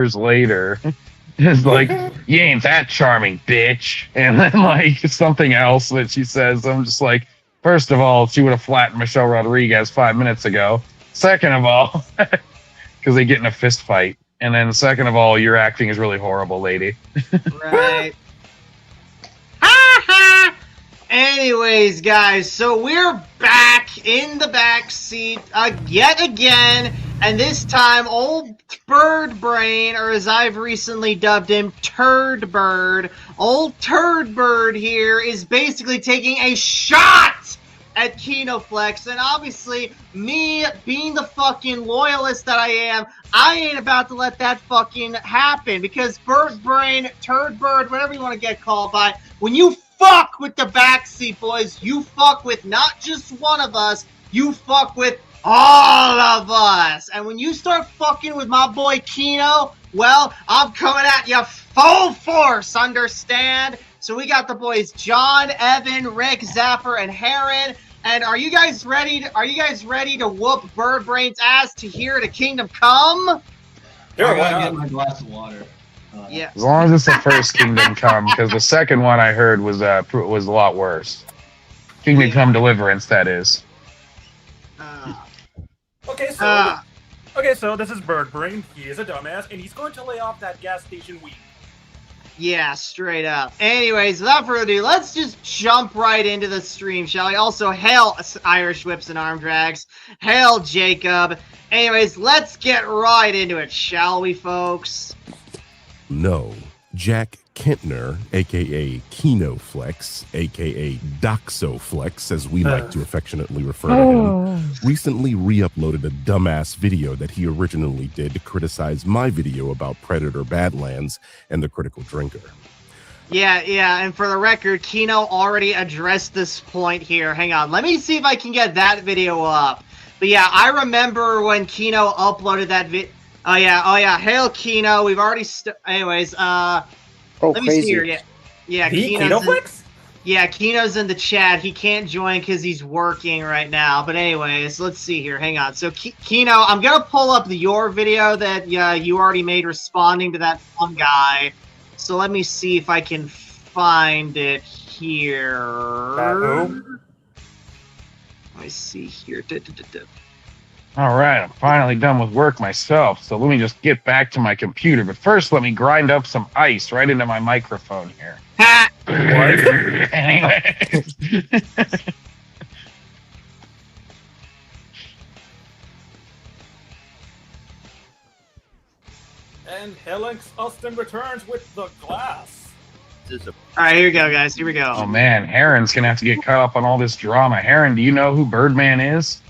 years later is like, you ain't that charming, bitch. And then like something else that she says, I'm just like, first of all, she would have flattened Michelle Rodriguez 5 minutes ago. Second of all, because they get in a fist fight. And then second of all, your acting is really horrible, lady. Right. Anyways, guys, so we're back in the back seat yet again, and this time old Bird Brain, or as I've recently dubbed him, Turd Bird, old Turd Bird here is basically taking a shot at KinoFlex, and obviously, me being the fucking loyalist that I am, I ain't about to let that fucking happen, because Bird Brain, Turd Bird, whatever you want to get called by, when you fuck with the backseat boys, you fuck with not just one of us, you fuck with all of us. And when you start fucking with my boy Kino, well, I'm coming at you full force, understand? So we got the boys John, Evan, Rick, Zaffer, and Heron. And are you guys ready? Are you guys ready to whoop Bird Brain's ass to Here to Kingdom Come? Sure, I gotta get my glass of water. Yeah. As long as it's the first Kingdom Come, because the second one I heard was a lot worse. Kingdom Come Deliverance, that is. Okay, so this is Bird Brain. He is a dumbass, and he's going to lay off that gas station weed. Yeah, straight up. Anyways, without further ado, let's just jump right into the stream, shall we? Also, hail Irish Whips and Arm Drags. Hail Jacob. Anyways, let's get right into it, shall we, folks? No, Jack Kentner, a.k.a. KinoFlex, a.k.a. DoxoFlex, as we like to affectionately refer to him, recently re-uploaded a dumbass video that he originally did to criticize my video about Predator Badlands and the Critical Drinker. Yeah, and for the record, Kino already addressed this point here. Hang on, let me see if I can get that video up. But yeah, I remember when Kino uploaded that video. Oh yeah, hail Kino. We've already anyways, let me see here. Yeah, KinoFlex? Yeah, Kino's in the chat. He can't join because he's working right now. But anyways, let's see here. Hang on. So Kino, I'm gonna pull up your video that you already made responding to that one guy. So let me see if I can find it here. Let me see here. All right, I'm finally done with work myself, so let me just get back to my computer. But first, let me grind up some ice right into my microphone here. Ha! Anyway. And Helix Austin returns with the glass. Alright, here we go, guys. Here we go. Oh man, Heron's gonna have to get caught up on all this drama. Heron, do you know who Birdman is?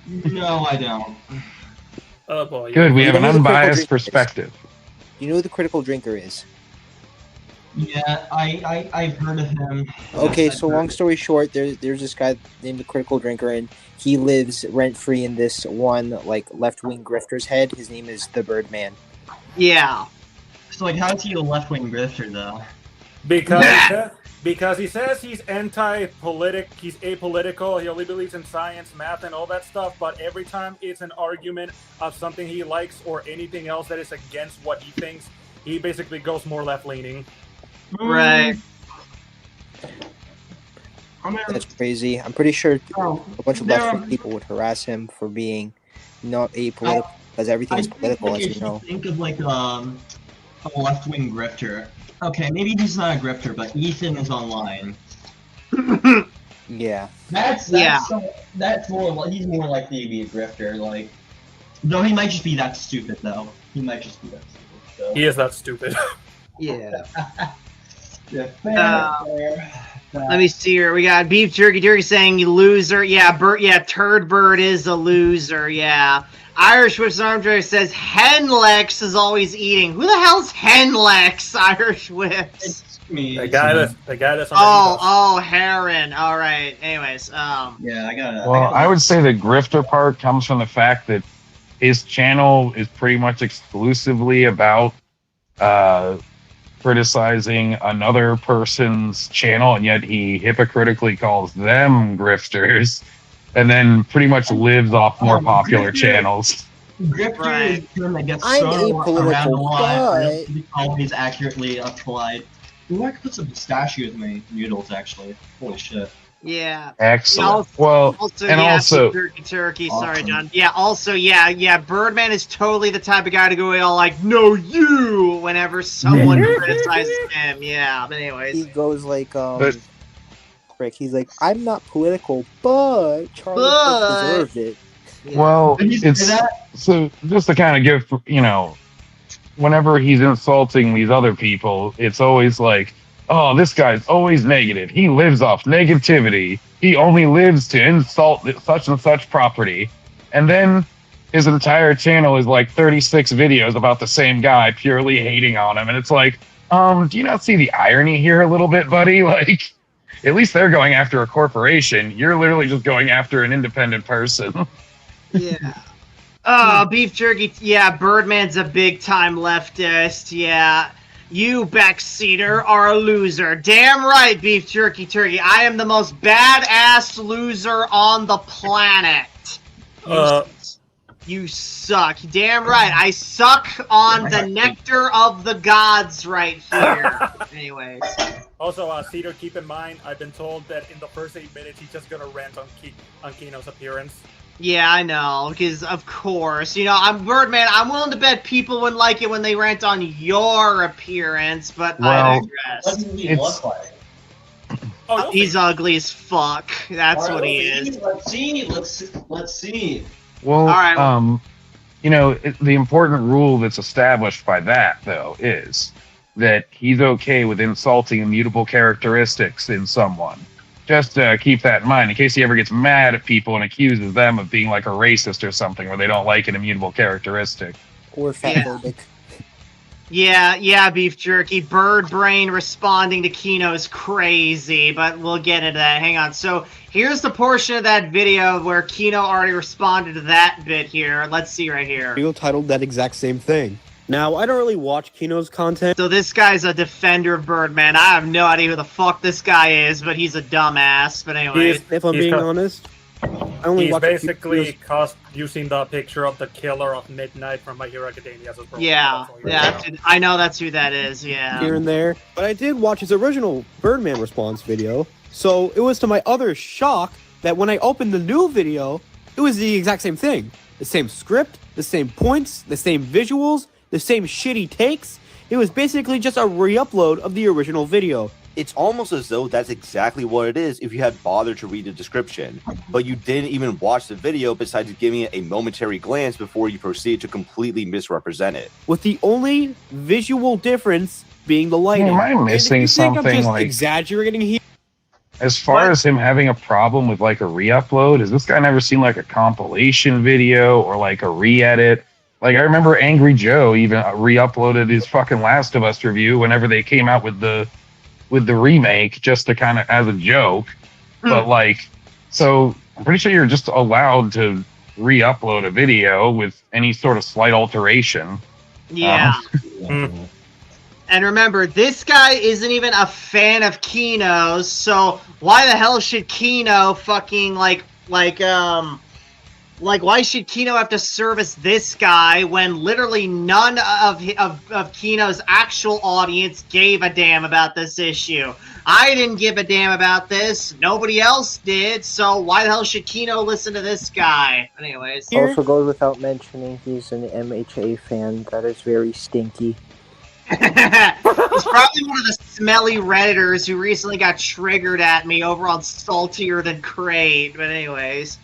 No, I don't. Oh boy. Good, we have an unbiased perspective. You know who the Critical Drinker is? Yeah, I've heard of him. Okay, so long story short, there's this guy named the Critical Drinker, and he lives rent-free in this one, like, left-wing grifter's head. His name is Th3Birdman. Yeah. So, like, how is he a left-wing grifter, though? Because he says he's anti-politic, he's apolitical, he only believes in science, math, and all that stuff, but every time it's an argument of something he likes or anything else that is against what he thinks, he basically goes more left-leaning. Right. That's crazy. I'm pretty sure a bunch of left-wing people would harass him for being not apolitical, because everything is political, as you know. Think of, like, a left-wing grifter. Okay, maybe he's not a grifter, but Ethan is online. Yeah. That's more. He's more likely to be a grifter. Like, though he might just be that stupid. Though he might just be that stupid. So. He is that stupid. Yeah. Yeah. Fair. Let me see here. We got Beef Jerky saying you loser. Yeah, Turd Bird is a loser. Yeah. Irish Whips and Arm Drag says Henlex is always eating. Who the hell's Henlex? Irish Whips. It's me. The guy that's Oh, Heron. All right. Anyways, yeah, I got it. Well, I would say the grifter part comes from the fact that his channel is pretty much exclusively about criticizing another person's channel, and yet he hypocritically calls them grifters, and then pretty much lives off more popular channels. Grifter Right. is a term that gets I'm thrown apolitical, around a lot, but- and it's always accurately applied. Ooh, I could put some pistachios in my noodles, actually. Holy shit. Yeah. Excellent. Well, Also, and yeah, also- turkey. Sorry, Awesome. John. Yeah. Also, yeah. Birdman is totally the type of guy to go all like, "No, you," whenever someone criticizes him. Yeah. But He anyways, goes like, But- frick, he's like, I'm not political, but Charlie But- Kirk deserved it. yeah. well, Did he say it's that? so just to kind of give whenever he's insulting these other people, it's always like, oh, this guy's always negative. He lives off negativity. He only lives to insult such and such property. And then his entire channel is like 36 videos about the same guy purely hating on him. And it's like, do you not see the irony here a little bit, buddy? Like, at least they're going after a corporation. You're literally just going after an independent person. Yeah. Beef jerky. Yeah, Birdman's a big time leftist. Yeah. You, backseater, are a loser. Damn right, beef jerky turkey. I am the most badass loser on the planet. You suck. Damn right. I suck on the nectar of the gods right here. Anyways. Also, Cedar, keep in mind, I've been told that in the first 8 minutes, he's just gonna rant on Kino's appearance. Yeah, I know, because of course, I'm Birdman. I'm willing to bet people wouldn't like it when they rant on your appearance, but I Well, What digress. does he It's- look like? Oh, He's ugly as fuck. That's what he is. Let's see. Well, All right. The important rule that's established by that, though, is that he's okay with insulting immutable characteristics in someone. Just keep that in mind in case he ever gets mad at people and accuses them of being like a racist or something, where they don't like an immutable characteristic. Or fatphobic. Yeah, beef jerky. Bird brain responding to Kino is crazy, but we'll get into that. Hang on. So here's the portion of that video where Kino already responded to that bit here. Let's see right here. Video titled that exact same thing. Now, I don't really watch Kino's content. So this guy's a defender of Birdman. I have no idea who the fuck this guy is, but he's a dumbass. But anyways. If I'm being honest, I only He's watch basically using the picture of the killer of Midnight from My Hero Academia as his profile. Yeah, That's all you know. I know that's who that is, yeah. here and there, but I did watch his original Birdman response video. So it was to my utter shock that when I opened the new video, it was the exact same thing. The same script, the same points, the same visuals, the same shitty takes. It was basically just a re-upload of the original video. It's almost as though that's exactly what it is if you had bothered to read the description, but you didn't even watch the video besides giving it a momentary glance before you proceed to completely misrepresent it. With the only visual difference being the lighting. Am I missing And if you think I'm something, just like- exaggerating here? As far as him having a problem with like a re-upload, has this guy never seen like a compilation video or like a re-edit? Like I remember Angry Joe even re-uploaded his fucking Last of Us review whenever they came out with the remake, just to kind of as a joke. But like, so I'm pretty sure you're just allowed to re-upload a video with any sort of slight alteration. Yeah. And remember, this guy isn't even a fan of Kino's, so why the hell should Kino fucking why should Kino have to service this guy when literally none of Kino's actual audience gave a damn about this issue? I didn't give a damn about this. Nobody else did. So why the hell should Kino listen to this guy? Anyways. Also goes without mentioning, he's an MHA fan. That is very stinky. He's probably one of the smelly Redditors who recently got triggered at me over on Saltier Than Crate. But anyways.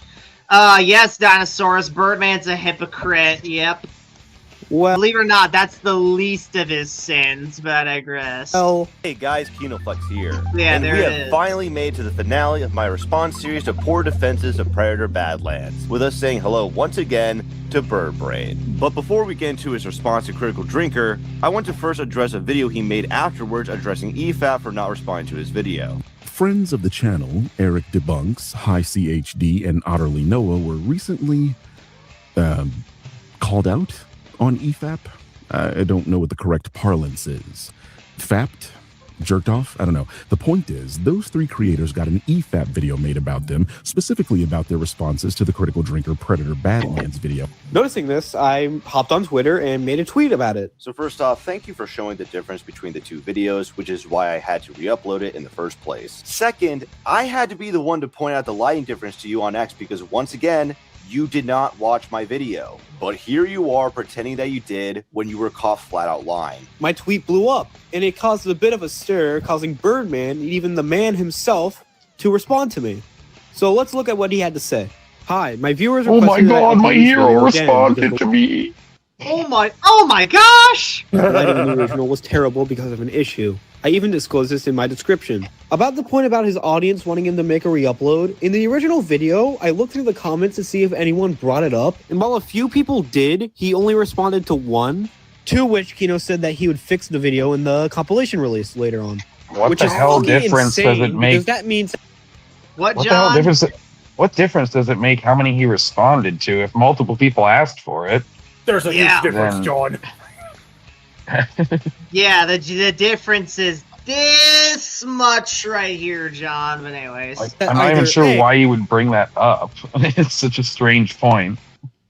Yes, Dinosaurus, Birdman's a hypocrite. Yep. Well, Believe it or not, that's the least of his sins, but I digress. Hey guys, KinoFlex here. Yeah, and there we it have is. finally made to the finale of my response series to Poor Defenses of Predator Badlands, with us saying hello once again to Birdbrain. But before we get into his response to Critical Drinker, I want to first address a video he made afterwards addressing EFAP for not responding to his video. Friends of the channel, Eric Debunks, High CHD, and Otterly Noah were recently called out on EFAP. I don't know what the correct parlance is. Fapped? jerked off? I don't know. The point is, those 3 creators got an EFAP video made about them, specifically about their responses to the Critical Drinker Predator Badlands video. Noticing this, I hopped on Twitter and made a tweet about it. So first off, thank you for showing the difference between the 2 videos, which is why I had to re-upload it in the first place. Second, I had to be the one to point out the lighting difference to you on X because once again, you did not watch my video. But here you are pretending that you did when you were caught flat out lying. My tweet blew up, and it caused a bit of a stir, causing Birdman, and even the man himself, to respond to me. So let's look at what he had to say. Hi, my viewers Oh my requested that I god, my upload this hero video again responded because to me. Oh my gosh! the lighting in the original was terrible because of an issue. I even disclosed this in my description. About the point about his audience wanting him to make a re-upload, in the original video, I looked through the comments to see if anyone brought it up, and while a few people did, he only responded to 1, to which Kino said that he would fix the video in the compilation release later on. What Which the is hell fucking difference does insane, it make? because that means What, What the hell John? difference? What difference does it make how many he responded to if multiple people asked for it? There's a Yeah. huge difference, Then- John. Yeah, the difference is this much right here, John. But anyways. Like, I'm not even sure Hey. why you would bring that up. It's such a strange point.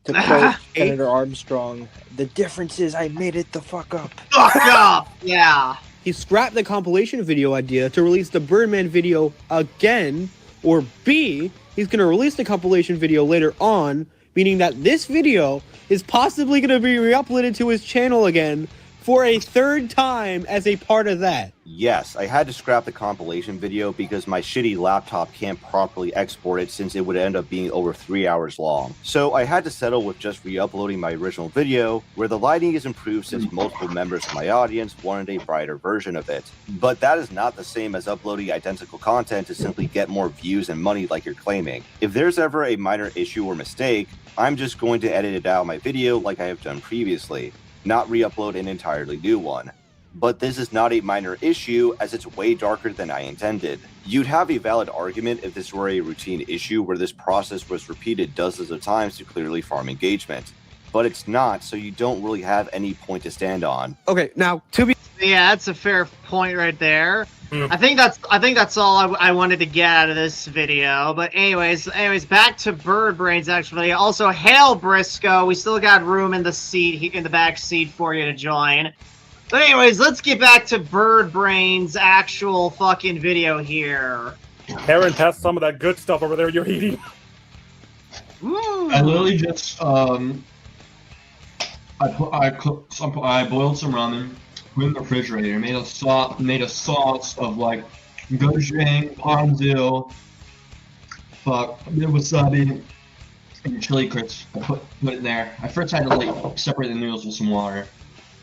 To quote Senator Armstrong, the difference is I made it the fuck up. Fuck up! Yeah. he scrapped the compilation video idea to release the Birdman video again, or B, he's going to release the compilation video later on, meaning that this video is possibly going to be re-uploaded to his channel again for a 3rd time as a part of that. Yes, I had to scrap the compilation video because my shitty laptop can't properly export it since it would end up being over 3 hours long. So I had to settle with just re-uploading my original video, where the lighting is improved since multiple members of my audience wanted a brighter version of it. But that is not the same as uploading identical content to simply get more views and money like you're claiming. If there's ever a minor issue or mistake, I'm just going to edit it out of my video like I have done previously, not re-upload an entirely new one. But this is not a minor issue, as it's way darker than I intended. You'd have a valid argument if this were a routine issue where this process was repeated dozens of times to clearly farm engagement. But it's not, so you don't really have any point to stand on. Okay, now, to be Yeah, that's a fair point right there. Mm. I think that's all I wanted to get out of this video. But anyways, back to Birdbrain's actual video. Also, hail Briscoe. We still got room in the seat in the back seat for you to join. But anyways, let's get back to Birdbrain's actual fucking video here. Aaron, test some of that good stuff over there you're eating. Ooh. I literally just I boiled some ramen, put it in the refrigerator, made a sauce of like gochujang, ponzu, a bit of wasabi, and chili crisps. I put it in there. I first had to like separate the noodles with some water.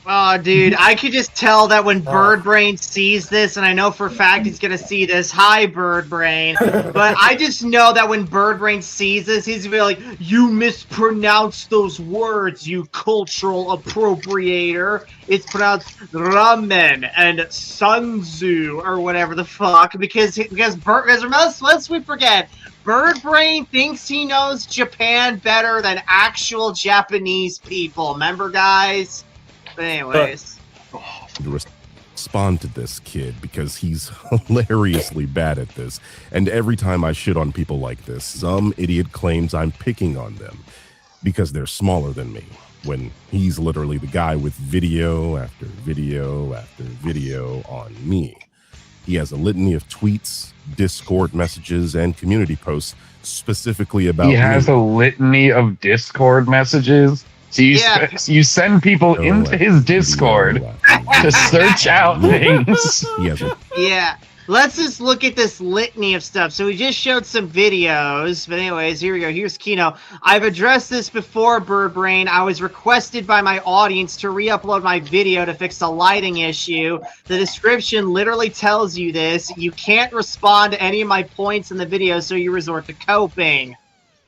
Oh, dude, I could just tell that when Birdbrain sees this, and I know for a fact he's gonna see this. Hi, Birdbrain. But I just know that when Birdbrain sees this, he's gonna be like, "You mispronounced those words, you cultural appropriator. It's pronounced ramen and sunzu or whatever the fuck." Because lest we forget, Birdbrain thinks he knows Japan better than actual Japanese people. Remember, guys? But anyways. To respond to this kid because he's hilariously bad at this. And every time I shit on people like this, some idiot claims I'm picking on them because they're smaller than me, when he's literally the guy with video after video after video on me. He has a litany of tweets, Discord messages, and community posts specifically about He has me. a litany of Discord messages. So you send people into his Discord to search out things. He has a Yeah. Let's just look at this litany of stuff. So we just showed some videos. But anyways, here we go. Here's Kino. I've addressed this before, Birdbrain. I was requested by my audience to re-upload my video to fix a lighting issue. The description literally tells you this. You can't respond to any of my points in the video, so you resort to coping.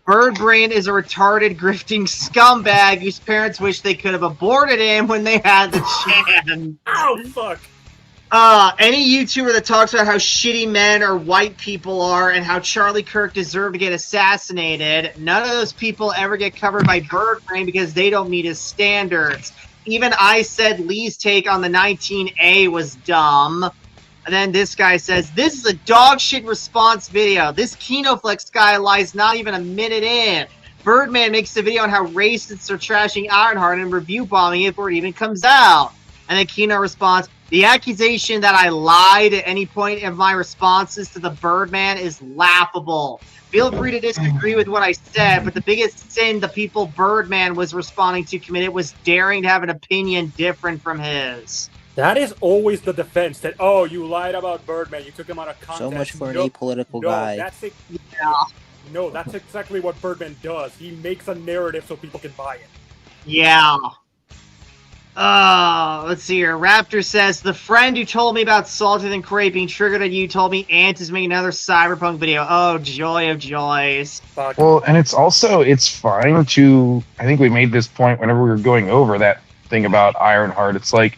Birdbrain is a retarded, grifting scumbag whose parents wish they could have aborted him when they had the chance. Oh, fuck. Any YouTuber that talks about how shitty men or white people are and how Charlie Kirk deserved to get assassinated, none of those people ever get covered by Birdbrain because they don't meet his standards. Even I said Lee's take on the 19A was dumb. And then this guy says, this is a dog shit response video. This KinoFlex guy lies not even a minute in. Birdman makes a video on how racists are trashing Ironheart and review bombing it before it even comes out. And then Kino responds, the accusation that I lied at any point of my responses to the Birdman is laughable. Feel free to disagree with what I said, but the biggest sin the people Birdman was responding to committed was daring to have an opinion different from his. That is always the defense that, oh, you lied about Birdman, you took him out of context. So much for an apolitical guy. No, that's exactly what Birdman does. He makes a narrative so people can buy it. Yeah. Let's see here. Raptor says, the friend who told me about Salted and Crepe being triggered at you told me Ant is making another Cyberpunk video. Oh, joy of joys. Fuck. Well, and it's fine to, I think we made this point whenever we were going over that thing about Ironheart. It's like,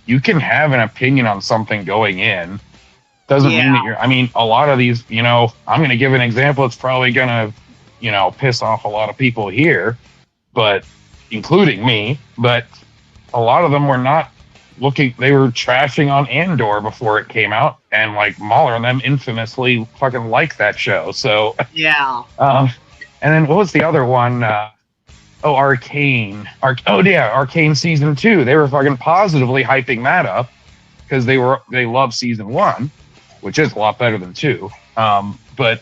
you can have an opinion on something going in. Doesn't mean that I mean, a lot of these, I'm going to give an example. It's probably going to, piss off a lot of people here, but including me, but a lot of them were not they were trashing on Andor before it came out, and like Mahler and them infamously fucking liked that show. So yeah. And then what was the other one? Arcane. Arcane season 2. They were fucking positively hyping that up because they love season 1, which is a lot better than 2. But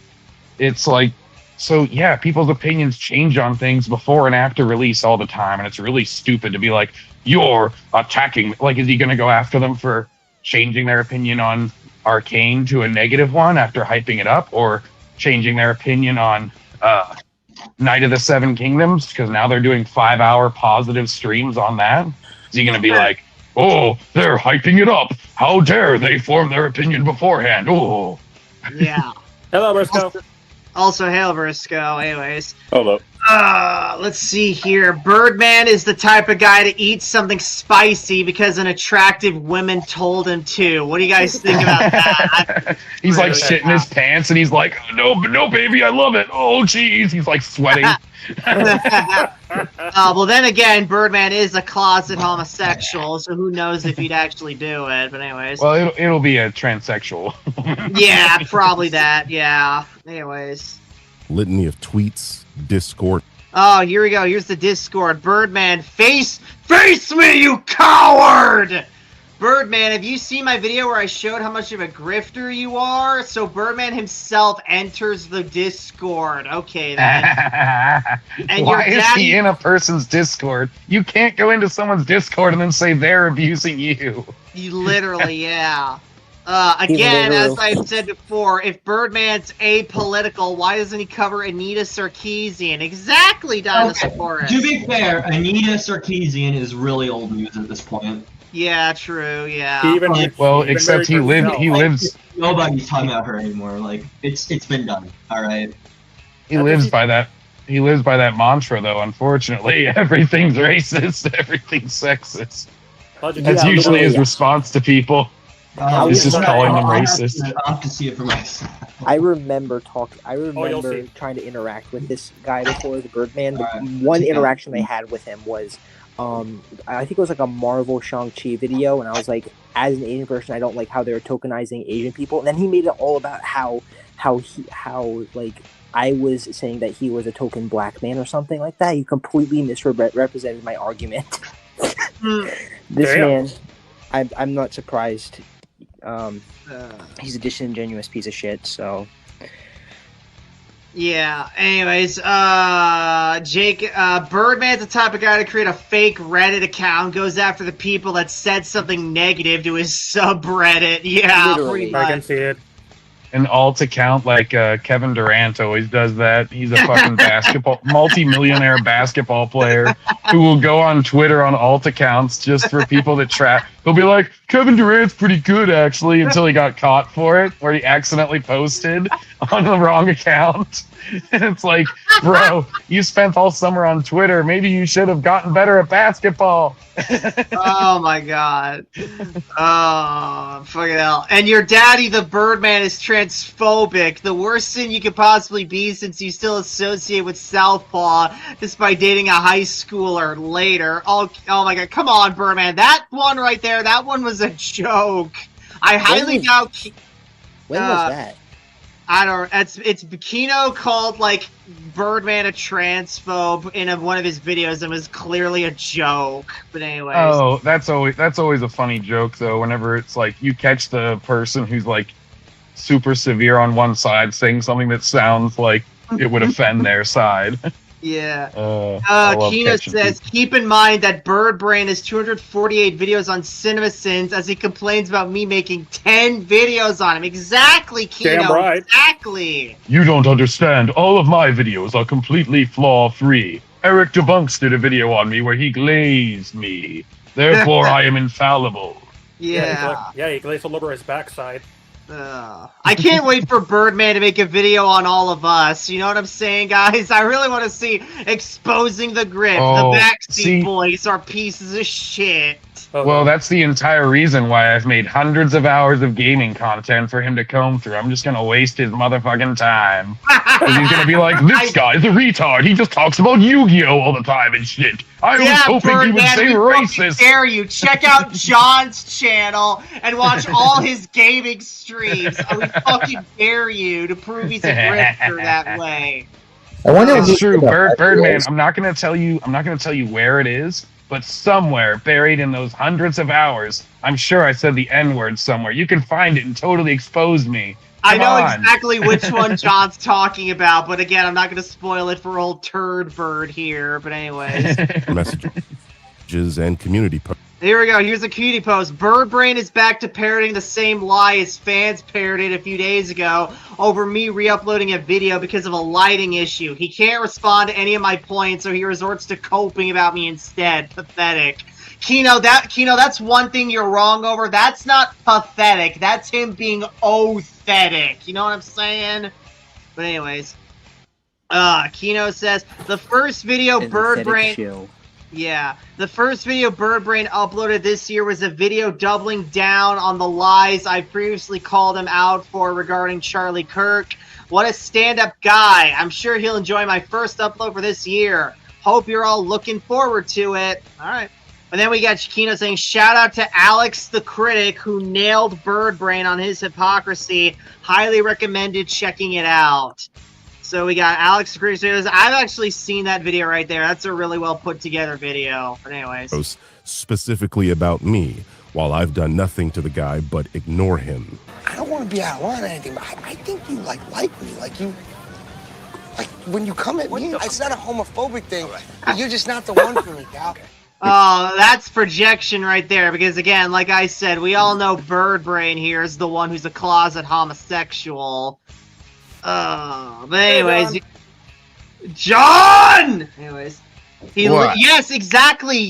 it's like, so yeah, people's opinions change on things before and after release all the time, and it's really stupid to be like, you're attacking. Like, is he going to go after them for changing their opinion on Arcane to a negative one after hyping it up, or changing their opinion on Night of the Seven Kingdoms because now they're doing 5-hour positive streams on that? Is he going to be like, oh, they're hyping it up, how dare they form their opinion beforehand? Oh, yeah. Hello, Briscoe. Also, hail Briscoe. Anyways. Hello. Let's see here. Birdman is the type of guy to eat something spicy because an attractive woman told him to. What do you guys think about that? He's like shitting his pants, and he's like, no, baby, I love it. Oh, geez. He's like sweating. Well, then again, Birdman is a closet homosexual, so who knows if he'd actually do it. But anyways. Well, it'll be a transsexual. Yeah, probably that. Yeah. Anyways. Litany of tweets, Discord. Oh, here we go. Here's the Discord. Birdman, face me, you coward! Birdman, have you seen my video where I showed how much of a grifter you are? So Birdman himself enters the Discord. Okay, then. And why is he in a person's Discord? You can't go into someone's Discord and then say they're abusing you. You literally, yeah. Again, as I've said before, if Birdman's apolitical, why doesn't he cover Anita Sarkeesian? Exactly, Dinosaurus. To be fair, Anita Sarkeesian is really old news at this point. Yeah, true, yeah. Except he lives... Nobody's talking about her anymore. Like, it's been done, alright? He lives by that mantra, though, unfortunately. Everything's racist, everything's sexist. That's usually his response to people. He's just calling them racist. I'll have to see it for myself. I remember trying to interact with this guy before, the Birdman. The one interaction I had with him was, I think it was like a Marvel Shang-Chi video, and I was like, as an Asian person, I don't like how they're tokenizing Asian people. And then he made it all about how I was saying that he was a token black man or something like that. He completely misrepresented my argument. This man, I'm not surprised. He's a disingenuous piece of shit, so... Yeah, anyways, Jake, Birdman's the type of guy to create a fake Reddit account, goes after the people that said something negative to his subreddit. Yeah, pretty much. I can see it. An alt account like Kevin Durant always does that. He's a fucking multi-millionaire basketball player who will go on Twitter on alt accounts just for people that trap. He'll be like, Kevin Durant's pretty good, actually, until he got caught for it, where he accidentally posted on the wrong account. And it's like, bro, you spent all summer on Twitter. Maybe you should have gotten better at basketball. Oh, my God. Oh, fucking hell. And your daddy, the Birdman, is transphobic. The worst sin you could possibly be since you still associate with Southpaw despite dating a high schooler later. Oh my God. Come on, Birdman. That one right there, that one was a joke. I highly doubt. When was that? I don't. It's Kino called like Birdman a transphobe in one of his videos and was clearly a joke. But anyways. Oh, that's always a funny joke though. Whenever it's like you catch the person who's like super severe on one side saying something that sounds like it would offend their side. Yeah. Kino says, keep in mind that Birdbrain has 248 videos on CinemaSins as he complains about me making 10 videos on him. Exactly, Kino. Damn right. Exactly. You don't understand. All of my videos are completely flaw-free. Eric Debunks did a video on me where he glazed me. Therefore, I am infallible. Yeah. He glazed all over his backside. I can't wait for Birdman to make a video on all of us. You know what I'm saying, guys? I really want to see exposing the grift. The backseat boys are pieces of shit. Well, that's the entire reason why I've made hundreds of hours of gaming content for him to comb through. I'm just gonna waste his motherfucking time. Because he's gonna be like, this guy's a retard. He just talks about Yu-Gi-Oh all the time and shit. I was hoping he would say racist. Dare you check out John's channel and watch all his gaming streams. We fucking dare you to prove he's a grifter that way. I wonder it's true, Birdman. I'm not gonna tell you where it is. But somewhere buried in those hundreds of hours, I'm sure I said the N-word somewhere. You can find it and totally expose me. I know exactly which one John's talking about, but again, I'm not going to spoil it for old Turd Bird here. But anyways. Messages and community posts. Here we go. Here's a cutie post. Birdbrain is back to parroting the same lie his fans parroted a few days ago over me re-uploading a video because of a lighting issue. He can't respond to any of my points, so he resorts to coping about me instead. Pathetic. Kino, that's one thing you're wrong over. That's not pathetic. That's him being othetic. You know what I'm saying? But anyways. Kino says, the first video Birdbrain... Yeah, the first video Birdbrain uploaded this year was a video doubling down on the lies I previously called him out for regarding Charlie Kirk. What a stand-up guy. I'm sure he'll enjoy my first upload for this year. Hope you're all looking forward to it. All right. And then we got Kino saying, shout out to Alex the Critic who nailed Birdbrain on his hypocrisy. Highly recommended checking it out. So we got Alex the Critic. I've actually seen that video right there. That's a really well put together video. But anyways. Specifically about me, while I've done nothing to the guy but ignore him. I don't want to be out of line or anything, but I think you like me. Like when you come at me, it's not a homophobic thing. Right. You're just not the one for me, pal. Oh, that's projection right there. Because again, like I said, we all know Birdbrain here is the one who's a closet homosexual. But anyways, John! Anyways, yes, exactly.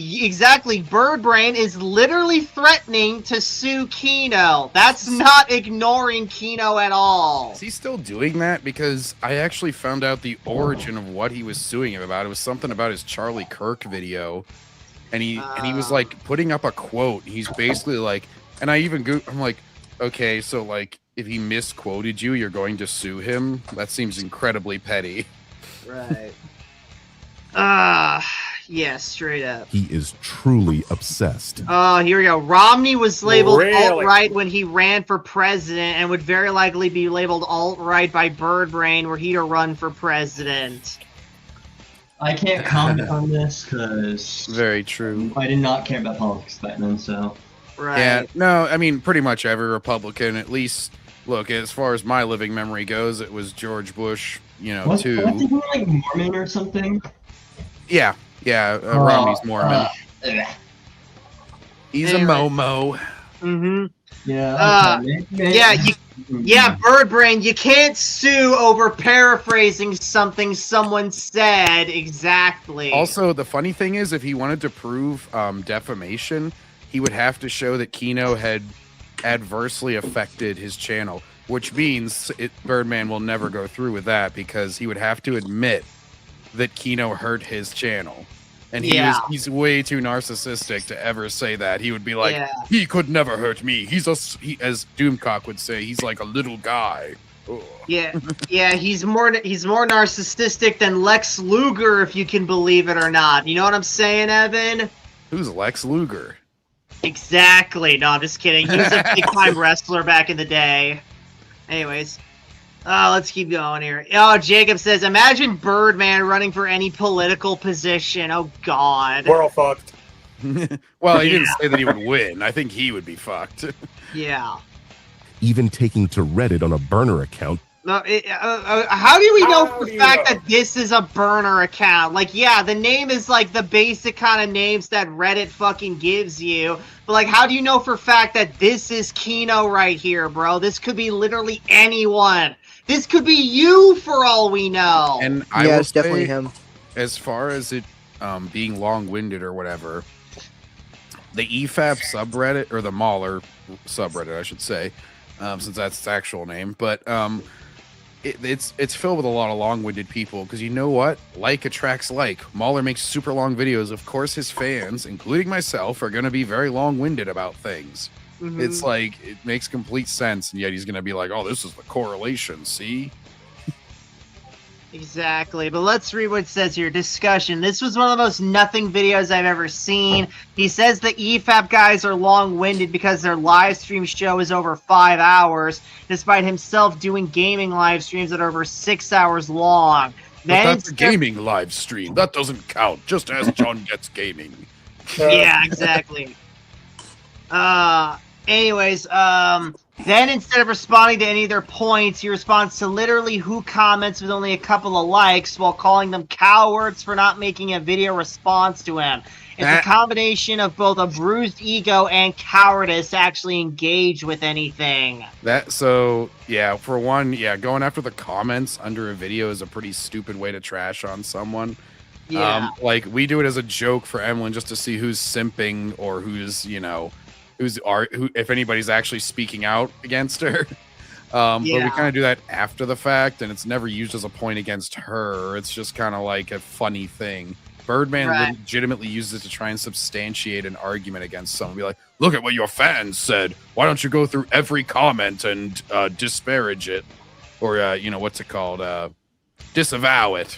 Birdbrain is literally threatening to sue Kino. That's not ignoring Kino at all. Is he still doing that? Because I actually found out the origin of what he was suing him about. It was something about his Charlie Kirk video, and he was like putting up a quote. He's basically like, and I'm like, okay, so like, if he misquoted you, you're going to sue him? That seems incredibly petty. Right. Yeah, straight up. He is truly obsessed. Oh, here we go. Romney was labeled alt-right when he ran for president and would very likely be labeled alt-right by Birdbrain were he to run for president. I can't comment on this because... Very true. I did not care about politics back then, so... Right. Yeah, no, I mean, pretty much every Republican, at least... Look, as far as my living memory goes, it was George Bush, too. Wasn't he like Mormon or something? Yeah, Romney's Mormon. He's a Momo. Mm-hmm. Yeah. Birdbrain, you can't sue over paraphrasing something someone said exactly. Also, the funny thing is, if he wanted to prove defamation, he would have to show that Kino had adversely affected his channel, which means Birdman will never go through with that because he would have to admit that Kino hurt his channel. And he's way too narcissistic to ever say that. He would be like, he could never hurt me. He, as Doomcock would say, he's like a little guy. Ugh. Yeah, he's more narcissistic than Lex Luger, if you can believe it or not. You know what I'm saying, Evan? Who's Lex Luger? Exactly. No, I'm just kidding. He was a big-time wrestler back in the day. Anyways. Let's keep going here. Oh, Jacob says, imagine Birdman running for any political position. Oh, God. We're all fucked. Well, he didn't say that he would win. I think he would be fucked. Yeah. Even taking to Reddit on a burner account. How do we know for the fact that this is a burner account? Like, yeah, the name is like the basic kind of names that Reddit fucking gives you. But, like, how do you know for a fact that this is Kino right here, bro? This could be literally anyone. This could be you for all we know. And yeah, it's definitely him. As far as it being long-winded or whatever, the EFAP subreddit, or the Mauler subreddit, I should say, since that's its actual name, but it's filled with a lot of long-winded people, because you know what? Like attracts like. Mauler makes super long videos. Of course, his fans, including myself, are going to be very long-winded about things. Mm-hmm. It's like, it makes complete sense, and yet he's going to be like, oh, this is the correlation, see? Exactly, but let's read what it says here. Discussion. This was one of the most nothing videos I've ever seen. He says the EFAP guys are long-winded because their live stream show is over 5 hours, despite himself doing gaming live streams that are over 6 hours long. But that's a gaming live stream. That doesn't count, just as John gets gaming. Yeah, exactly. Anyways, then instead of responding to any of their points, he responds to literally who comments with only a couple of likes while calling them cowards for not making a video response to him. It's a combination of both a bruised ego and cowardice to actually engage with anything. For one, going after the comments under a video is a pretty stupid way to trash on someone. Yeah. Like, we do it as a joke for Emlyn just to see who's simping or who's, who if anybody's actually speaking out against her. But we kind of do that after the fact, and it's never used as a point against her. It's just kind of like a funny thing. Birdman legitimately uses it to try and substantiate an argument against someone. Be like, look at what your fans said. Why don't you go through every comment and disparage it? Or, what's it called? Disavow it.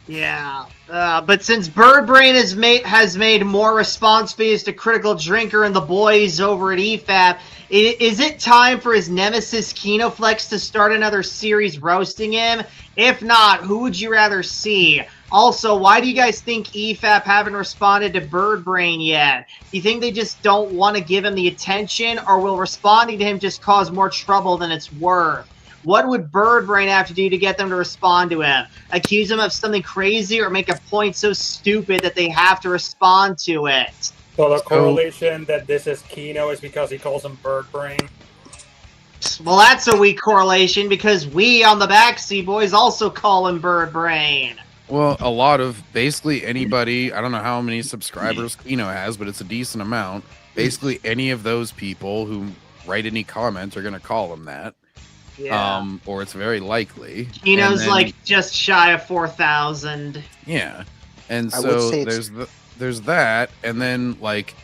Yeah, but since Birdbrain has made more response videos to Critical Drinker and the boys over at EFAP, is it time for his nemesis KinoFlex to start another series roasting him? If not, who would you rather see? Also, why do you guys think EFAP haven't responded to Birdbrain yet? Do you think they just don't want to give him the attention, or will responding to him just cause more trouble than it's worth? What would Birdbrain have to do to get them to respond to him? Accuse him of something crazy or make a point so stupid that they have to respond to it? So the correlation that this is Kino is because he calls him Birdbrain? Well, that's a weak correlation because we on the Backseat Boys also call him Birdbrain. Well, a lot of basically anybody, I don't know how many subscribers Kino has, but it's a decent amount. Basically any of those people who write any comments are going to call him that. Yeah. Or it's very likely. Kino's like just shy of 4,000. Yeah. And so there's that, and then like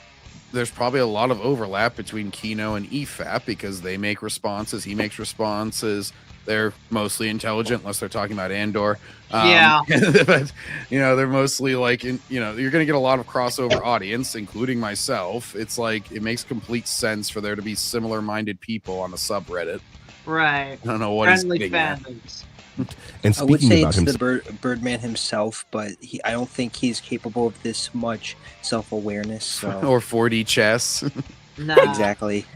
there's probably a lot of overlap between Kino and EFAP because they make responses, he makes responses. They're mostly intelligent unless they're talking about Andor. Yeah. But, they're mostly like, you're going to get a lot of crossover audience, including myself. It's like, it makes complete sense for there to be similar-minded people on the subreddit. Right. I don't know what Friendly he's getting fandoms. And I would speaking say about it's him, the Birdman himself, but I don't think he's capable of this much self-awareness. So. Or 4D chess. No. Exactly.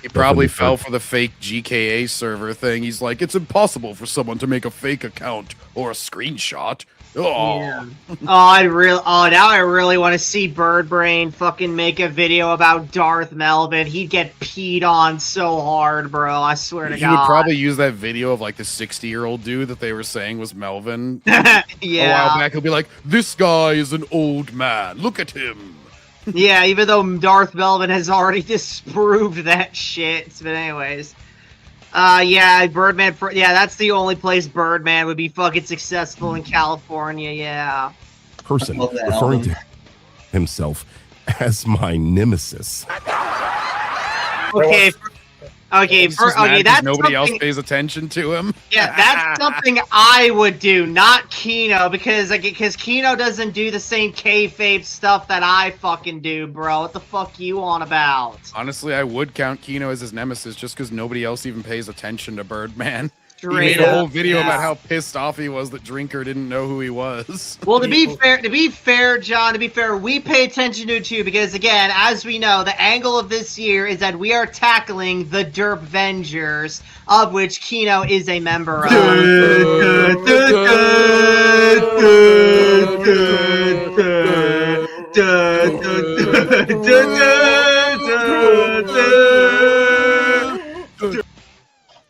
He probably fell for the fake GKA server thing. He's like, it's impossible for someone to make a fake account or a screenshot. Oh, yeah. Now I really want to see Birdbrain fucking make a video about Darth Melvin. He'd get peed on so hard, bro. I swear to God. He would probably use that video of like the 60-year-old dude that they were saying was Melvin. Yeah. A while back, he'll be like, this guy is an old man. Look at him. Yeah, even though Darth Melvin has already disproved that shit. But anyways. Birdman. That's the only place Birdman would be fucking successful in California. Yeah. Person referring to himself as my nemesis. Okay. Okay, He's just mad okay, 'cause that's nobody else something- pays attention to him. Yeah, that's something I would do, not Kino, because Kino doesn't do the same kayfabe stuff that I fucking do, bro. What the fuck you on about? Honestly, I would count Kino as his nemesis just because nobody else even pays attention to Birdman. He Straight made a up, whole video yeah. about how pissed off he was that Drinker didn't know who he was. Well, to be fair, John, we pay attention to it too, because again, as we know, the angle of this year is that we are tackling the Derp Vengers, of which Kino is a member of.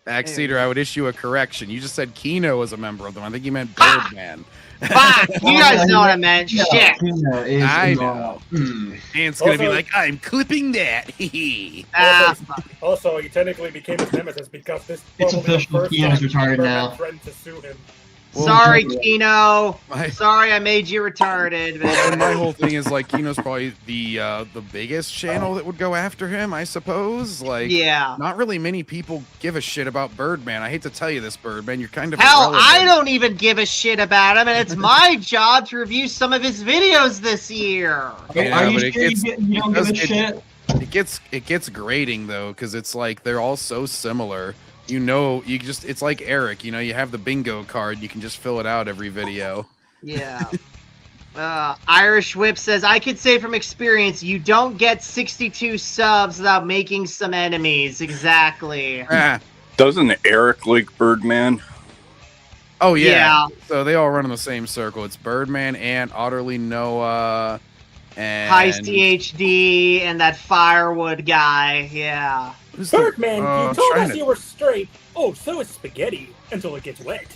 Backseater, I would issue a correction. You just said Kino was a member of them. I think you meant Birdman. Fuck! You guys know what I meant. Shit. I know. Ant's gonna be like, I'm clipping that. Also, he technically became his nemesis because this. It's official. Kino's retarded now. Threatened to sue him. Sorry, Kino. Sorry, I made you retarded. Well, my whole thing is like Kino's probably the biggest channel that would go after him, I suppose. Like, yeah, not really many people give a shit about Birdman. I hate to tell you this, Birdman. You're kind of hell. irrelevant. I don't even give a shit about him, and it's my job to review some of his videos this year. Yeah, Are you but sure you don't give a shit? It gets grating though, because it's like they're all so similar. You know, it's like Eric, you know, you have the bingo card, you can just fill it out every video. Yeah. Irish Whip says, I could say from experience, you don't get 62 subs without making some enemies. Exactly. Doesn't Eric like Birdman? Oh, yeah. Yeah. So they all run in the same circle. It's Birdman, and Otterly Noah, and... Heist HD, and that Firewood guy. Yeah. Birdman, you told us you were straight. Oh, so is spaghetti until it gets wet.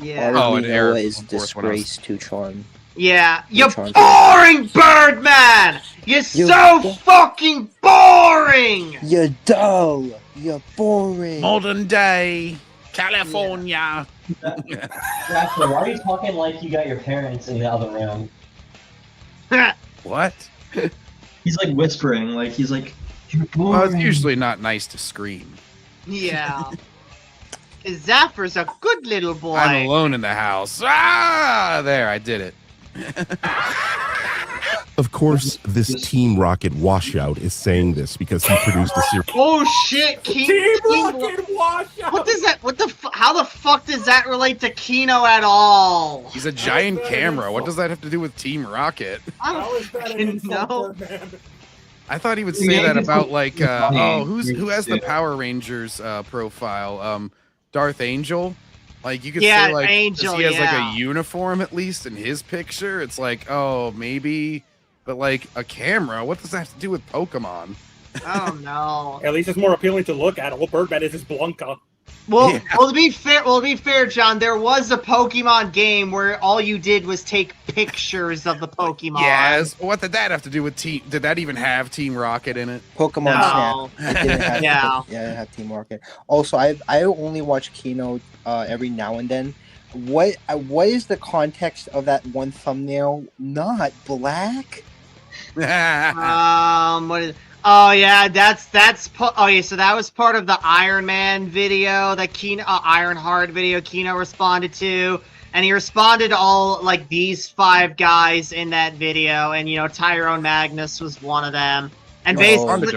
Yeah. and Eric is disgrace to charm. Yeah. You're boring, Birdman! You're so fucking boring! You're dull. You're boring. Modern day California. Raptor, why are you talking like you got your parents in the other room? What? He's like whispering, like he's like. Well, it's usually not nice to scream. Yeah. Zaffer's a good little boy. I'm alone in the house. Ah, there, I did it. Of course, this Team Rocket washout is saying this because he produced a series. Oh shit! Team Rocket washout. What does that? How the fuck does that relate to Kino at all? He's a giant camera. What does that have to do with Team Rocket? I don't fucking know. I thought he would say that about like who has the Power Rangers profile? Darth Angel. Like you could say like Angel, he has like a uniform at least in his picture. It's like, oh, maybe, but like a camera. What does that have to do with Pokemon? Oh no. At least it's more appealing to look at. All Birdman is Blanca. Well, to be fair, John, there was a Pokemon game where all you did was take pictures of the Pokemon. Yes. What did that have to do with Team? Did that even have Team Rocket in it? Pokemon No. Snap. It didn't have, Yeah. it didn't have Team Rocket. Also, I only watch Kino every now and then. What is the context of that one thumbnail? Not black. What is? Oh yeah, so that was part of the Iron Man video that Ironheart video Kino responded to, and he responded to all like these 5 guys in that video, and you know Tyrone Magnus was one of them, and basically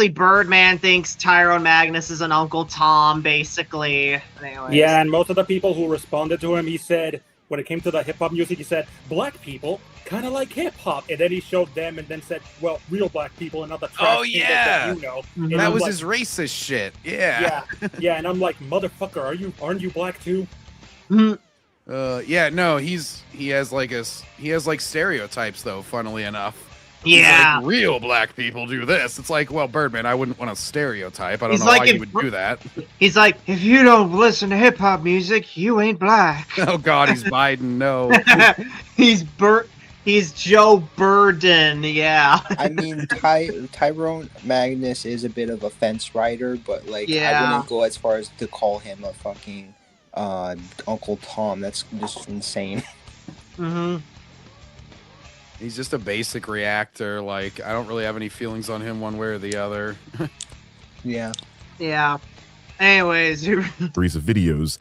Birdman thinks Tyrone Magnus is an Uncle Tom, basically. Anyways. Yeah, and most of the people who responded to him, he said when it came to the hip hop music, he said black people kind of like hip hop, and then he showed them, and then said, "Well, real black people and other trash people that you know." And that was like, his racist shit. Yeah, and I'm like, motherfucker, aren't you black too? Yeah, no, he has like stereotypes though. Funnily enough. Yeah, like, real black people do this. It's like, well, Birdman, I wouldn't want to stereotype. I don't know why you would do that. He's like, if you don't listen to hip hop music, you ain't black. Oh God, he's Biden. No, He's Joe Burden. Yeah. I mean, Tyrone Magnus is a bit of a fence rider, but like, I wouldn't go as far as to call him a fucking Uncle Tom. That's just insane. Mm-hmm. He's just a basic reactor. Like, I don't really have any feelings on him one way or the other. Yeah. Yeah. Anyways. Series of videos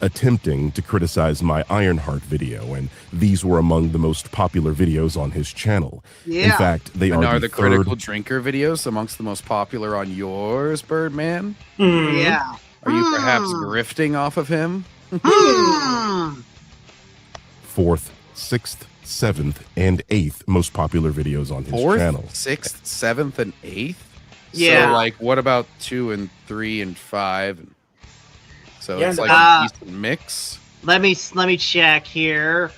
attempting to criticize my Ironheart video, and these were among the most popular videos on his channel. Yeah. In fact, they And are the critical drinker videos amongst the most popular on yours, Birdman? Yeah. Are you perhaps grifting off of him? 4th, 6th, 7th, and 8th most popular videos on his 4th, channel. 6th, 7th, and 8th? Yeah. So, like, what about 2 and 3 and 5? So Yeah, it's like a decent mix. Let me check here.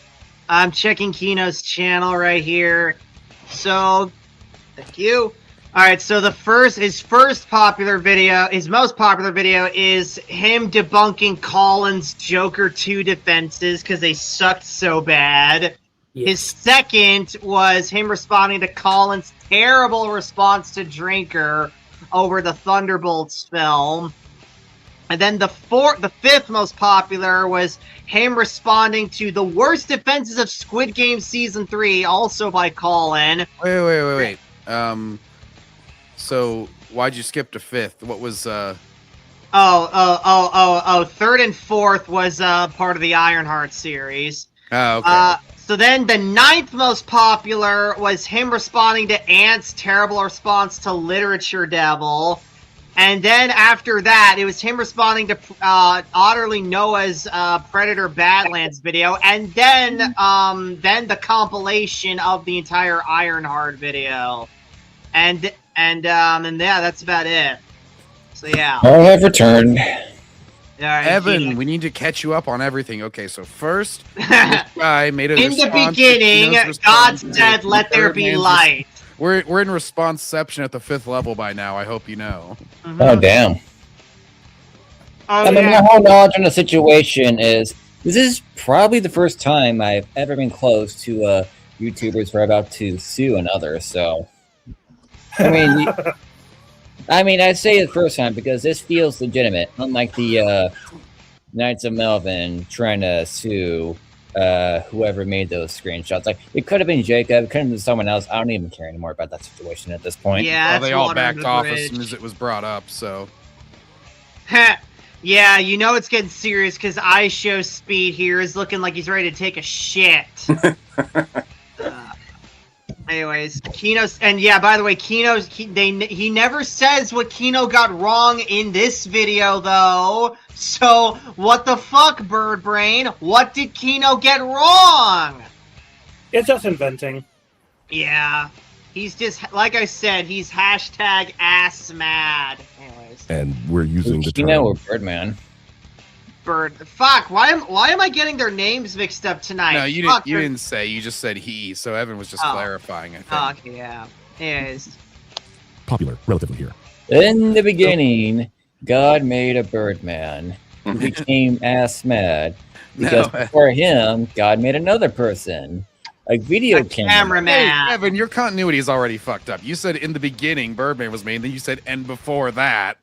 I'm checking Kino's channel right here. So, thank you. All right, so his most popular video is him debunking Colin's Joker 2 defenses because they sucked so bad. Yes. His second was him responding to Colin's terrible response to Drinker over the Thunderbolts film. And then the fifth most popular was him responding to the worst defenses of Squid Game Season 3, also by Colin. Wait. So why'd you skip to 5th? What was Third and fourth was part of the Ironheart series. Oh, okay. So then the 9th most popular was him responding to Ant's terrible response to Literature Devil. And then after that, it was him responding to Otterly Noah's Predator Badlands video, and then the compilation of the entire Ironheart video, and yeah, that's about it. So yeah. I have returned. All right, Evan, we need to catch you up on everything. Okay, so first, this guy made a in the response to beginning, Kino's God response said, to "Let there be Birdman's light." We're in responseception at the 5th level by now. I hope you know. Oh, damn. I mean, my whole knowledge on the situation is this is probably the first time I've ever been close to YouTubers who are about to sue another. So, I mean, I say it the first time because this feels legitimate, unlike the Knights of Melvin trying to sue whoever made those screenshots. Like, it could have been Jacob, it could have been someone else. I don't even care anymore about that situation at this point. Yeah, Well, they all backed off as bridge. soon as it was brought up. So, Yeah, you know it's getting serious because iShow Speed here is looking like he's ready to take a shit. Anyways, Kino's, and yeah, by the way, Kino's, he never says what Kino got wrong in this video, though. So, what the fuck, Birdbrain? What did Kino get wrong? It's just inventing. Yeah, he's just, like I said, he's hashtag ass mad. Anyways. And we're using the term. Kino or Birdman? Fuck, why am I getting their names mixed up tonight? no, you Fuck, didn't say. You just said he. So Evan was just clarifying. I think. Okay, yeah. Anyways. Popular, relatively here. In the beginning, God made a Birdman who became ass mad because No. before him, God made another person, a video cameraman. Hey, Evan, your continuity is already fucked up. You said in the beginning Birdman was made, then you said and before that.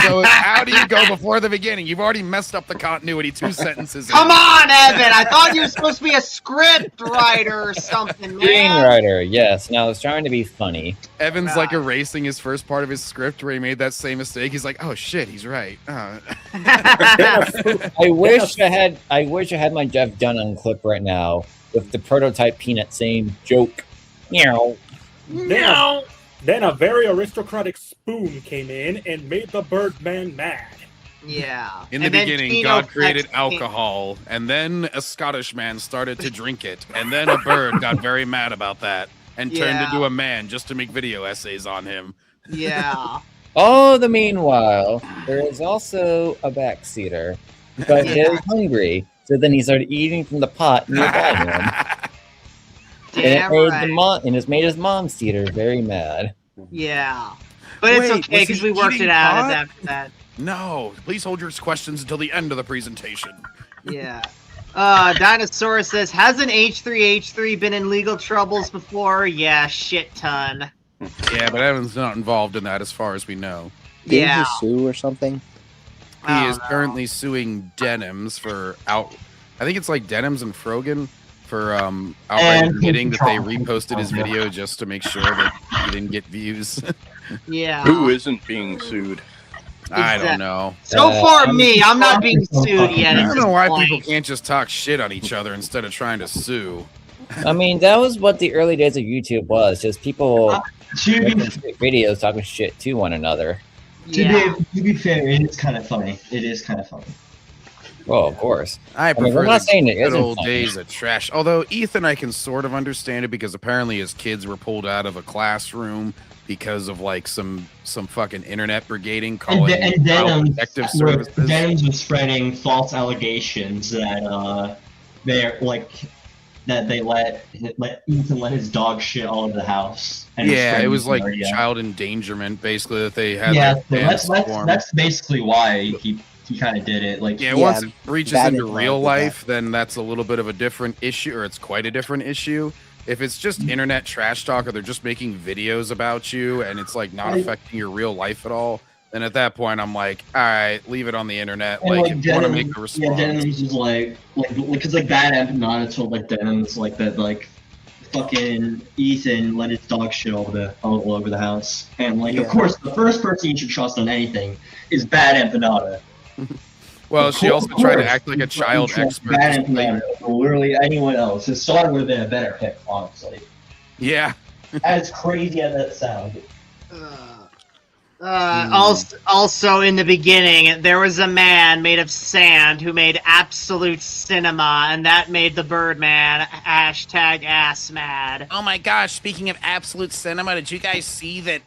So how do you go before the beginning? You've already messed up the continuity 2 sentences in. Come on, Evan! I thought you were supposed to be a script writer or something, man. Screenwriter, yes. And I was trying to be funny. Evan's like erasing his first part of his script where he made that same mistake. He's like, "Oh shit, he's right." I wish I had my Jeff Dunham clip right now with the prototype Peanut saying joke. Meow. Then a very aristocratic spoon came in and made the Birdman mad. Yeah. In the beginning, God created alcohol, and then a Scottish man started to drink it, and then a bird got very mad about that and turned Yeah. into a man just to make video essays on him. Yeah. Oh, the meanwhile, there is also a backseater, but he is hungry, so then he started eating from the pot nearby him. Damn And it's made his mom theater very mad. Yeah. But it's okay was because he we worked eating it out pot? after that. No, please hold your questions until the end of the presentation. Yeah. Dinosaur says, hasn't H3 been in legal troubles before? Yeah, shit ton. Yeah, but Evan's not involved in that as far as we know. Didn't Yeah. he sue or something? He is currently suing Denims for I think it's like Denims and Frogan for outright admitting that they reposted his video just to make sure that he didn't get views. Yeah. Who isn't being sued? I don't know. So far, me, I'm not being sued yet. I don't know why people can't just talk shit on each other instead of trying to sue. I mean, that was what the early days of YouTube was. Just people making videos talking shit to one another. To be fair, it is kind of funny. It is kind of funny. Well, of course. I mean, prefer I'm not the saying it good isn't old funny. days of trash. Although Ethan, I can sort of understand it because apparently his kids were pulled out of a classroom because of like some fucking internet brigading calling And Child Protective Services. Denims was spreading false allegations that they're like that they let Ethan let his dog shit all over the house. And Yeah, it was like scenario. child endangerment, basically, that they had. Yeah, their so fans form. that's basically why he kind of did it. Like, Yeah, once it reaches bad into influence real with life, then that's a little bit of a different issue, or it's quite a different issue. If it's just internet trash talk, or they're just making videos about you, and it's like not affecting your real life at all, then at that point, I'm like, all right, leave it on the internet. And, Like, if you want to make a yeah, response. Denims was like, because like Bad Empanadas told like Denims like that like fucking Ethan let his dog shit all over the house, and like of course the first person you should trust on anything is Bad Empanada. Well, she also tried to act like a child expert. Bad Empanada, literally anyone else. His son would have been a better pick, honestly. Yeah. As crazy as that sounds. Also, in the beginning, there was a man made of sand who made absolute cinema, and that made the Birdman #ass mad. Oh my gosh! Speaking of absolute cinema, did you guys see that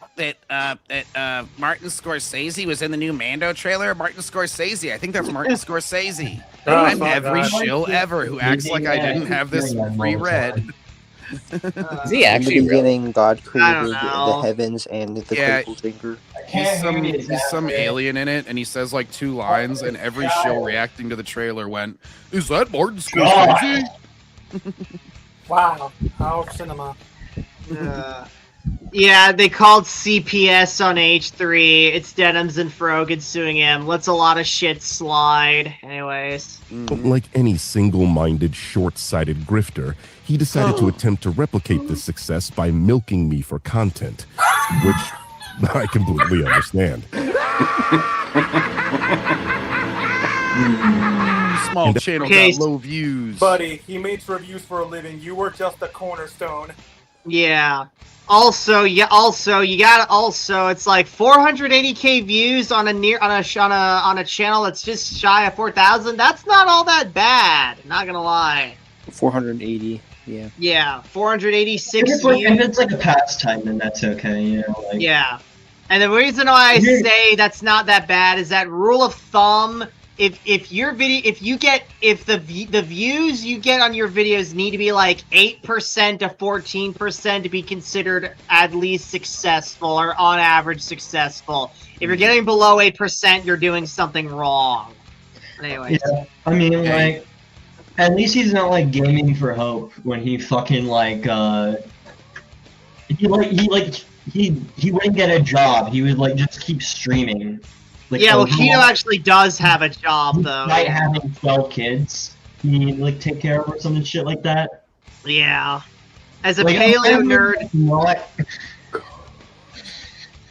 Martin Scorsese was in the new Mando trailer? Martin Scorsese, I think that's Martin Scorsese. I'm every shill ever who acts like I didn't have this pre-read. Is he actually in the beginning, God created know. the heavens and the Yeah. critical thinker. He's some alien in it, and he says like 2 lines, and every shill reacting to the trailer went, "Is that Martin Scorsese?" Wow, how cinema. Yeah, they called CPS on H3. It's Denims and Frogan suing him. Lets a lot of shit slide. Anyways. Like any single-minded, short-sighted grifter, he decided to attempt to replicate this success by milking me for content, which I completely understand. Small channel got low views. Buddy, he makes reviews for a living. You were just a cornerstone. Yeah. Also, it's like 480k views on a channel that's just shy of 4,000. That's not all that bad. Not gonna lie. 480. Yeah. Yeah, 486 If it's like a pastime, then that's okay. You know. Like, yeah. And the reason why I say that's not that bad is that rule of thumb. If your video, if the views you get on your videos need to be like 8% to 14% to be considered at least successful or on average successful. If you're getting below 8%, you're doing something wrong. Anyways. Yeah, I mean, like, at least he's not like gaming for hope when he fucking like he wouldn't get a job. He would like just keep streaming. Like, yeah, well, Kino actually does have a job, though. Despite having 12 kids, he like take care of or some shit like that. Yeah. As a Like, paleo I'm nerd, not-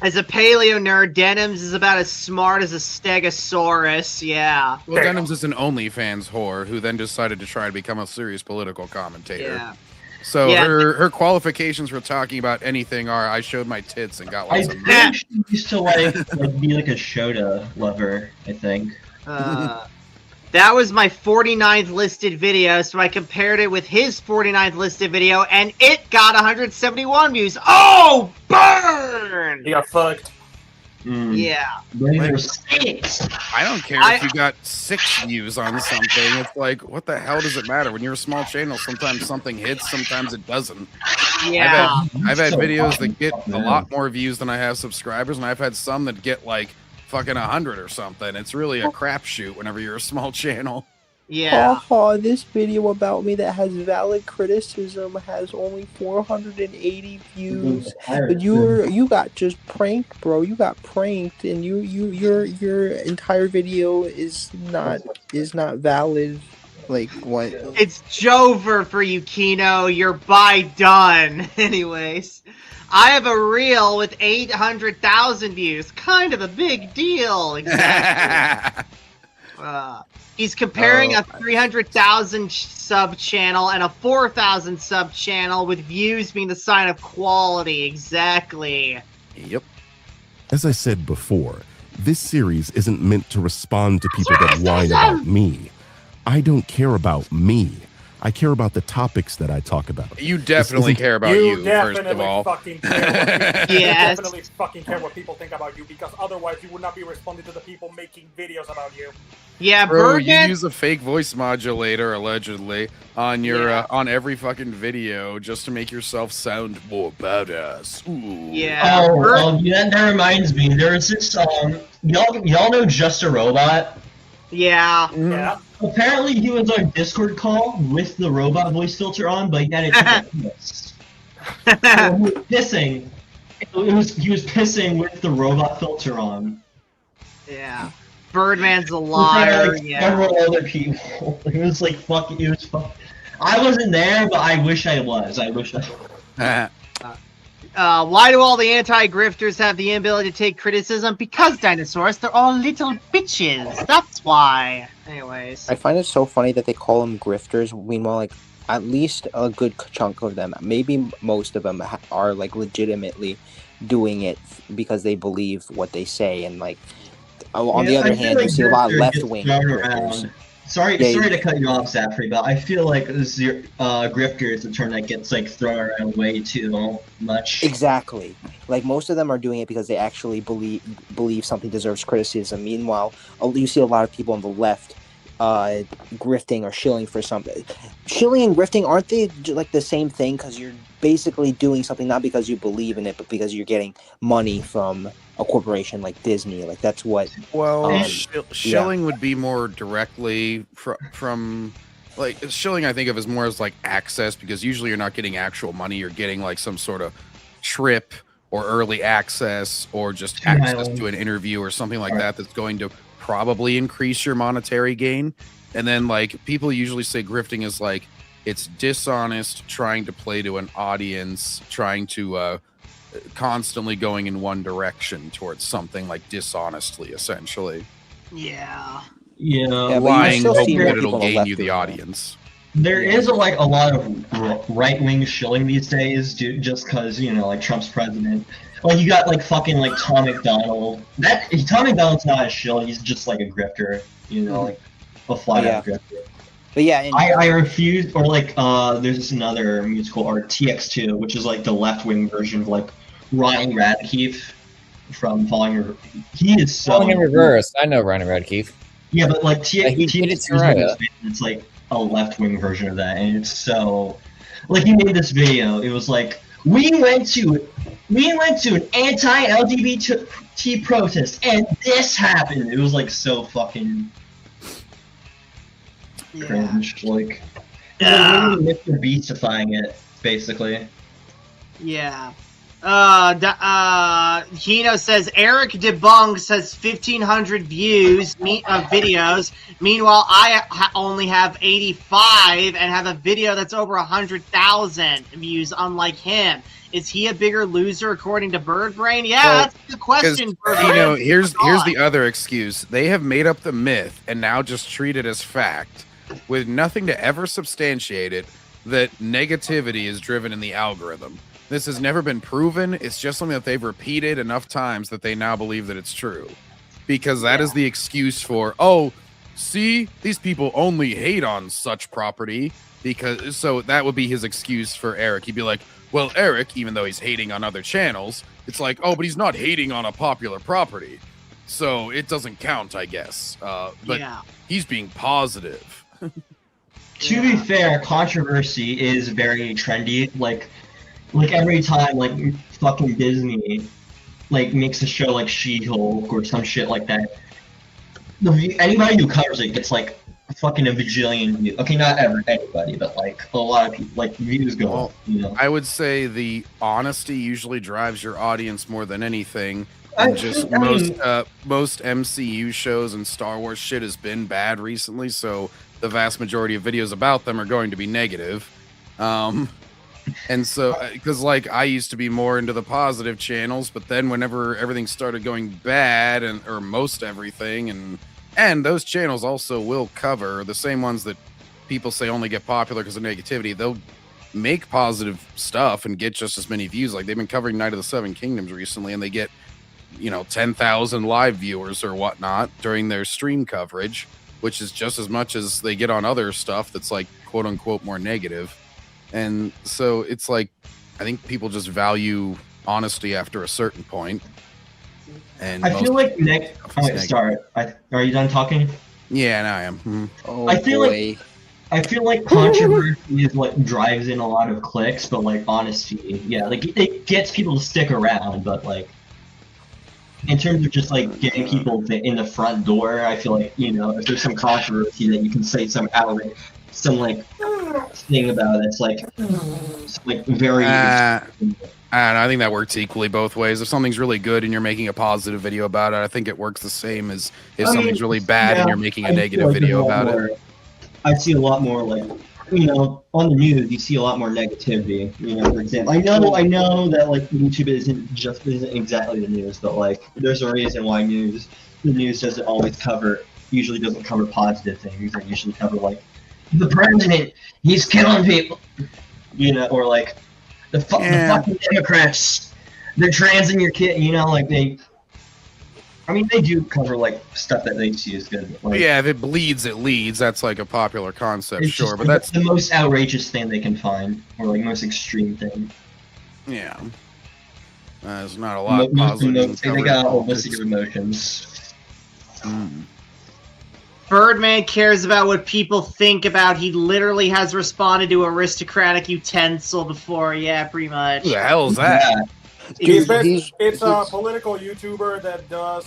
as a paleo nerd, Denims is about as smart as a Stegosaurus. Yeah. Well, Denims is an OnlyFans whore who then decided to try to become a serious political commentator. Yeah. So Yeah. her qualifications for talking about anything are I showed my tits and got I lots of think she used to like be like a Shota lover. I think. That was my 49th listed video, so I compared it with his 49th listed video, and it got 171 views. Oh, burn! He got fucked. Yeah. I don't care if you got 6 views on something. It's like, what the hell does it matter? When you're a small channel, sometimes something hits, sometimes it doesn't. Yeah. I've had videos that get a lot more views than I have subscribers, and I've had some that get like fucking 100 or something. It's really a crapshoot whenever you're a small channel. Yeah. Haha, this video about me that has valid criticism has only 480 views. But you got just pranked, bro. You got pranked, and your entire video is not valid. Like, what? It's Jover for you, Kino. You're by done. Anyways, I have a reel with 800,000 views. Kind of a big deal. Exactly. He's comparing a 300,000 sub channel and a 4,000 sub channel, with views being the sign of quality. Exactly. Yep. As I said before, this series isn't meant to respond to people that whine about me. I don't care about me. I care about the topics that I talk about. You definitely care about you, first of all. Fucking care you definitely fucking care what people think about you, because otherwise you would not be responding to the people making videos about you. Yeah, Bro, you Birdman. use a fake voice modulator allegedly on your on every fucking video just to make yourself sound more badass. Ooh. Yeah. That reminds me. There's this y'all know Just a Robot? Yeah. Yeah. Apparently he was on a Discord call with the robot voice filter on, but he had it pissed. He was pissing. He was pissing with the robot filter on. Yeah. Birdman's a liar. Like, several other people. It was like fucking. It was fucking. I wasn't there, but I wish I was. I wish I was. Why do all the anti-grifters have the inability to take criticism? Because dinosaurs, they're all little bitches. That's why. Anyways. I find it so funny that they call them grifters. Meanwhile, like, at least a good chunk of them, maybe most of them, are like legitimately doing it because they believe what they say. And like, on the other hand, you see a lot of left-wing grifters. Sorry to cut you off, Zafri, but I feel like grifter is a term that gets like thrown around way too much. Exactly. Like, most of them are doing it because they actually believe something deserves criticism. Meanwhile, you see a lot of people on the left grifting or shilling for something. Shilling and grifting, aren't they like the same thing? Because you're basically doing something not because you believe in it, but because you're getting money from a corporation like Disney. Like, that's what. Well, shilling would be more directly from like shilling. I think of as more as like access, because usually you're not getting actual money. You're getting like some sort of trip or early access or just access to an interview or something like that that's going to probably increase your monetary gain. And then like people usually say grifting is like it's dishonest, trying to play to an audience, trying to constantly going in one direction towards something, like dishonestly, essentially. Yeah. Yeah. Lying, hoping that it'll gain you the audience. There is a lot of right-wing shilling these days, just because, you know, like, Trump's president. Like, you got like fucking like Tom McDonald. Tom McDonald's not a shill, he's just like a grifter, you know, like a flat-out grifter. But yeah, I refuse. Or like there's this another musical art, TX2, which is like the left-wing version of like Ryan Radkeefe from Falling in Reverse. He is so Falling in Reverse. I know Ryan Radkeefe. Yeah, but like TX2 it's like a left-wing version of that, and it's so like, he made this video. It was like, we went to an anti-LGBT protest and this happened. It was like so fucking cringe. Like, literally Mr. Beastifying it, basically. Yeah. Hino says Eric debunks has 1,500 views videos. Meanwhile, I only have 85 and have a video that's over 100,000 views. Unlike him, is he a bigger loser according to Birdbrain? Yeah, that's the question. You know, here's the other excuse. They have made up the myth and now just treat it as fact, with nothing to ever substantiate it, that negativity is driven in the algorithm. This has never been proven. It's just something that they've repeated enough times that they now believe that it's true. Because that is the excuse for, oh, see, these people only hate on such property. Because so that would be his excuse for Eric. He'd be like, well, Eric, even though he's hating on other channels, it's like, oh, but he's not hating on a popular property. So it doesn't count, I guess. But he's being positive. To be fair, controversy is very trendy. Like every time, like, fucking Disney, like, makes a show like She-Hulk or some shit like that, anybody who covers it gets, like, fucking a bajillion views. Okay, not anybody, but, like, a lot of people, like, views go up, you know? I would say the honesty usually drives your audience more than anything, And just most MCU shows and Star Wars shit has been bad recently, so the vast majority of videos about them are going to be negative. And so, because like I used to be more into the positive channels, but then whenever everything started going bad, or most everything, and those channels also will cover the same ones that people say only get popular because of negativity. They'll make positive stuff and get just as many views. Like they've been covering Night of the Seven Kingdoms recently, and they get 10,000 live viewers or whatnot during their stream coverage, which is just as much as they get on other stuff that's like quote unquote more negative. And so it's like, I think people just value honesty after a certain point. And I feel like sorry, are you done talking? Yeah, no, I am. Mm-hmm. Oh, I feel like controversy is what drives in a lot of clicks, but like honesty, yeah, like it gets people to stick around, but like in terms of just like getting people in the front door, I feel like if there's some controversy that you can say some outright, some like thing about it, it's like very. I don't know, I think that works equally both ways. If something's really good and you're making a positive video about it, I think it works the same as if something's really bad and you're making a negative video about it. I see a lot more like, on the news, you see a lot more negativity. For example, I know that like YouTube isn't exactly the news, but like there's a reason why the news doesn't always usually doesn't cover positive things. They usually cover like the president, he's killing people, or like the fucking Democrats, they're transing your kid, they do cover like stuff that they see as good. Like, yeah, if it bleeds, it leads. That's like a popular concept, sure, but that's the most outrageous thing they can find, or like most extreme thing. Yeah, there's not a lot of positive. They got a whole list of emotions. Birdman cares about what people think about. He literally has responded to aristocratic utensil before. Yeah, pretty much. Who the hell is that? It's a political YouTuber that does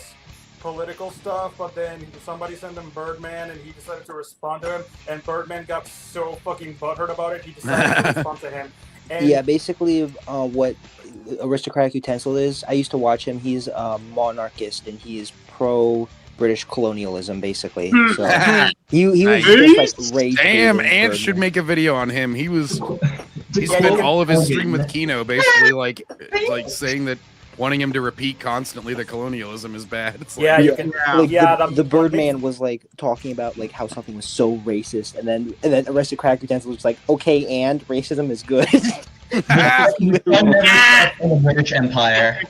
political stuff, but then somebody sent him Birdman and he decided to respond to him, and Birdman got so fucking butthurt about it, he decided to respond to him. And yeah, basically what aristocratic utensil is, I used to watch him. He's a monarchist and he is pro British colonialism, basically. So he was just like rage. Damn, Ant should make a video on him. He spent all of his stream with Kino basically like saying that, wanting him to repeat constantly that colonialism is bad. It's like, the Birdman was like talking about like how something was so racist, and then aristocratic utensil was like, okay, and racism is good. In the British Empire.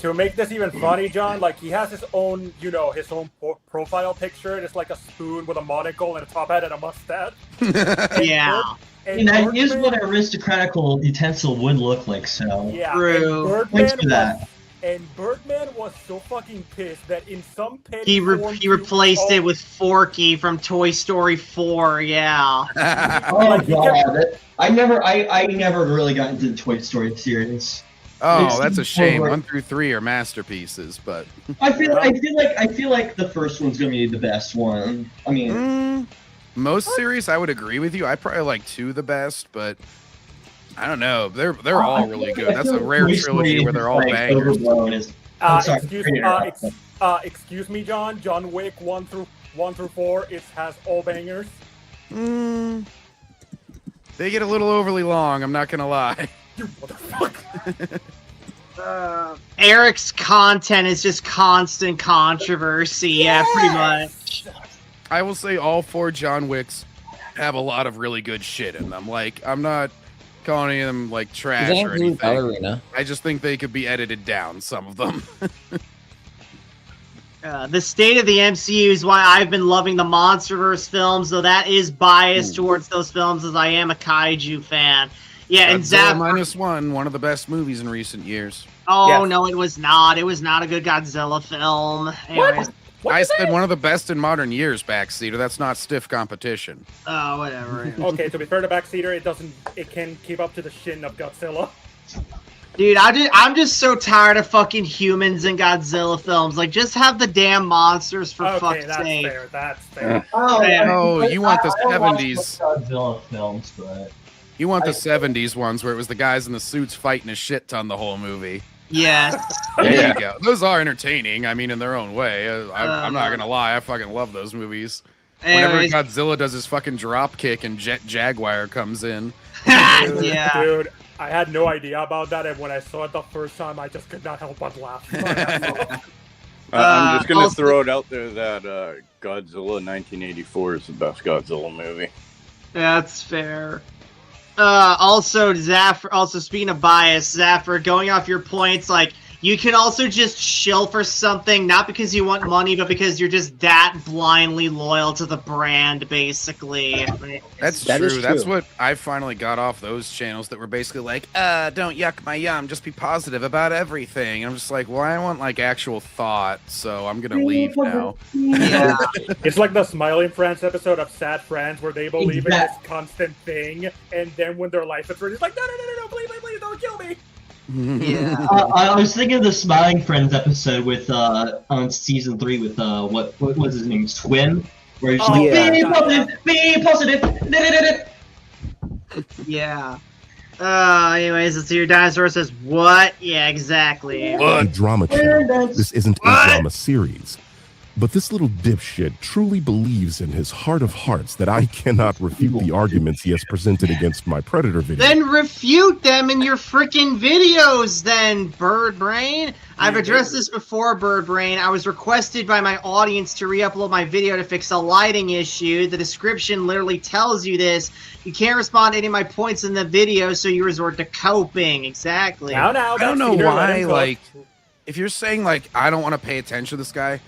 To make this even funny, John, like he has his own, his own profile picture. It's like a spoon with a monocle and a top hat and a mustache. Yeah. And that is what an aristocratical utensil would look like, so. Yeah. True. Thanks for that. And Birdman was so fucking pissed that in some petty he replaced it with Forky from Toy Story 4. Yeah. Oh god, I never really got into the Toy Story series. Oh, that's a shame. 1 through 3 are masterpieces, but I feel like the first one's gonna be the best one. I mean, most series I would agree with you. I probably like 2 the best, but I don't know. They're all really good. That's a rare trilogy where they're all bangers. Excuse me, John. John Wick 1 through 4. It has all bangers. They get a little overly long. I'm not gonna lie. You motherfucker. Eric's content is just constant controversy. Yeah, pretty much. I will say all 4 John Wicks have a lot of really good shit in them. Like, I'm not calling any of them like trash or anything. Ballerina? I just think they could be edited down, some of them. The state of the MCU is why I've been loving the MonsterVerse films, though that is biased towards those films as I am a kaiju fan. Yeah, and Godzilla -1, one of the best movies in recent years. Oh, yes. No, it was not. It was not a good Godzilla film. What? I said one of the best in modern years, Backseater. That's not stiff competition. Oh, whatever. Okay, to be fair to Backseater, it can keep up to the shin of Godzilla. Dude, I'm just so tired of fucking humans in Godzilla films. Like, just have the damn monsters for fuck's sake. That's fair. Oh, you want the 70s Godzilla films, but you want the 70s ones where it was the guys in the suits fighting a shit ton the whole movie. Yes. There you go. Those are entertaining. I mean, in their own way. I'm not gonna lie. I fucking love those movies. Whenever Godzilla does his fucking drop kick and Jet Jaguar comes in. Dude, I had no idea about that, and when I saw it the first time, I just could not help but laugh. I'm just going to throw it out there that Godzilla 1984 is the best Godzilla movie. That's fair. Also, Zaffer, also speaking of bias, Zaffer, going off your points, like, you can also just shill for something, not because you want money, but because you're just that blindly loyal to the brand, basically. That's true. That's what I finally got off those channels that were basically like, don't yuck my yum, just be positive about everything. And I'm just like, well, I want like actual thought, so I'm gonna leave now. Yeah. It's like the Smiling Friends episode of Sad Friends where they believe in this constant thing, and then when their life is ruined, it's like, no, please, don't kill me. Yeah. I was thinking of the Smiling Friends episode with on season 3 with what was his name, Swim, where he's like, be positive. Yeah. Anyways, let's see. Your dinosaur says what? Yeah, exactly. A drama channel. This isn't a drama series. But this little dipshit truly believes in his heart of hearts that I cannot refute the arguments he has presented against my Predator video. Then refute them in your freaking videos, then, Bird Brain. I've addressed this before, Bird Brain. I was requested by my audience to re-upload my video to fix a lighting issue. The description literally tells you this. You can't respond to any of my points in the video, so you resort to coping. Exactly. Now, I don't know why, like, if you're saying, like, I don't want to pay attention to this guy,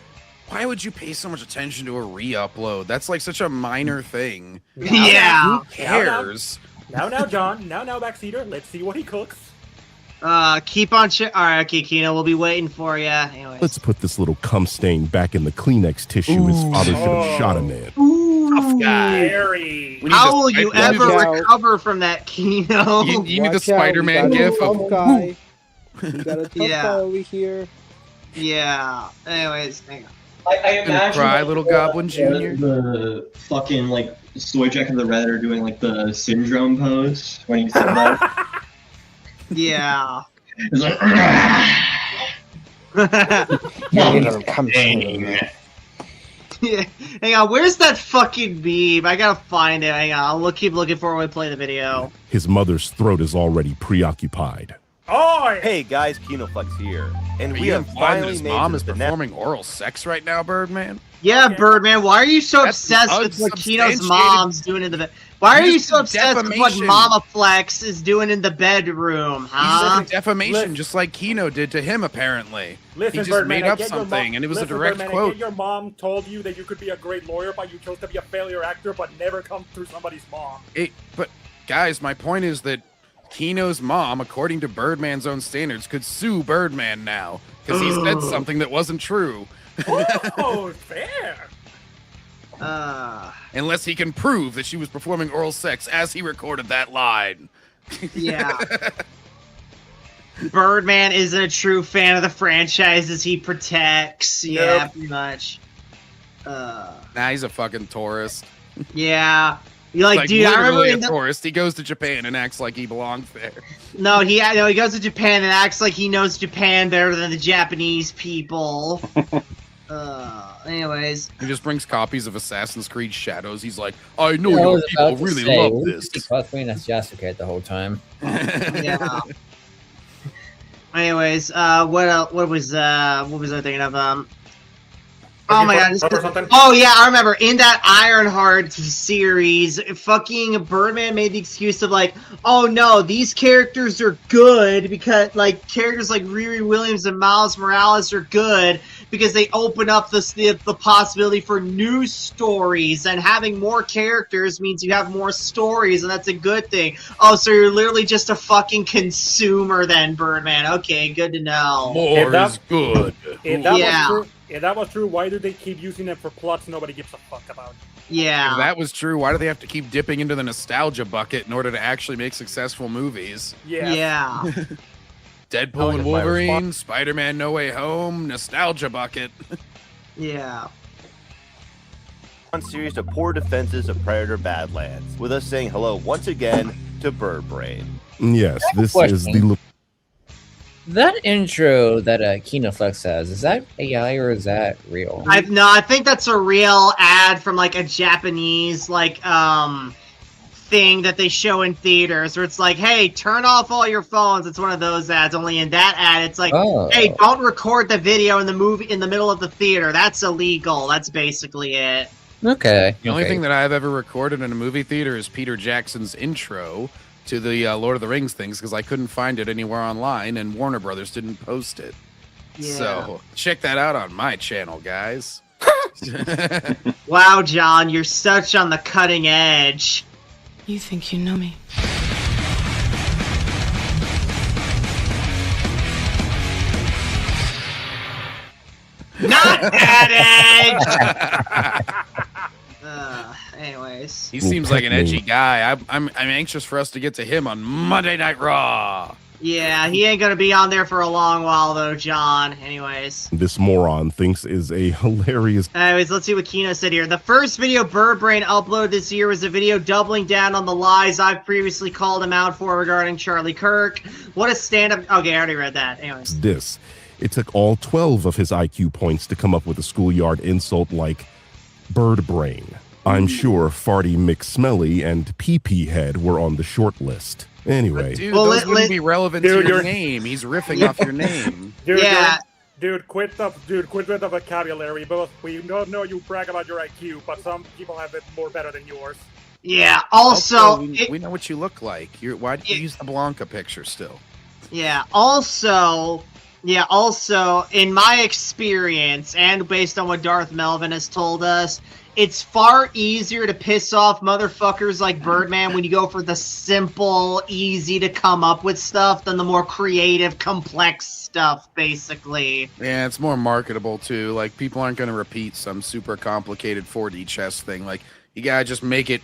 why would you pay so much attention to a re-upload? That's like such a minor thing. Yeah. Who cares? Now, John. Now, Backseater. Let's see what he cooks. Keep on Alright, okay, Kino, we'll be waiting for you. Anyways. Let's put this little cum stain back in the Kleenex tissue his father should have shot a man. Tough guy. How will you ever recover from that, Kino? You need the Spider-Man gif of guy. You got a tough Yeah. guy over here. Yeah. Anyways, hang on. I imagine cry, little Goblin Jr. The fucking like Soy Jack and the Redditor doing like the syndrome pose when he said that. Yeah. It's like, Yeah. Hang on, where's that fucking beam? I gotta find it. Hang on, I'll keep looking for it when we play the video. His mother's throat is already preoccupied. Oh! Hey guys, KinoFlex here, and we have implying that finally his made mom it is to the performing oral sex right now, Birdman? Yeah, Birdman, why are you so That's obsessed with what Kino's unsubstantiated- mom's doing in the bed? Why are you so obsessed with what defamation. Mama Flex is doing in the bedroom, huh? He's defamation, just like Kino did to him, apparently. Listen, he just Birdman, made I up get your something, mom- and it was listen, a direct Birdman, I quote. get your mom told you that you could be a great lawyer, but you chose to be a failure actor, but never come through somebody's mom. But, guys, my point is that Kino's mom, according to Birdman's own standards, could sue Birdman now, because he said something that wasn't true. Oh, fair. Unless he can prove that she was performing oral sex as he recorded that line. Yeah. Birdman isn't a true fan of the franchises he protects. Yeah, pretty much. Nah, he's a fucking tourist. Yeah. You like, dude, I remember literally a tourist. He goes to Japan and acts like he belongs there. No, he goes to Japan and acts like he knows Japan better than the Japanese people. Anyways. He just brings copies of Assassin's Creed Shadows. He's like, I know your people really love this. That's Yasuke the whole time. Yeah. Anyways, what was I thinking of? Oh my god! Oh yeah, I remember in that Ironheart series, fucking Birdman made the excuse of like, oh no, these characters are good because like characters like Riri Williams and Miles Morales are good because they open up the possibility for new stories, and having more characters means you have more stories, and that's a good thing. Oh, so you're literally just a fucking consumer then, Birdman. Okay, good to know. More is good. If that was true, why do they keep using them for plots nobody gives a fuck about? Yeah. If that was true, why do they have to keep dipping into the nostalgia bucket in order to actually make successful movies? Yeah. Deadpool and Wolverine, Spider-Man No Way Home, nostalgia bucket. Yeah. Series of poor defenses of Predator Badlands, with us saying hello once again to Birdbrain. Yes, this is the... That intro that KinoFlex has, is that AI or is that real? I think that's a real ad from like a Japanese thing that they show in theaters where it's like, hey, turn off all your phones. It's one of those ads. Only in that ad, it's like, hey, don't record the video in the movie in the middle of the theater. That's illegal. That's basically it. Okay. The only thing that I've ever recorded in a movie theater is Peter Jackson's intro to the Lord of the Rings things because I couldn't find it anywhere online and Warner Brothers didn't post it. Yeah. So check that out on my channel, guys. Wow, John, you're such on the cutting edge. You think you know me? Not that edge! Anyways. He seems like an edgy guy. I'm anxious for us to get to him on Monday Night Raw. Yeah, he ain't gonna be on there for a long while though, John. Anyways. This moron thinks is a hilarious. Anyways, let's see what Kino said here. The first video Birdbrain uploaded this year was a video doubling down on the lies I've previously called him out for regarding Charlie Kirk. What a stand-up. Okay, I already read that. Anyways. It took all 12 of his IQ points to come up with a schoolyard insult like bird brain. I'm sure Farty McSmelly and PP Head were on the short list. Anyway. But dude, those wouldn't be relevant to your name. He's riffing off your name. Dude, quit the vocabulary. We don't know you brag about your IQ, but some people have it more better than yours. Yeah, also we know what you look like. Why do you use the Blanca picture still? Yeah, also, in my experience, and based on what Darth Melvin has told us, it's far easier to piss off motherfuckers like Birdman when you go for the simple, easy to come up with stuff than the more creative, complex stuff, basically. Yeah, it's more marketable too. Like, people aren't going to repeat some super complicated 4D chess thing. Like, you gotta just make it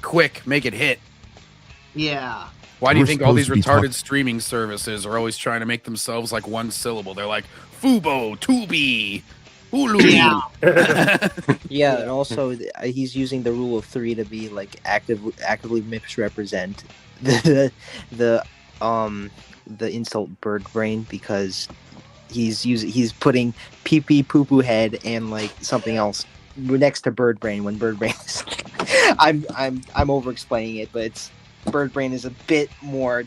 quick, make it hit. Yeah. Why do you think all these retarded streaming services are always trying to make themselves like one syllable? They're like Fubo, Tubi, Hulu. Yeah. Yeah, and also he's using the rule of 3 to be like actively misrepresent the insult bird brain because he's putting pee pee poo poo head and like something else next to bird brain when bird brain is I'm over explaining it, but it's bird brain is a bit more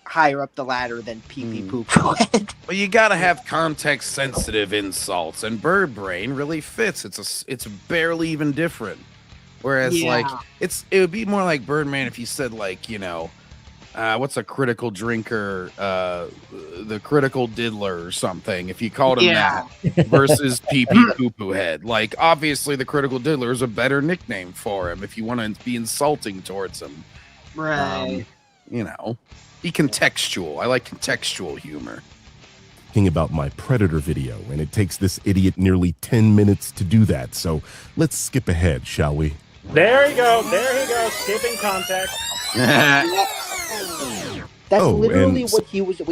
higher up the ladder than pee pee poo poo head. Well, you gotta have context sensitive insults, and bird brain really fits. It's barely even different. Whereas like it would be more like Birdman if you said like, you know, what's a critical drinker, the critical diddler or something, if you called him that versus pee pee poo poo head. Like, obviously the critical diddler is a better nickname for him if you want to be insulting towards him. Right. You know, be contextual. I like contextual humor. Talking about my Predator video, and it takes this idiot nearly 10 minutes to do that. So let's skip ahead, shall we? There you go. There he goes. Skipping context. That's literally what he was.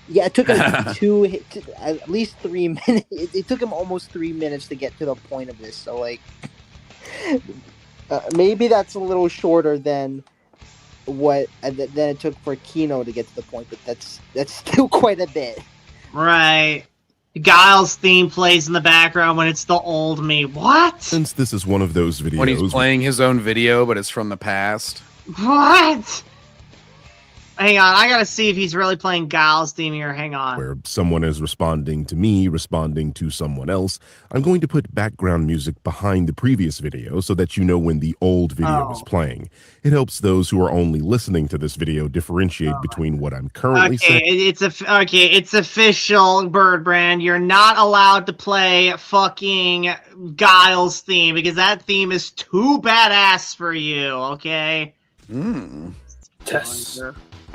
Yeah, it took him at least 3 minutes. It took him almost 3 minutes to get to the point of this. So like, maybe that's a little shorter than what than it took for Kino to get to the point, but that's still quite a bit. Right. Guile's theme plays in the background when it's the old me. What? Since this is one of those videos when he's playing his own video, but it's from the past. What? Hang on, I gotta see if he's really playing Guile's theme here. Hang on. Where someone is responding to me, responding to someone else, I'm going to put background music behind the previous video so that you know when the old video is playing. It helps those who are only listening to this video differentiate between what I'm currently saying. It's official, Birdbrand. You're not allowed to play fucking Guile's theme because that theme is too badass for you, okay? Yes.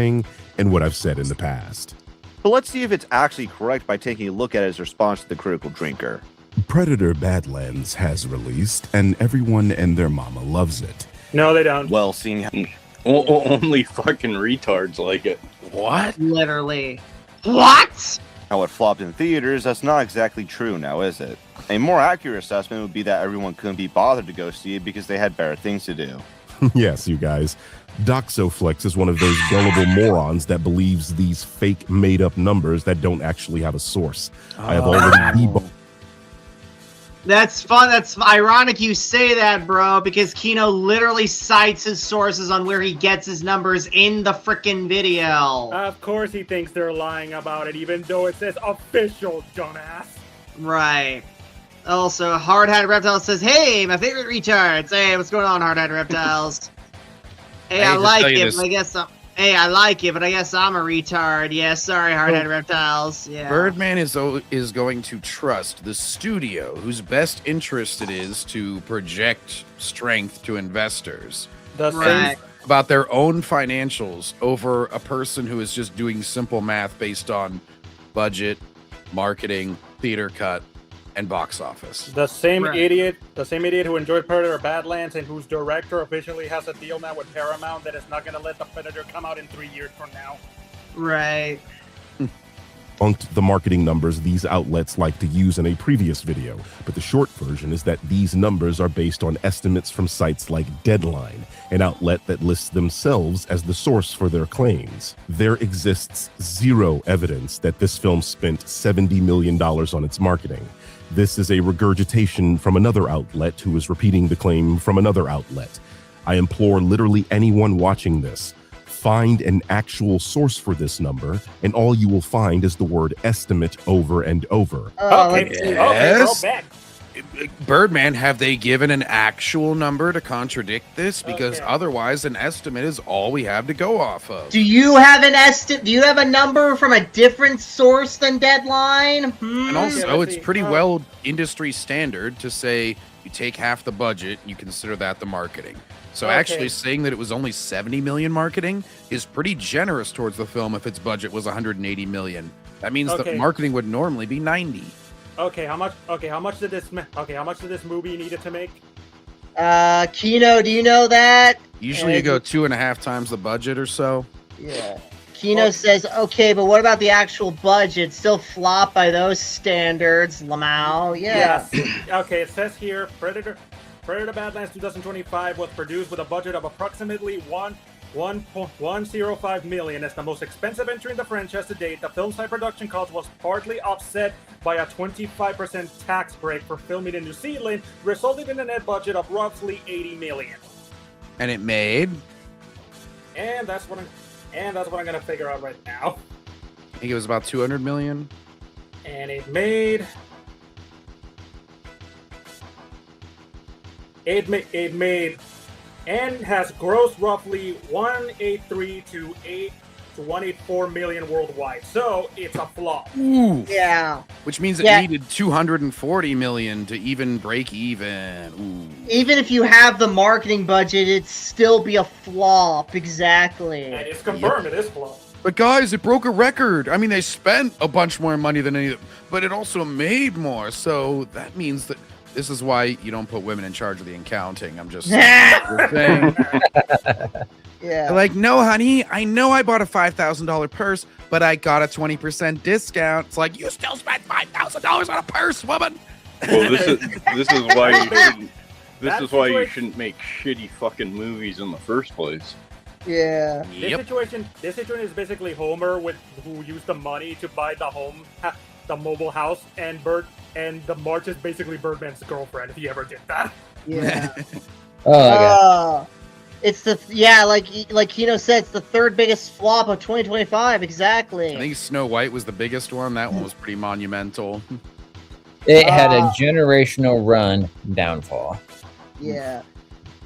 And what I've said in the past. But let's see if it's actually correct by taking a look at his response to the critical drinker. Predator Badlands has released, and everyone and their mama loves it. No, they don't. Well, seeing how only fucking retards like it. What? Literally. What? How it flopped in theaters, that's not exactly true now, is it? A more accurate assessment would be that everyone couldn't be bothered to go see it because they had better things to do. Yes, you guys. Doxoflex is one of those gullible morons that believes these fake made-up numbers that don't actually have a source. I have already debunked. That's fun. That's ironic you say that, bro, because Kino literally cites his sources on where he gets his numbers in the frickin' video. Of course he thinks they're lying about it, even though it says official, dumbass. Right. Also, Hard Hat Reptile says, "Hey, my favorite retards. Hey, what's going on, Hard Hat Reptiles? Hey, I like it, but I guess I like it, but I guess I'm a retard. Yeah, sorry, Hard Hat Reptiles. Yeah." Birdman is going to trust the studio, whose best interest it is to project strength to investors. About their own financials over a person who is just doing simple math based on budget, marketing, theater cut, and box office. The same idiot who enjoyed Predator Badlands and whose director officially has a deal now with Paramount that is not going to let the Predator come out in 3 years from now. Right. Debunked the marketing numbers these outlets like to use in a previous video, but the short version is that these numbers are based on estimates from sites like Deadline, an outlet that lists themselves as the source for their claims. There exists zero evidence that this film spent $70 million on its marketing. This is a regurgitation from another outlet who is repeating the claim from another outlet. I implore literally anyone watching this, find an actual source for this number, and all you will find is the word estimate over and over. Yes. Birdman, have they given an actual number to contradict this? Because otherwise, an estimate is all we have to go off of. Do you have an estimate? Do you have a number from a different source than Deadline? And also, it's pretty well industry standard to say you take half the budget and you consider that the marketing. So actually saying that it was only 70 million marketing is pretty generous towards the film if its budget was 180 million. That means the marketing would normally be 90. How much did this movie needed to make? Kino, do you know that? Usually you go 2.5 times the budget or so. Yeah. Kino says, okay, but what about the actual budget? Still flop by those standards, Lamau. Yeah. Yes. Okay, it says here, Predator Badlands 2025 was produced with a budget of approximately 1.105 million. It's the most expensive entry in the franchise to date. The film's high production cost was partly offset by a 25% tax break for filming in New Zealand, resulting in a net budget of roughly 80 million. And it made? And that's what I'm gonna figure out right now. I think it was about 200 million. And it made and has grossed roughly 183 to 184 million worldwide. So it's a flop. Ooh. Yeah. Which means it needed 240 million to even break even. Ooh. Even if you have the marketing budget, it'd still be a flop. Exactly. And it's confirmed it is flop. But guys, it broke a record. I mean, they spent a bunch more money than any, but it also made more. So that means that this is why you don't put women in charge of the accounting. I'm just saying. Yeah. Like, no, honey, I know I bought a $5,000 purse, but I got a 20% discount. It's like, you still spent $5,000 on a purse, woman. Well, this is why you shouldn't. This is why you shouldn't make shitty fucking movies in the first place. Yeah. This situation is basically Homer who used the money to buy the mobile house, and the March is basically Birdman's girlfriend if he ever did that. Yeah. Oh, it's like Kino said, it's the third biggest flop of 2025. Exactly. I think Snow White was the biggest one. That one was pretty monumental. It had a generational run downfall. Yeah.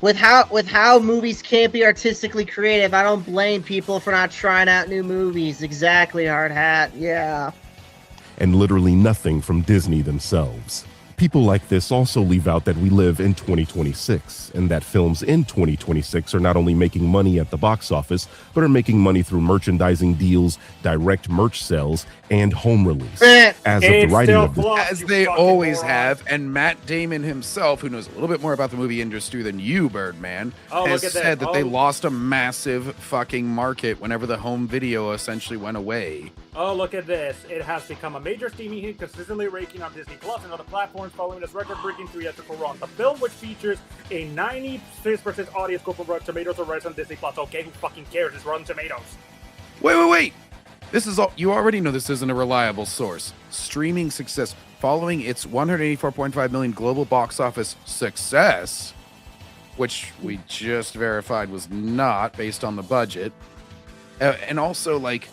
With how movies can't be artistically creative, I don't blame people for not trying out new movies. Exactly, Hard Hat. Yeah. And literally nothing from Disney themselves. People like this also leave out that we live in 2026, and that films in 2026 are not only making money at the box office, but are making money through merchandising deals, direct merch sales, and home release. As of the writing of this, as they always have, and Matt Damon himself, who knows a little bit more about the movie industry than you, Birdman, has said that they lost a massive fucking market whenever the home video essentially went away. Oh, look at this. It has become a major streaming hit, consistently ranking on Disney Plus and other platforms following its record-breaking theatrical run. The film, which features a 96% audience score from Rotten Tomatoes, arrives on Disney Plus. Okay, who fucking cares? It's Rotten Tomatoes. Wait. This is all. You already know this isn't a reliable source. Streaming success following its 184.5 million global box office success, which we just verified was not based on the budget, and also like.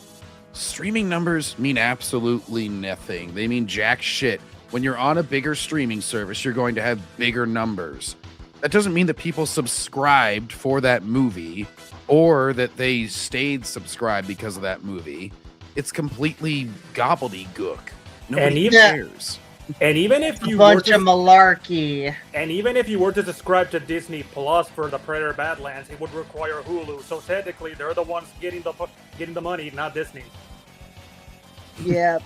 Streaming numbers mean absolutely nothing. They mean jack shit. When you're on a bigger streaming service, you're going to have bigger numbers. That doesn't mean that people subscribed for that movie or that they stayed subscribed because of that movie. It's completely gobbledygook. Nobody cares. And even if you bunch of malarkey. And even if you were to subscribe to Disney Plus for the Predator Badlands, it would require Hulu. So technically, they're the ones getting the money, not Disney. Yep.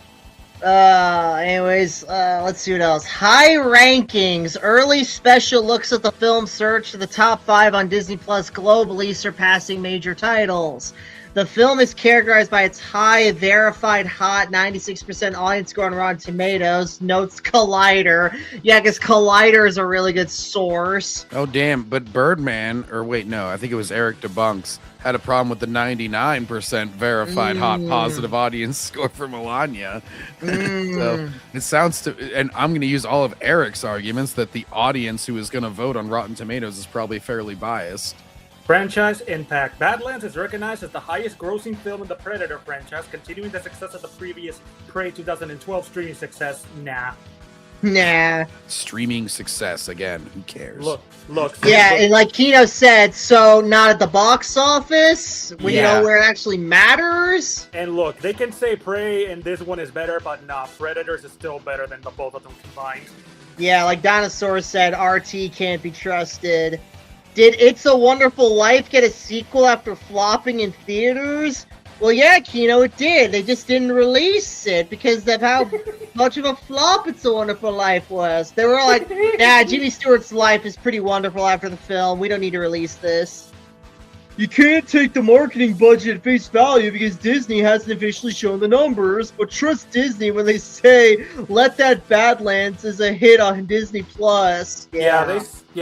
Anyways, let's see what else. High rankings. Early special looks at the film search to the top 5 on Disney Plus globally, surpassing major titles. The film is characterized by its high, verified, hot, 96% audience score on Rotten Tomatoes, notes Collider. Yeah, because Collider is a really good source. Oh, damn. But Birdman, or wait, no, I think it was Eric DeBunks, had a problem with the 99% verified hot positive audience score for Melania. So it sounds to, and I'm going to use all of Eric's arguments that the audience who is going to vote on Rotten Tomatoes is probably fairly biased. Franchise impact. Badlands is recognized as the highest grossing film in the Predator franchise, continuing the success of the previous Prey 2012 streaming success. Nah. Streaming success, again, who cares? Look. Yeah, and like Kino said, so not at the box office, when you know where it actually matters. And look, they can say Prey and this one is better, but nah, Predators is still better than the both of them combined. Yeah, like Dinosaur said, RT can't be trusted. Did It's a Wonderful Life get a sequel after flopping in theaters? Well, yeah, Kino, it did. They just didn't release it because of how much of a flop It's a Wonderful Life was. They were like, yeah, Jimmy Stewart's life is pretty wonderful after the film. We don't need to release this. You can't take the marketing budget at face value because Disney hasn't officially shown the numbers, but trust Disney when they say, let that Badlands is a hit on Disney Plus. Yeah,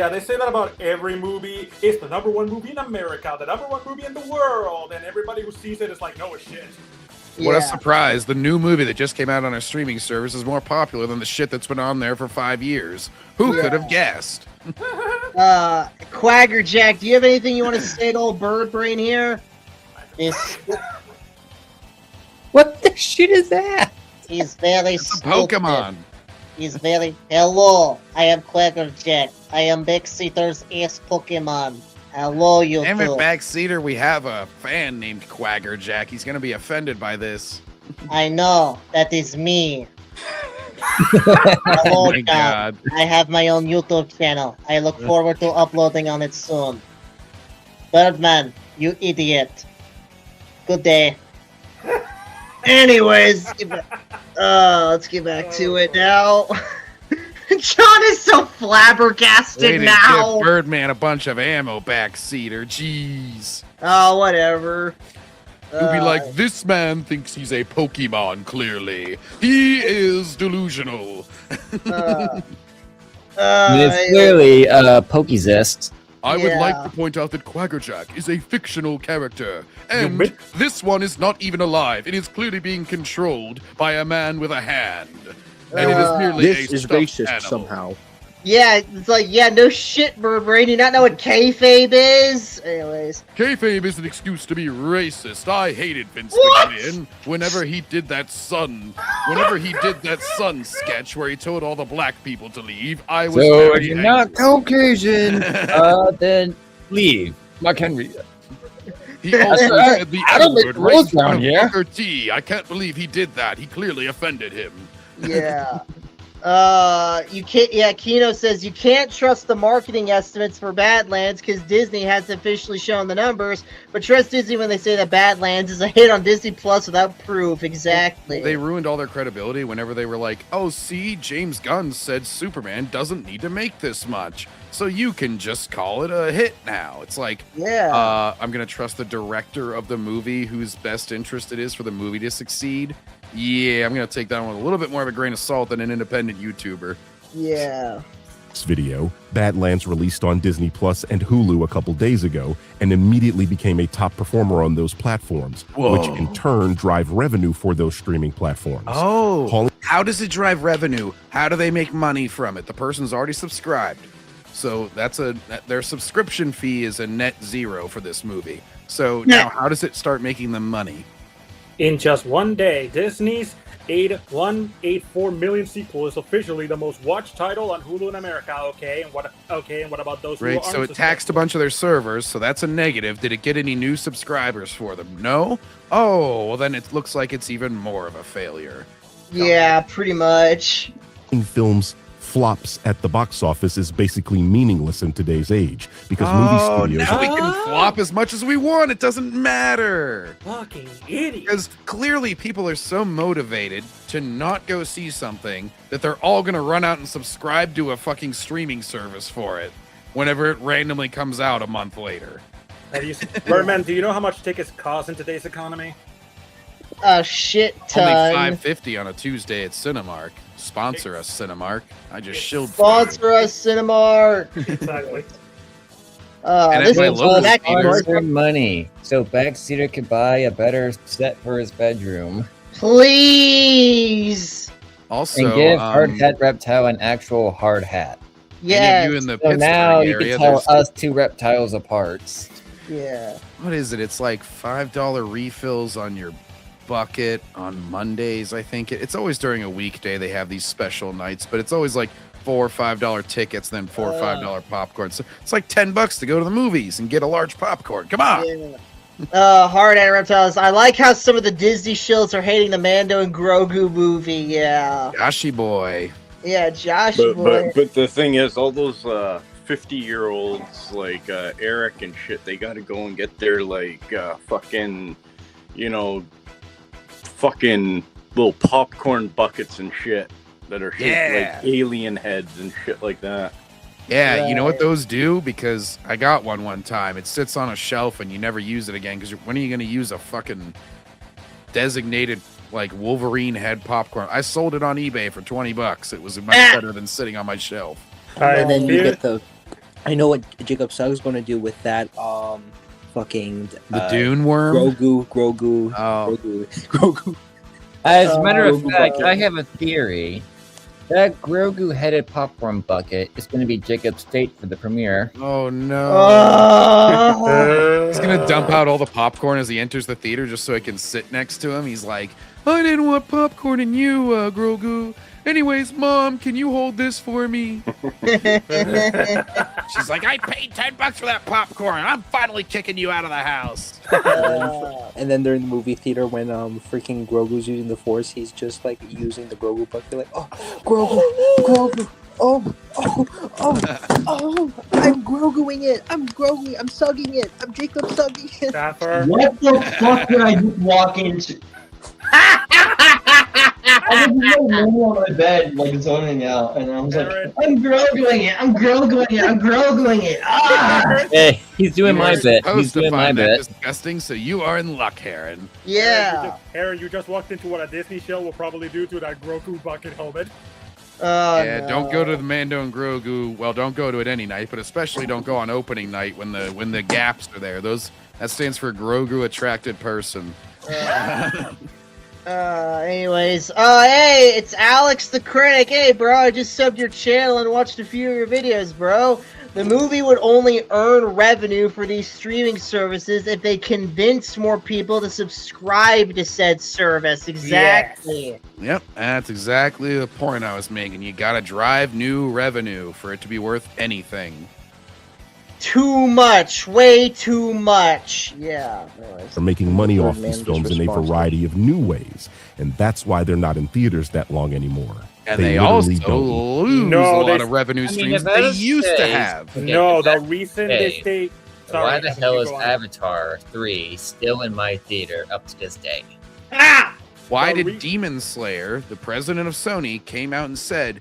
they say that about every movie. It's the #1 movie in America, the #1 movie in the world, and everybody who sees it is like, no, it's shit. What a surprise. The new movie that just came out on our streaming service is more popular than the shit that's been on there for 5 years. Who could have guessed? Quaggerjack, do you have anything you want to say to old Birdbrain here? What the shit is that? He's very stupid. Pokemon. He's very... Hello, I am Quaggerjack. I am Backseater's ass Pokemon. Hello, you Damn it, two. Backseater, we have a fan named Quaggerjack. He's going to be offended by this. I know, that is me. Hello, Oh my God. I have my own YouTube channel. I look forward to uploading on it soon. Birdman, you idiot. Good day. Anyways, let's get back to it now. John is so flabbergasted Way to now. give Birdman a bunch of ammo, Backseater. Jeez. Oh, whatever. You'll be like, this man thinks he's a Pokemon, clearly. He is delusional. It's clearly Pokezest. I would like to point out that Quaggerjack is a fictional character, and this one is not even alive. It is clearly being controlled by a man with a hand. And it is merely This a is stuffed racist animal. somehow. Yeah, it's like, yeah, no shit, Birdbrain. You not know what kayfabe is? Anyways. Kayfabe is an excuse to be racist. I hated Vince McMahon whenever he did that Sun sketch where he told all the black people to leave. I was So very if you're angry. not Caucasian, then leave. Mark Henry. He also said the I don't make N-word rules right in front down of here. Booker T. I can't believe he did that. He clearly offended him. Yeah. You can't. Yeah, Kino says you can't trust the marketing estimates for Badlands because Disney hasn't officially shown the numbers. But trust Disney when they say that Badlands is a hit on Disney Plus without proof. Exactly. They ruined all their credibility whenever they were like, "Oh, see, James Gunn said Superman doesn't need to make this much, so you can just call it a hit now." It's like, yeah, I'm gonna trust the director of the movie whose best interest it is for the movie to succeed. Yeah, I'm gonna take that one with a little bit more of a grain of salt than an independent YouTuber. Yeah. This video, Badlands released on Disney Plus and Hulu a couple days ago and immediately became a top performer on those platforms, which in turn drive revenue for those streaming platforms. Oh, how does it drive revenue? How do they make money from it? The person's already subscribed. So their subscription fee is a net zero for this movie. So now how does it start making them money? In just one day, Disney's 184 million sequel is officially the most watched title on Hulu in America. Okay, and what about those who Right, aren't so it taxed a bunch of their servers, so that's a negative. Did it get any new subscribers for them? No? Oh, well then it looks like it's even more of a failure. Yeah, pretty much. Films flops at the box office is basically meaningless in today's age because movie studios now we can flop as much as we want. It doesn't matter. Fucking idiot. Because clearly people are so motivated to not go see something that they're all going to run out and subscribe to a fucking streaming service for it whenever it randomly comes out a month later. Birdman, do you know how much tickets cost in today's economy? A shit ton. Only $5.50 on a Tuesday at Cinemark. Sponsor us, Cinemark. I just shilled for Sponsor us, Cinemark. Exactly. This is for money, so Backseater could buy a better set for his bedroom. Please. Also, and give Hard Hat Reptile an actual hard hat. Yeah. You in the so now you area, can tell us two reptiles apart. Yeah. What is it? It's like $5 refills on your bucket on Mondays, I think. It's always during a weekday they have these special nights, but it's always like $4 or $5 tickets, then $4 or $5 popcorn. So it's like $10 to go to the movies and get a large popcorn. Come on. Yeah. Hard at Reptiles. I like how some of the Disney shills are hating the Mando and Grogu movie. Yeah. Joshy boy. Yeah, Joshy boy. But the thing is, all those 50-year-olds like Eric and shit, they got to go and get their like fucking, fucking little popcorn buckets and shit that are shaped like alien heads and shit like that. Yeah, you know what those do? Because I got one time. It sits on a shelf and you never use it again. Because when are you going to use a fucking designated like Wolverine head popcorn? I sold it on eBay for $20. It was much better than sitting on my shelf. And then you get the. I know what Jacob Suggs going to do with that. Fucking the Dune worm, Grogu. As a matter of fact, I have a theory. That Grogu-headed popcorn bucket is going to be Jacob's date for the premiere. Oh no! He's going to dump out all the popcorn as he enters the theater just so he can sit next to him. He's like, "I didn't want popcorn in you, Grogu. Anyways, Mom, can you hold this for me?" She's like, "I paid $10 for that popcorn. I'm finally kicking you out of the house." And then they're in the movie theater when freaking Grogu's using the Force. He's just like using the Grogu bucket, like, "Oh, Grogu, oh, I'm Groguing it. I'm sugging it. I'm Jacob sugging it." What the fuck did I just walk into? I was laying on my bed, like zoning out, and I was like, I'm Groguing it. Ah! Hey, he's doing my bit. He's doing my bit. Disgusting, so you are in luck, Aaron. Yeah. Aaron, you just walked into what a Disney show will probably do to that Grogu bucket helmet. Don't go to the Mando and Grogu. Well, don't go to it any night, but especially don't go on opening night when the gaps are there. That stands for Grogu attracted person. Anyways, hey, it's Alex the Critic. Hey, bro, I just subbed your channel and watched a few of your videos, bro. The movie would only earn revenue for these streaming services if they convinced more people to subscribe to said service. Exactly. Yes. Yep, that's exactly the point I was making. You gotta drive new revenue for it to be worth anything. Too much, way too much. Yeah. Are making money off these films in a variety of new ways, and that's why they're not in theaters that long anymore. And They they literally also don't. lose No, a lot they- of revenue I mean, streams if they those used to days- have. No, the reason they Hey, stay. Why the Kevin, hell you is go on. Avatar 3 still in my theater up to this day? Why The did Demon Slayer, the president of Sony, came out and said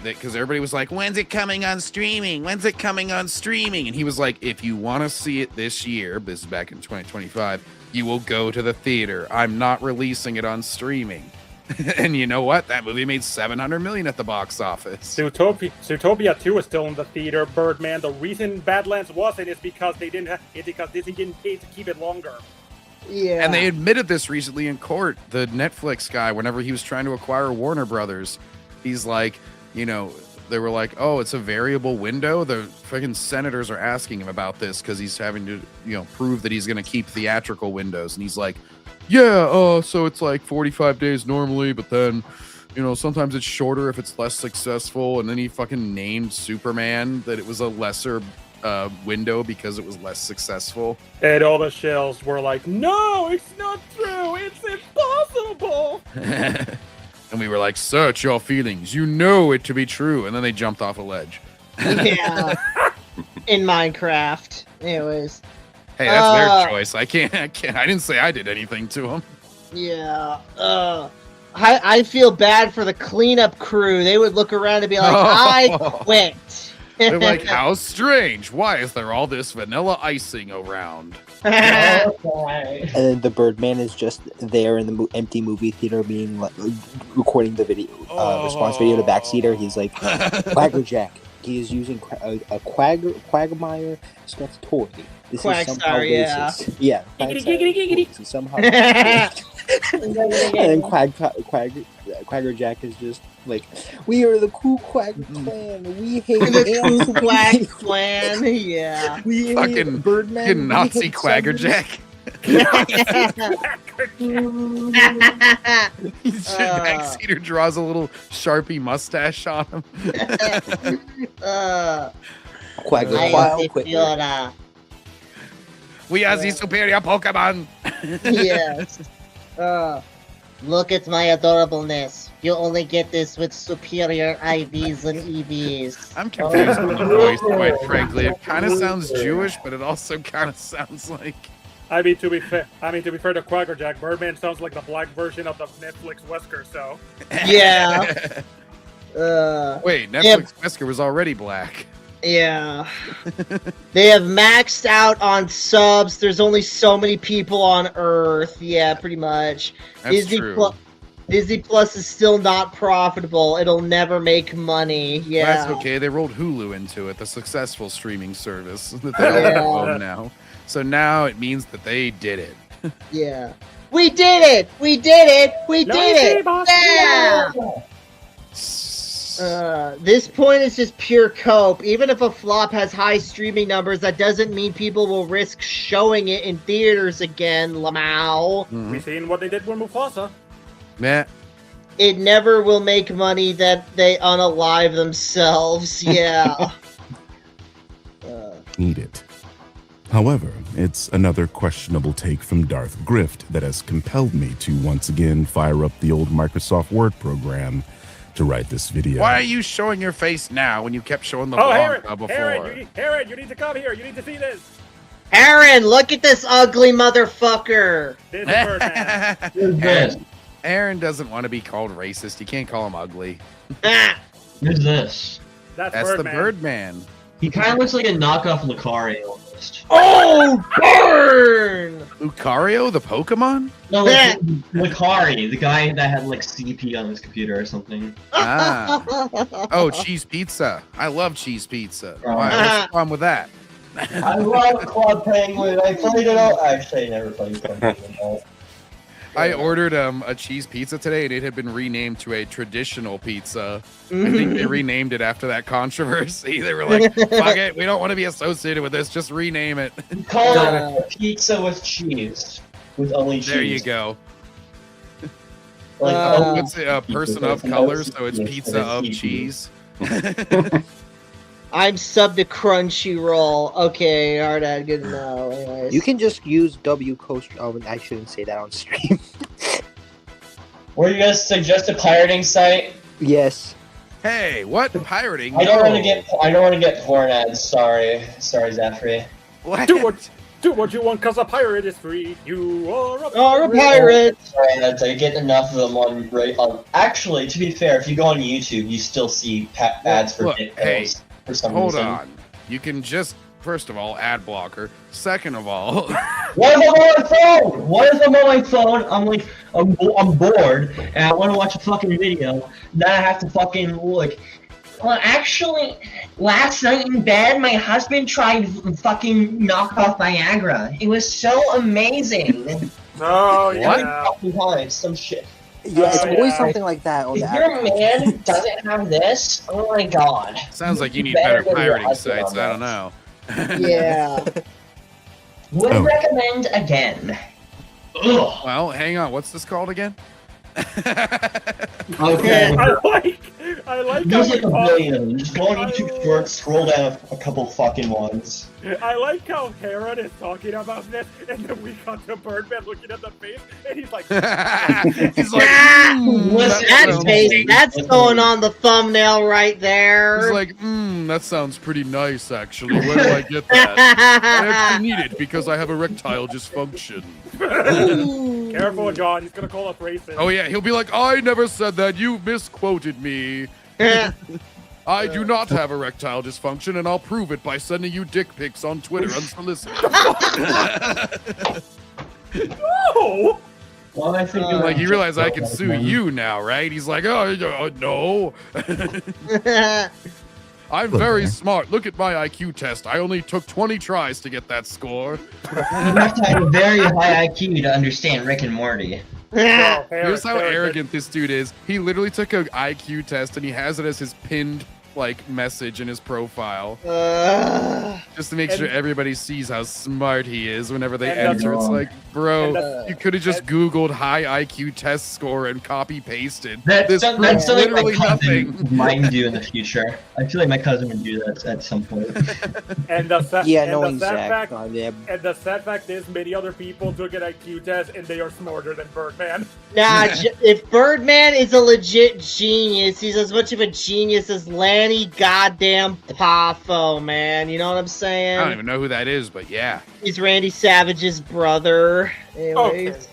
that because everybody was like, when's it coming on streaming? When's it coming on streaming? And he was like, if you want to see it this year, this is back in 2025, you will go to the theater. I'm not releasing it on streaming. And you know what? That movie made $700 million at the box office. Zootopia 2 is still in the theater. Birdman. The reason Badlands wasn't is because they didn't. It's because Disney didn't pay to keep it longer. Yeah. And they admitted this recently in court. The Netflix guy, whenever he was trying to acquire Warner Brothers, he's like, you know, they were like, oh, it's a variable window. The freaking senators are asking him about this because he's having to, you know, prove that he's going to keep theatrical windows. And he's like, yeah, so it's like 45 days normally, but then, you know, sometimes it's shorter if it's less successful. And then he fucking named Superman that it was a lesser window because it was less successful. And all the shells were like, no, it's not true. It's impossible. And we were like, search your feelings. You know it to be true. And then they jumped off a ledge. Yeah. In Minecraft. Anyways. Hey, that's their choice. I can't. I didn't say I did anything to them. Yeah. I feel bad for the cleanup crew. They would look around and be like, I quit. They're like, how strange. Why is there all this vanilla icing around? And then the Birdman is just there in the empty movie theater, being like, recording the video, response video to Backseater. He's like, Quaggerjack. He is using a Quagmire stuffed toy. This is somehow racist. Yeah. This is somehow racist. And then Quaggerjack is just like, we are the Ku Quag clan. We hate the ants. Ku Quag clan. Yeah. We Fucking hate Birdman. fucking Nazi Quaggerjack. Backseater draws a little Sharpie mustache on him. We are the superior Pokemon. Yes. Look at my adorableness. You only get this with superior IVs and EVs. I'm confused with the voice, quite frankly. It kind of sounds Jewish, but it also kind of sounds like. I mean, to be fair to Quaggerjack, Birdman sounds like the black version of the Netflix Wesker. So. Yeah. Wait, Netflix Wesker was already black. Yeah. They have maxed out on subs. There's only so many people on Earth. Yeah, pretty much. That's true. Disney Plus is still not profitable. It'll never make money. Yeah. That's okay. They rolled Hulu into it, the successful streaming service that they all own now. So now it means that they did it. Yeah. We did it! We did it! We did it! Yeah! This point is just pure cope. Even if a flop has high streaming numbers, that doesn't mean people will risk showing it in theaters again, Lamau. We've seen what they did with Mufasa. Meh. It never will make money that they unalive themselves. Yeah. Need it. However, it's another questionable take from Darth Grift that has compelled me to once again fire up the old Microsoft Word program to write this video. Why are you showing your face now when you kept showing the Aaron, vlog before? Aaron, you need to come here. You need to see this. Aaron, look at this ugly motherfucker. This is Birdman. Aaron doesn't want to be called racist. You can't call him ugly. Who's this? That's the Birdman. He kind of looks like a knockoff Lucario almost. Oh, burn! Lucario, the Pokemon? No, like Lucari, the guy that had like CP on his computer or something. Ah. Oh, cheese pizza. I love cheese pizza. Why? What's the problem with that? I love Club Penguin. I played it all. Actually, I never played Club Penguin. I ordered a cheese pizza today, and it had been renamed to a traditional pizza. I think they renamed it after that controversy. They were like, fuck it, we don't want to be associated with this, just rename it. Call it pizza with cheese. With only cheese. There you go. Like, what's it, a person of color, so it's pizza of cheese. I'm sub to Crunchyroll. Okay, alright, good to know. Anyways. You can just use W Coast. Oh, I shouldn't say that on stream. Were you guys suggest a pirating site? Yes. Hey, what pirating? I don't want to get porn ads. Sorry, Zachary. What? Do what you want, cause a pirate is free. You are a pirate. Right, I get enough of them on. Actually, to be fair, if you go on YouTube, you still see ads for dick pills for some reason. Hold on. You can just, first of all, ad blocker. Second of all, what if I'm on my phone? What if I'm on my phone? I'm bored and I want to watch a fucking video. Then I have to fucking look. Well, actually, last night in bed, my husband tried to fucking knock off Viagra. It was so amazing. Oh, yeah. Some shit. Yeah, it's always something like that. On if your man doesn't have this, oh my god. Sounds like you need better pirating sites. I don't know. Yeah. Would recommend again. Ugh. Well, hang on. What's this called again? Okay. I like There's how like a billion of them. Just go on YouTube Shorts, scroll down a couple fucking ones. I like how Heron is talking about this, and then we got to Birdman looking at the face, and he's like, he's like, that's going on the thumbnail right there. He's like, that sounds pretty nice, actually. Where do I get that? I actually need it because I have erectile dysfunction. Careful, John. He's gonna call us racist. Oh yeah, he'll be like, I never said that. You misquoted me. I do not have erectile dysfunction, and I'll prove it by sending you dick pics on Twitter unsolicited. No! Well, I think like, you realize I can sue you now, right? He's like, no. I'm very smart. Look at my IQ test. I only took 20 tries to get that score. You have to have a very high IQ to understand Rick and Morty. Here's how arrogant this dude is. He literally took an IQ test and he has it as his pinned message in his profile. Just to make sure everybody sees how smart he is whenever they enter. It's like, bro, you could have just Googled high IQ test score and copy pasted. That's something literally my cousin nothing. might do in the future. I feel like my cousin would do that at some point. And the sad fact is, many other people took an IQ test and they are smarter than Birdman. Nah, if Birdman is a legit genius, he's as much of a genius as Lanny goddamn Poffo, man. You know what I'm saying? I don't even know who that is, but yeah. He's Randy Savage's brother. Anyways.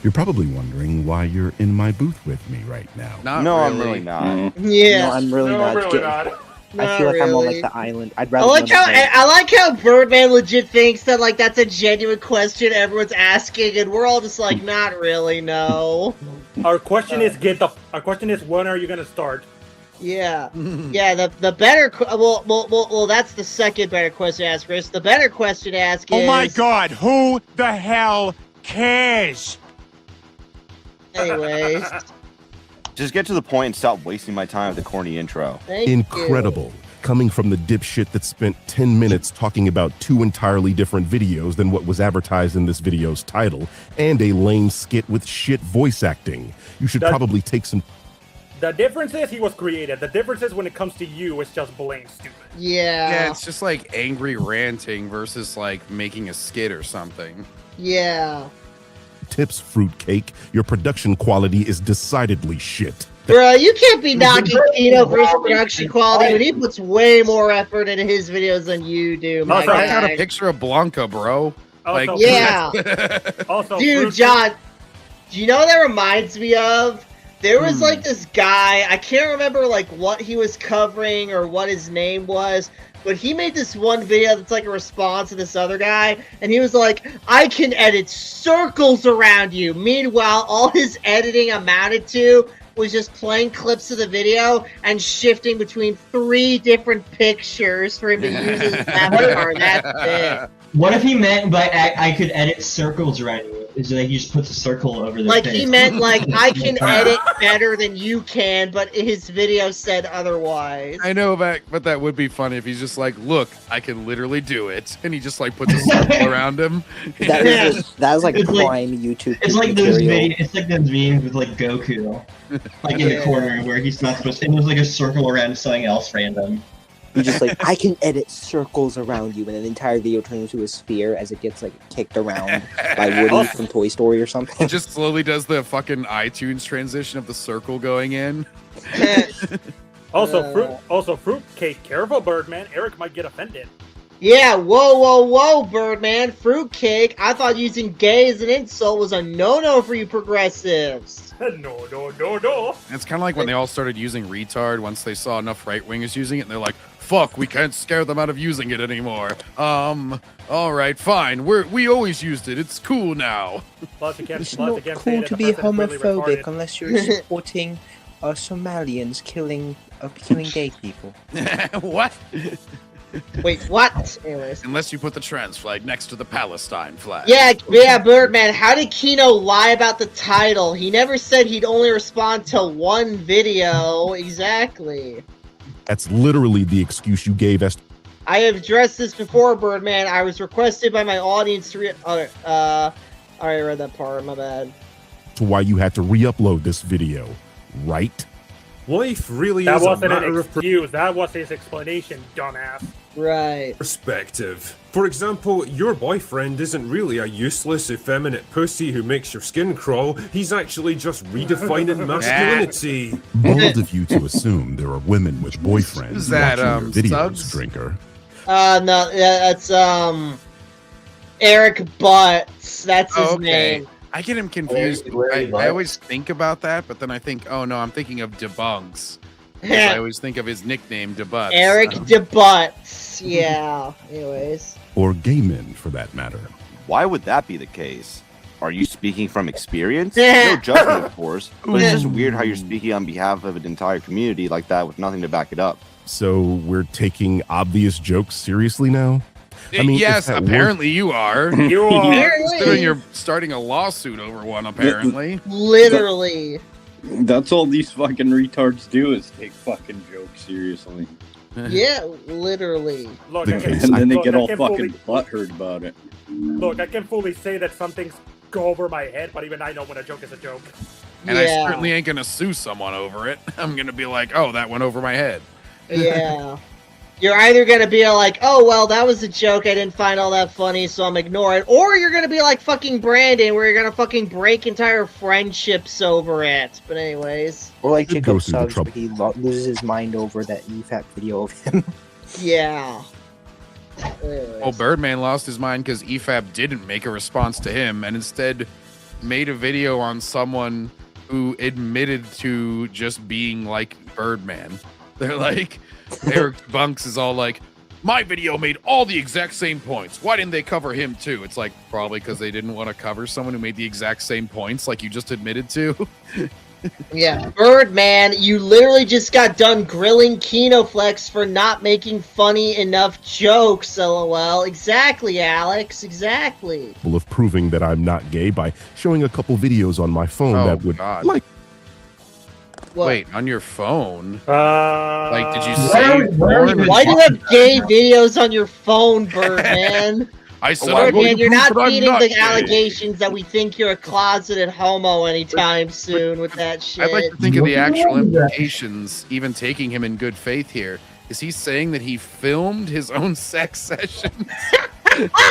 You're probably wondering why you're in my booth with me right now. I'm really not. Yeah. No, I'm really not. I feel like I'm on the island. I'd rather. I like how Birdman legit thinks that that's a genuine question everyone's asking, and we're all just like, not really, no. Our question is when are you gonna start? Yeah, yeah. The better well, that's the second better question to ask, Chris. The better question to ask is, oh my God, who the hell cares? Anyways. Just get to the point and stop wasting my time with the corny intro. Incredible. Coming from the dipshit that spent 10 minutes talking about 2 entirely different videos than what was advertised in this video's title, and a lame skit with shit voice acting. You should probably take some... The difference is he was creative. The difference is when it comes to you, it's just plain stupid. Yeah. Yeah, it's just like angry ranting versus making a skit or something. Yeah. Tips, fruitcake. Your production quality is decidedly shit. Bro, you can't be knocking Kino for his production quality when he puts way more effort into his videos than you do, my I got guy. a picture of Blanca, bro. Yeah. Dude, John, do you know what that reminds me of? There was this guy, I can't remember what he was covering or what his name was, but he made this one video that's a response to this other guy, and he was like, I can edit circles around you. Meanwhile, all his editing amounted to was just playing clips of the video and shifting between 3 different pictures for him to use as avatar. That's it. What if he meant by I could edit circles around you? Is it he just puts a circle over their face? He meant I can edit better than you can, but his video said otherwise. I know, but that would be funny if he's just look, I can literally do it, and he just puts a circle around him. That was prime YouTube. It's like those videos. It's like those memes with Goku, in the corner where he's not supposed to. And there's a circle around something else random. He's just like, I can edit circles around you, and then the entire video turns into a sphere as it gets like kicked around by Woody from Toy Story or something. It just slowly does the fucking iTunes transition of the circle going in. Also, fruitcake. Careful, Birdman. Eric might get offended. Yeah, whoa, Birdman. Fruitcake. I thought using gay as an insult was a no-no for you progressives. No. It's kind of like when they all started using retard once they saw enough right-wingers using it, and they're like, fuck, we can't scare them out of using it anymore. All right, fine. We always used it. It's cool now. It's not cool to be homophobic unless you're supporting Somalians killing gay people. What? Wait, what? Anyways. Unless you put the trans flag next to the Palestine flag. Yeah, Birdman. How did Kino lie about the title? He never said he'd only respond to one video. Exactly. That's literally the excuse you gave us. I have addressed this before, Birdman. I was requested by my audience to I already read that part. My bad. To why you had to re-upload this video, right? Life really That is a wasn't an matter of excuse. That was his explanation, dumbass. Right. perspective. For example, your boyfriend isn't really a useless, effeminate pussy who makes your skin crawl. He's actually just redefining masculinity. Bold of you to assume there are women with boyfriends Is that, watching your videos, Subs? Drinker. No, yeah, that's Eric Butts. That's his okay. name. I get him confused. I always think about that, but then I think, oh no, I'm thinking of Debunks. I always think of his nickname, Debutts. Eric Debutts. Yeah. Anyways. Or gay men, for that matter. Why would that be the case? Are you speaking from experience? No judgment, of course, but it's just weird how you're speaking on behalf of an entire community like that with nothing to back it up. So we're taking obvious jokes seriously now? I mean, yes, apparently you are. You are. Considering you're starting a lawsuit over one, apparently. Literally. That's all these fucking retards do is take fucking jokes seriously. Yeah, literally. Look, And then they get all fucking butthurt about it. Look, I can fully say that some things go over my head, but even I know when a joke is a joke. And I certainly ain't gonna sue someone over it. I'm gonna be like, oh, that went over my head. Yeah. You're either gonna be like, oh, well, that was a joke, I didn't find all that funny, so I'm ignoring it. Or you're gonna be like fucking Brandon, where you're gonna fucking break entire friendships over it. But anyways. Or like Jacob Suggs, where he loses his mind over that EFAP video of him. Yeah. Well, Birdman lost his mind because EFAP didn't make a response to him and instead made a video on someone who admitted to just being like Birdman. They're like, Eric Bunks is all like, my video made all the exact same points. Why didn't they cover him too? It's like, probably because they didn't want to cover someone who made the exact same points like you just admitted to. Yeah, Birdman, you literally just got done grilling KinoFlex for not making funny enough jokes, lol. Exactly, Alex, exactly. Of proving that I'm not gay by showing a couple videos on my phone that would like. What? Wait, on your phone? Like, did you Why say porn? Why do you have gay videos on your phone, Birdman? I said, I'm going Birdman, to you're prove not that I'm feeding not the gay. allegations that we think you're a closeted homo anytime soon with that shit. I'd like to think of the actual implications, even taking him in good faith here. Is he saying that he filmed his own sex sessions?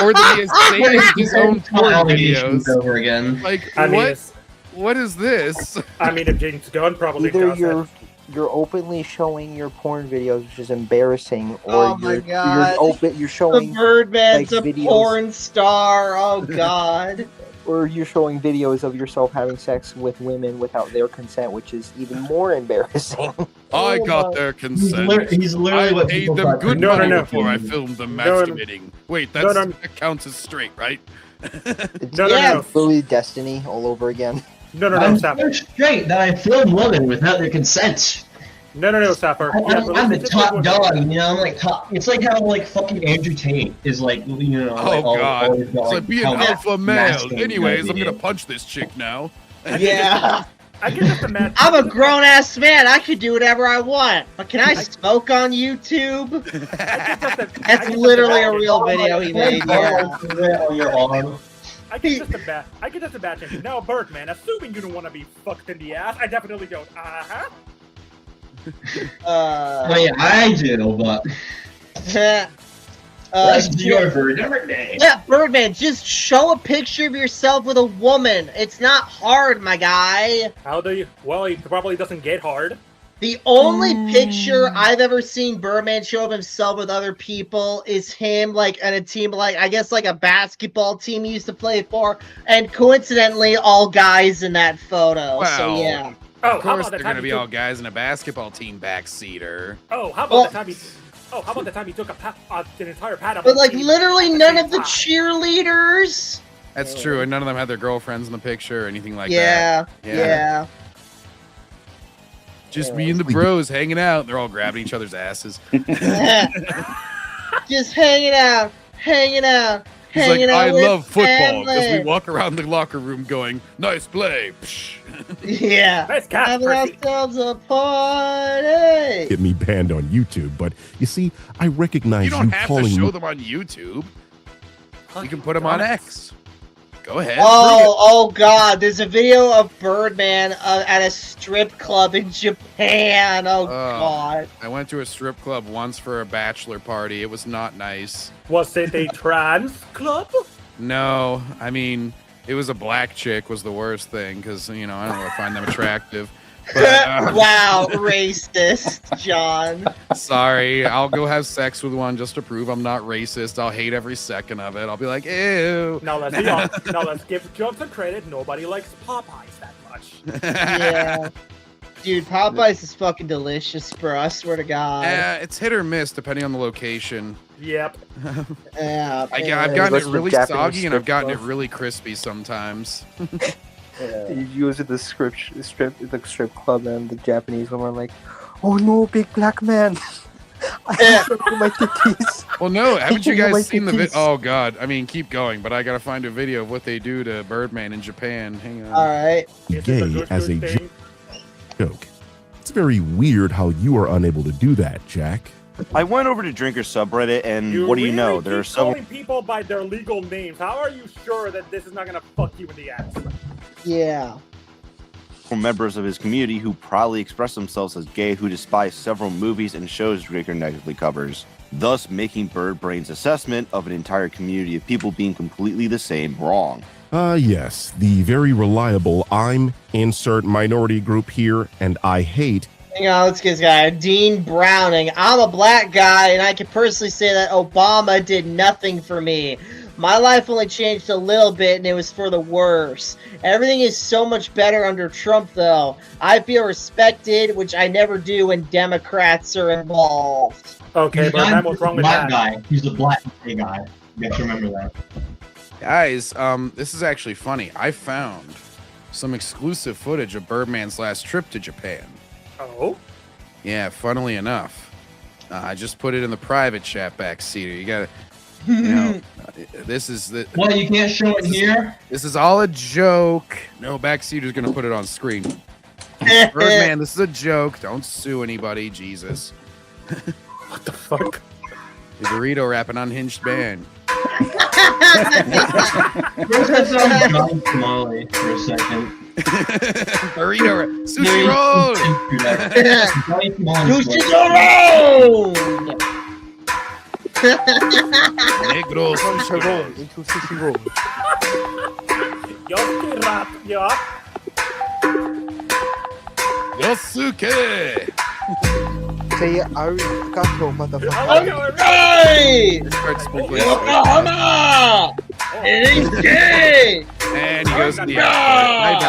Or that he has saved his own porn videos? Over again. Like, I mean, what is this? I mean, if James Gunn probably Either does you're openly showing your porn videos, which is embarrassing, or Oh my God. you're showing The Birdman's like, a videos, porn star. Oh God. or you're showing videos of yourself having sex with women without their consent, which is even more embarrassing. I got their consent. He's literally I what paid people them thought good Birdman money was before I doing. filmed them No, no. masturbating. Wait, No, no. that counts as straight, right? It's No. fully Destiny all over again. No, I'm stop. so straight that I filmed women without their consent. No, Sapper. I'm the top dog, you know. I'm like top. It's like how like fucking Andrew Tate is like, you know. Like, Oh God! always It's got, like be an how alpha male. masculine Anyways, I'm he gonna is. punch this chick now. Yeah. I can just imagine. I'm a grown ass man. I could do whatever I want. But can I smoke on YouTube? That's literally a real video he made. Yeah. On your arm. I can just imagine. No, Birdman, assuming you don't want to be fucked in the ass, I definitely don't. Wait, I do, but that's your Birdman. Yeah, Birdman, just show a picture of yourself with a woman. It's not hard, my guy. How do you? Well, it probably doesn't get hard. The only picture I've ever seen Birdman show of himself with other people is him, like, on a team, like, I guess, like, a basketball team he used to play for, and coincidentally, all guys in that photo, so yeah. Oh, Of course, they're going to be all guys in a basketball team backseater. Oh, how about the time he? Oh, how about the time he took an entire pad of? But, like, literally none of the cheerleaders. That's true, and none of them had their girlfriends in the picture or anything like Yeah, that. yeah. Just me and the bros hanging out. They're all grabbing each other's asses. Just hanging out. He's like, I love football, because we walk around the locker room going, nice play. Yeah. Having ourselves a party. Get me banned on YouTube, but you see, I recognize You don't have to calling show me. them on YouTube. You can put them on X. Go ahead. Oh God! There's a video of Birdman at a strip club in Japan. Oh God! I went to a strip club once for a bachelor party. It was not nice. Was it a trans club? No, I mean, it was a black chick was the worst thing because, you know, I don't really find them attractive. But, wow, racist, John. Sorry, I'll go have sex with one just to prove I'm not racist. I'll hate every second of it. I'll be like, ew. Now let's be honest. Now let's give Johnson credit. Nobody likes Popeyes that much. Yeah. Dude, Popeyes is fucking delicious, bro. I swear to God. Yeah, it's hit or miss depending on the location. Yep. Yeah. I've gotten it really soggy and I've gotten it really crispy sometimes. You go to the strip club and the Japanese women are like, "Oh no, big black man! I have to my titties." Well, no, haven't you Show me my guys seen the video? titties. Oh God, I mean, keep going, but I gotta find a video of what they do to Birdman in Japan. Hang on. All right. Gay as a joke. It's very weird how you are unable to do that, Jack. I went over to Drinker subreddit, and what do you know? There are several calling people by their legal names. How are you sure that this is not gonna fuck you in the ass? Yeah. members of his community who proudly express themselves as gay who despise several movies and shows Drinker negatively covers, thus making Birdbrain's assessment of an entire community of people being completely the same wrong. Yes, the very reliable I'm insert minority group here, and I hate. Hang on, let's get this guy. Dean Browning. I'm a black guy, and I can personally say that Obama did nothing for me. My life only changed a little bit, and it was for the worse. Everything is so much better under Trump, though. I feel respected, which I never do when Democrats are involved. Okay, but that was wrong with that. Guy. He's a black gay guy. You have to remember that. Guys, this is actually funny. I found some exclusive footage of Birdman's last trip to Japan. Oh? Yeah, funnily enough. I just put it in the private chat backseater. You gotta, you know, this is the. What, you can't show it here? This is all a joke. No, backseater's gonna put it on screen. Birdman, this is a joke. Don't sue anybody, Jesus. What the fuck? The burrito rapping unhinged man. First, that sounds John Somali for a second. Burrito, sushi roll. Sushi roll. Negro sushi roll. Into sushi roll. Yosuke rap, yup. Yosuke. Say arigato, motherfucker. Hey! Yokohama! It's gay! And he goes to the airport.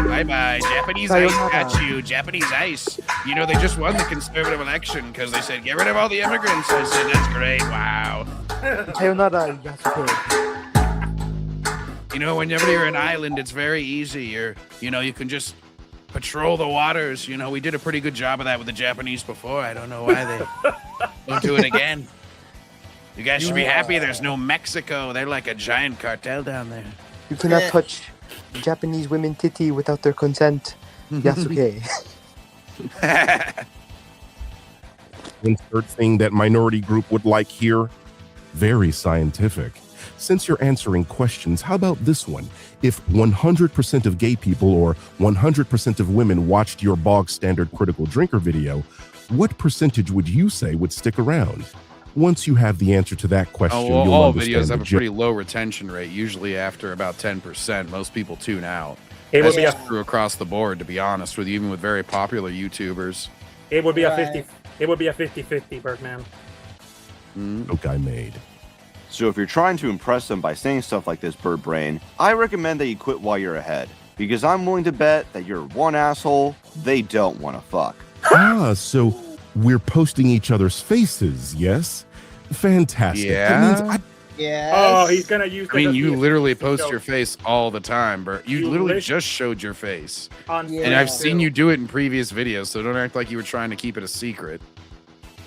Bye bye. Japanese ice got you. Japanese ice. You know, they just won the conservative election because they said, get rid of all the immigrants. I said, that's great. Wow. Sayonara, Yasuke. You know, whenever you're an island, it's very easy. You can just patrol the waters. You know, we did a pretty good job of that with the Japanese before. I don't know why they don't do it again. You guys should be happy there's no Mexico. They're like a giant cartel down there. You cannot touch Japanese women titty without their consent. Yasuke. Insert thing that minority group would like here. Very scientific. Since you're answering questions, how about this one? If 100% of gay people or 100% of women watched your bog standard critical drinker video, what percentage would you say would stick around? Once you have the answer to that question, you'll all understand videos have the a pretty low retention rate. Usually after about 10%, most people tune out. It would That's be just true across the board, to be honest with you, even with very popular YouTubers. It would be a 50. It would be a 50-50, Birdman. joke I made. So if you're trying to impress them by saying stuff like this, Bird Brain, I recommend that you quit while you're ahead. Because I'm willing to bet that you're one asshole they don't want to fuck. Ah, so we're posting each other's faces, yes? Fantastic. Yeah. Yes. Oh, he's gonna use. I mean, you literally post joke. your face all the time, Bert. You literally just showed your face. And I've seen you do it in previous videos, so don't act like you were trying to keep it a secret.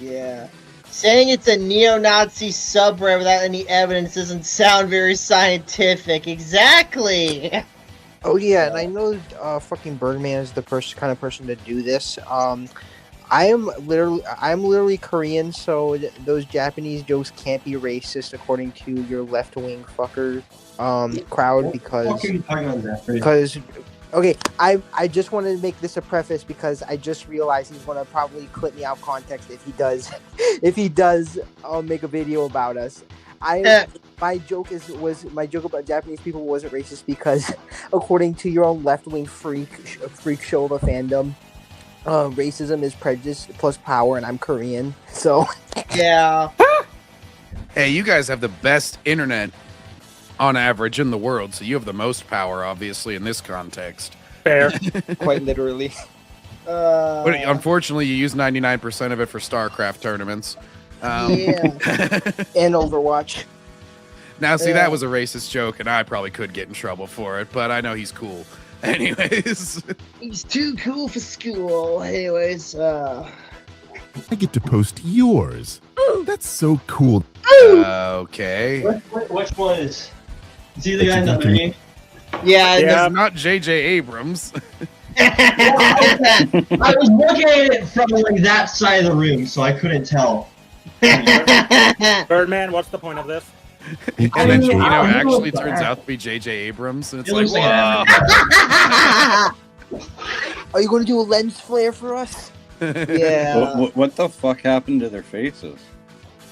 Yeah. Saying it's a neo-Nazi subreddit without any evidence doesn't sound very scientific. Exactly. Oh yeah, and I know fucking Birdman is the kind of person to do this. I'm literally Korean, so those Japanese jokes can't be racist according to your left-wing fucker crowd because okay, I just wanted to make this a preface because I just realized he's gonna probably clip me out of context if he does make a video about us. My joke about Japanese people wasn't racist because according to your own left-wing freak show of a fandom, racism is prejudice plus power, and I'm Korean, so yeah. Hey, you guys have the best internet on average in the world, so you have the most power, obviously, in this context. Fair. Quite literally. But unfortunately, you use 99% of it for StarCraft tournaments. Yeah. And Overwatch. Now, see, that was a racist joke, and I probably could get in trouble for it, but I know he's cool. Anyways. He's too cool for school. Anyways, I get to post yours. That's so cool. Okay. Which one is? Is he the guy in the mini? Yeah, it's not J.J. Abrams. I was looking at it from like that side of the room, so I couldn't tell. Birdman, what's the point of this? And then actually turns out to be J.J. Abrams, and it's like, wow. Are you going to do a lens flare for us? Yeah. What the fuck happened to their faces?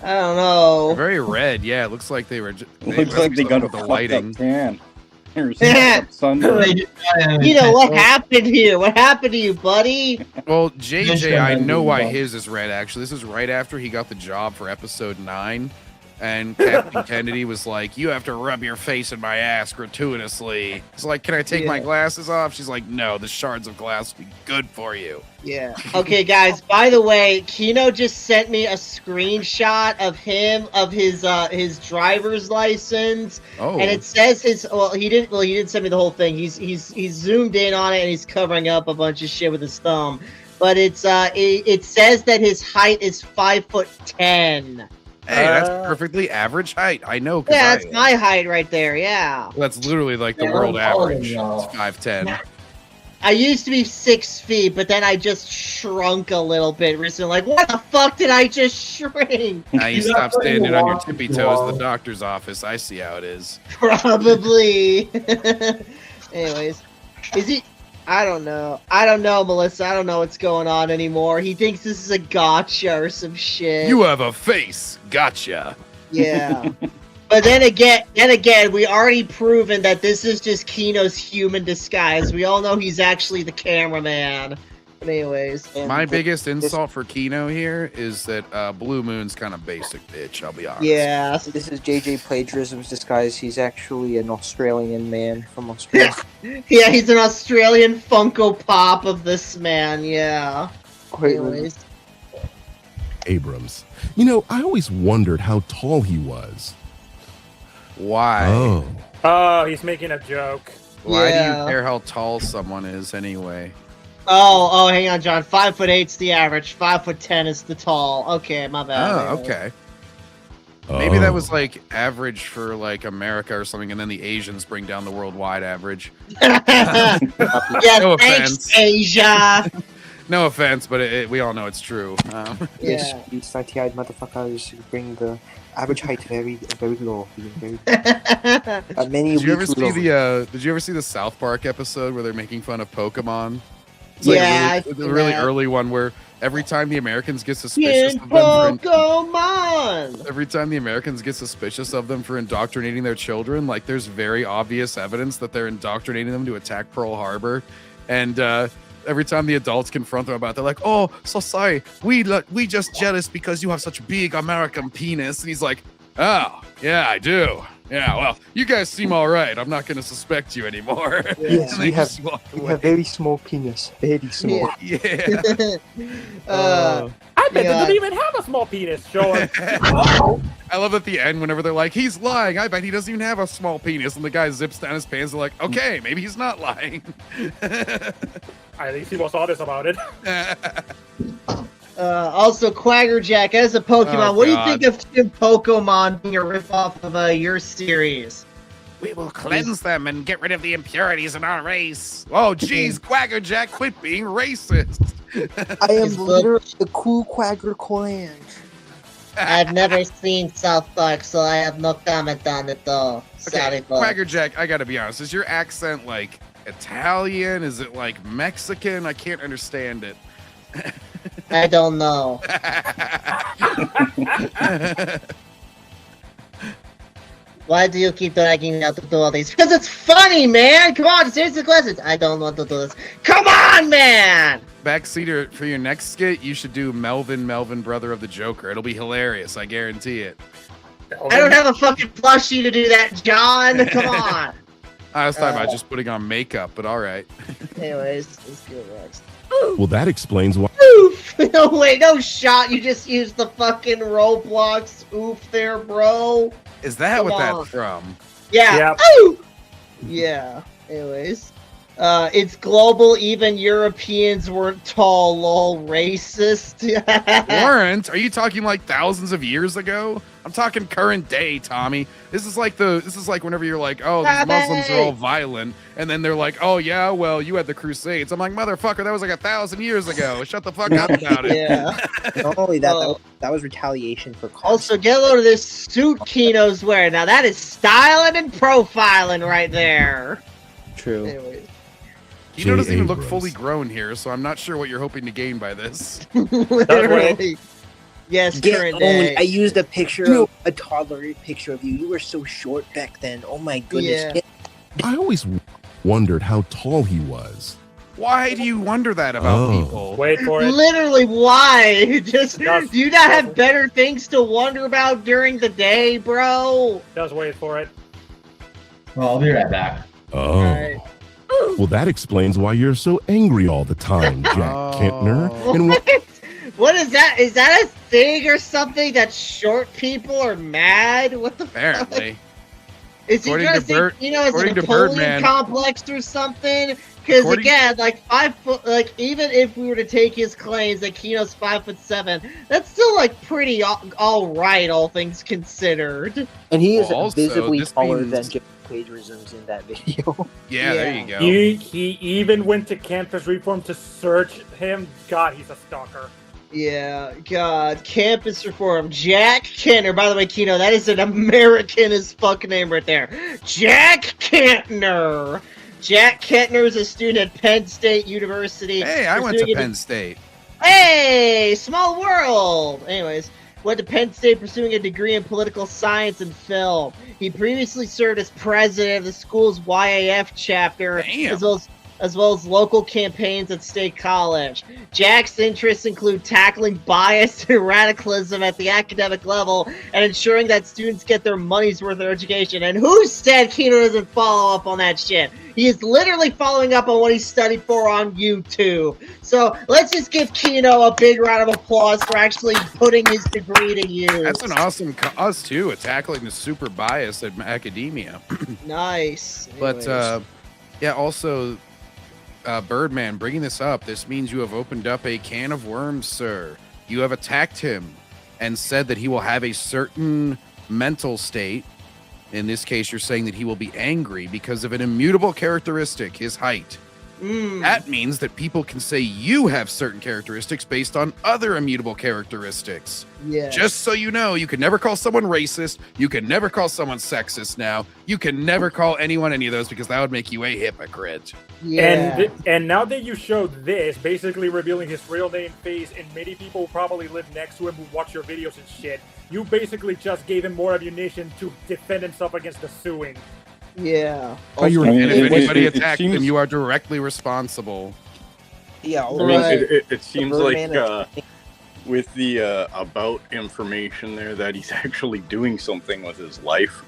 I don't know. They're very red. Yeah, it looks like they were. Looks like they got a the lighting. tan. You know what happened here? What happened to you, buddy? Well, JJ, I know why his is red. Actually, this is right after he got the job for episode 9, and Captain Kennedy was like, "You have to rub your face in my ass gratuitously." It's like, "Can I take my glasses off?" She's like, "No, the shards of glass will be good for you." Yeah. Okay, guys. By the way, Kino just sent me a screenshot of his driver's license, and it says his. Well, he didn't send me the whole thing. He's zoomed in on it and he's covering up a bunch of shit with his thumb. But it says that his height is 5'10". Hey, that's perfectly average height. I know. Yeah, that's my height right there. Yeah. That's literally like the world average. It's 5'10". I used to be 6 feet, but then I just shrunk a little bit recently. Like, what the fuck did I just shrink? Now you stop standing on your tippy toes in the doctor's office. I see how it is. Probably. Anyways, is he? I don't know. I don't know, Melissa. I don't know what's going on anymore. He thinks this is a gotcha or some shit. You have a face. Gotcha. Yeah. But then again, we already proven that this is just Kino's human disguise. We all know he's actually the cameraman. But anyways. My biggest insult for Kino here is that Blue Moon's kind of basic, bitch. I'll be honest. Yeah. This is JJ Plagiarism's disguise. He's actually an Australian man from Australia. Yeah, he's an Australian Funko Pop of this man. Yeah. Anyways. Abrams. You know, I always wondered how tall he was. Why? Oh, he's making a joke. Why do you care how tall someone is anyway? Oh, hang on, John. 5'8's the average. 5'10 is the tall. Okay, my bad. Oh, okay. Maybe that was like average for like America or something, and then the Asians bring down the worldwide average. Yeah, No thanks, offense. Asia. No offense, but we all know it's true. Yes, these 90-eyed motherfuckers bring the average height very, very low. Many Did you ever see the South Park episode where they're making fun of Pokemon? It's the really early one where every time the Americans get suspicious of them every time the Americans get suspicious of them for indoctrinating their children, like there's very obvious evidence that they're indoctrinating them to attack Pearl Harbor, and every time the adults confront them about it, they're like, "Oh, so sorry, we just jealous because you have such big American penis," and he's like, "Oh, yeah, I do. Yeah, well, you guys seem all right. I'm not going to suspect you anymore." Yes, we have very small penis. Very small. Yeah. I bet they don't even have a small penis. Show him. I love at the end whenever they're like, "He's lying. I bet he doesn't even have a small penis," and the guy zips down his pants. They're like, "Okay, maybe he's not lying." At least he was honest about it. Also, Quaggerjack, as a Pokemon, what do you think of Team Pokemon being a ripoff of your series? We will cleanse them and get rid of the impurities in our race. Oh, geez, Quaggerjack, quit being racist. I am the leader of the cool Quagger clan. I've never seen South Park, so I have no comment on it, though. Sorry, folks. Quaggerjack, I gotta be honest. Is your accent like Italian? Is it like Mexican? I can't understand it. I don't know. Why do you keep dragging me out to do all these? Because it's funny, man! Come on, seriously questions. I don't want to do this. Come on, man! Backseater, for your next skit, you should do Melvin, brother of the Joker. It'll be hilarious, I guarantee it. I don't have a fucking plushie to do that, John. Come on. I was talking about just putting on makeup, but all right. Anyways, let's go next. Well, that explains why. Oof! No, wait, no shot. You just used the fucking Roblox oof there, bro. Is that what that's from? Yeah. Yep. Ooh! Yeah. Anyways. It's global, even Europeans weren't tall, lol, racist. Weren't? Are you talking like thousands of years ago? I'm talking current day, Tommy. This is like whenever you're like, "Oh, these Muslims are all violent," and then they're like, "Oh yeah, well, you had the Crusades." I'm like, "Motherfucker, that was like 1,000 years ago. Shut the fuck up about it." Yeah. Not only that, that was retaliation for Also, get a load of this suit Kino's wearing. Now that is styling and profiling right there. True. Anyways. Kino doesn't even look fully grown here, so I'm not sure what you're hoping to gain by this. Literally. Yes, current day. I used a picture of a toddler picture of you. You were so short back then. Oh my goodness. Yeah. I always wondered how tall he was. Why do you wonder that about people? Wait for it. Literally, why? Just do you not have better things to wonder about during the day, bro? Just wait for it. Well, I'll be right back. Oh. Right. Well, that explains why you're so angry all the time, Jack Kentner. And What is that? Is that a thing or something that short people are mad? What the Apparently. fuck? Is he trying to say Kino has a Napoleon complex or something? Because again, like 5 foot, like even if we were to take his claims that Kino's 5'7", that's still like pretty all right, all things considered. And he is visibly taller than Jim plagiarisms in that video. Yeah, there you go. He even went to Campus Reform to search him. God, he's a stalker. Yeah, God, Campus Reform, Jack Kentner. By the way, Kino, that is an American as fuck name right there. Jack Kentner. Jack Kentner is a student at Penn State University. Hey, I went to Penn State. Hey, small world. Anyways, went to Penn State pursuing a degree in political science and film. He previously served as president of the school's YAF chapter, as well as local campaigns at State College. Jack's interests include tackling bias and radicalism at the academic level and ensuring that students get their money's worth of education. And who said Kino doesn't follow up on that shit? He is literally following up on what he studied for on YouTube. So let's just give Kino a big round of applause for actually putting his degree to use. That's an awesome cause, too, tackling the super bias at academia. Nice. But, yeah, also... Birdman, bringing this up, this means you have opened up a can of worms, sir. You have attacked him and said that he will have a certain mental state. In this case, you're saying that he will be angry because of an immutable characteristic, his height. That means that people can say you have certain characteristics based on other immutable characteristics. Yeah. Just so you know, you can never call someone racist. You can never call someone sexist now. You can never call anyone any of those because that would make you a hypocrite. Yeah. And now that you showed this, basically revealing his real name, face, and many people who probably live next to him who watch your videos and shit, you basically just gave him more ammunition to defend himself against the suing. Yeah. And if anybody attacked him, you are directly responsible. Yeah. I mean, it seems like with the about information there that he's actually doing something with his life.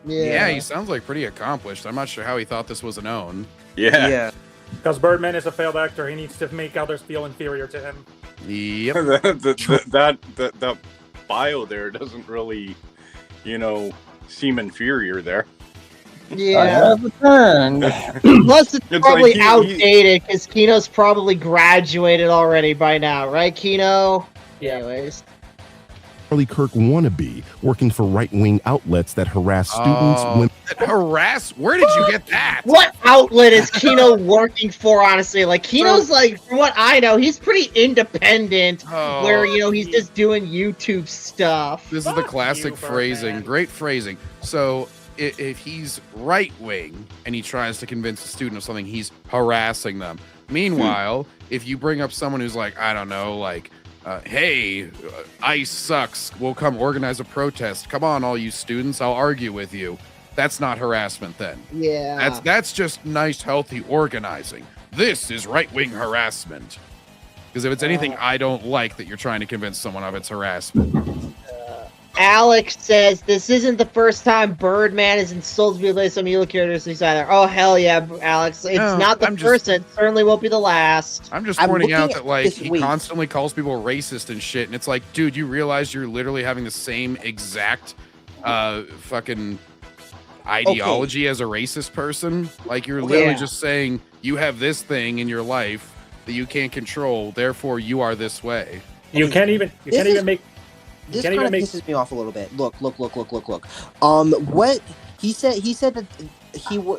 Yeah, he sounds like pretty accomplished. I'm not sure how he thought this was known. Yeah. Because Birdman is a failed actor. He needs to make others feel inferior to him. Yep. that bio there doesn't really, seem inferior there. Yeah. Plus, it's probably outdated because Kino's probably graduated already by now, right, Kino? Yeah. Anyways. Charlie Kirk wannabe, working for right-wing outlets that harass students. Harass? Where did you get that? What outlet is Kino working for, honestly? Like, Kino's, like, from what I know, he's pretty independent, where, he's just doing YouTube stuff. This is the classic phrasing. Great phrasing. So, if he's right-wing and he tries to convince a student of something, he's harassing them. Meanwhile, if you bring up someone who's like, I don't know, like, hey, ICE sucks, we'll come organize a protest. Come on, all you students, I'll argue with you. That's not harassment then. Yeah. That's just nice, healthy organizing. This is right-wing harassment. Because if it's anything I don't like that you're trying to convince someone of, it's harassment. Alex says, this isn't the first time Birdman has insulted me with some evil characteristics either. Oh, hell yeah, Alex. It's not the first, it certainly won't be the last. I'm just pointing out that, like, he constantly calls people racist and shit, and it's like, dude, you realize you're literally having the same exact fucking ideology as a racist person? Like, you're literally just saying, you have this thing in your life that you can't control, therefore you are this way. You can't even make... This kind of pisses me off a little bit. Look. What he said that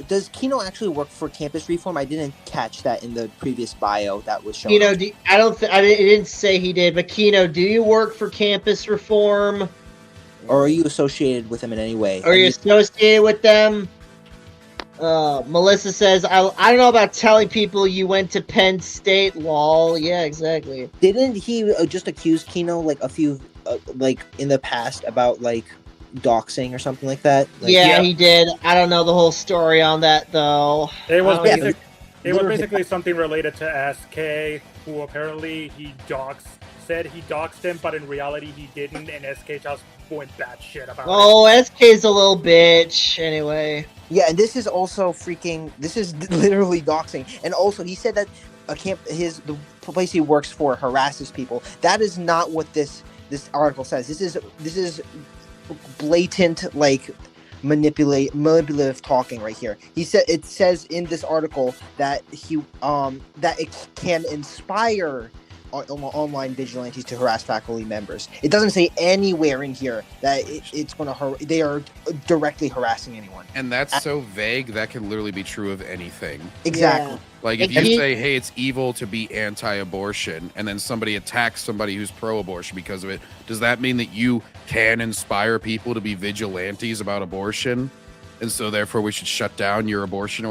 does Kino actually work for Campus Reform? I didn't catch that in the previous bio that was shown. Kino, I didn't say he did, but Kino, do you work for Campus Reform? Or are you associated with them in any way? Are you associated with them? Melissa says, I don't know about telling people you went to Penn State, lol. Yeah, exactly. Didn't he just accuse Kino, like, a few, like, in the past about, like, doxing or something like that? Like, yeah, he did. I don't know the whole story on that, though. It was basically something related to SK, who apparently said he doxed him, but in reality he didn't, and SK just went batshit about it. Oh, SK's a little bitch, anyway. Yeah, and this is also this is literally doxing. And also, he said that the place he works for harasses people. That is not what this article says. This is blatant, like, manipulative talking right here. It says in this article that that it can inspire online vigilantes to harass faculty members. It doesn't say anywhere in here that they are directly harassing anyone. And that's so vague, that can literally be true of anything. Exactly. Yeah. Like, if you say, hey, it's evil to be anti-abortion, and then somebody attacks somebody who's pro-abortion because of it, does that mean that you can inspire people to be vigilantes about abortion? And so therefore we should shut down your abortion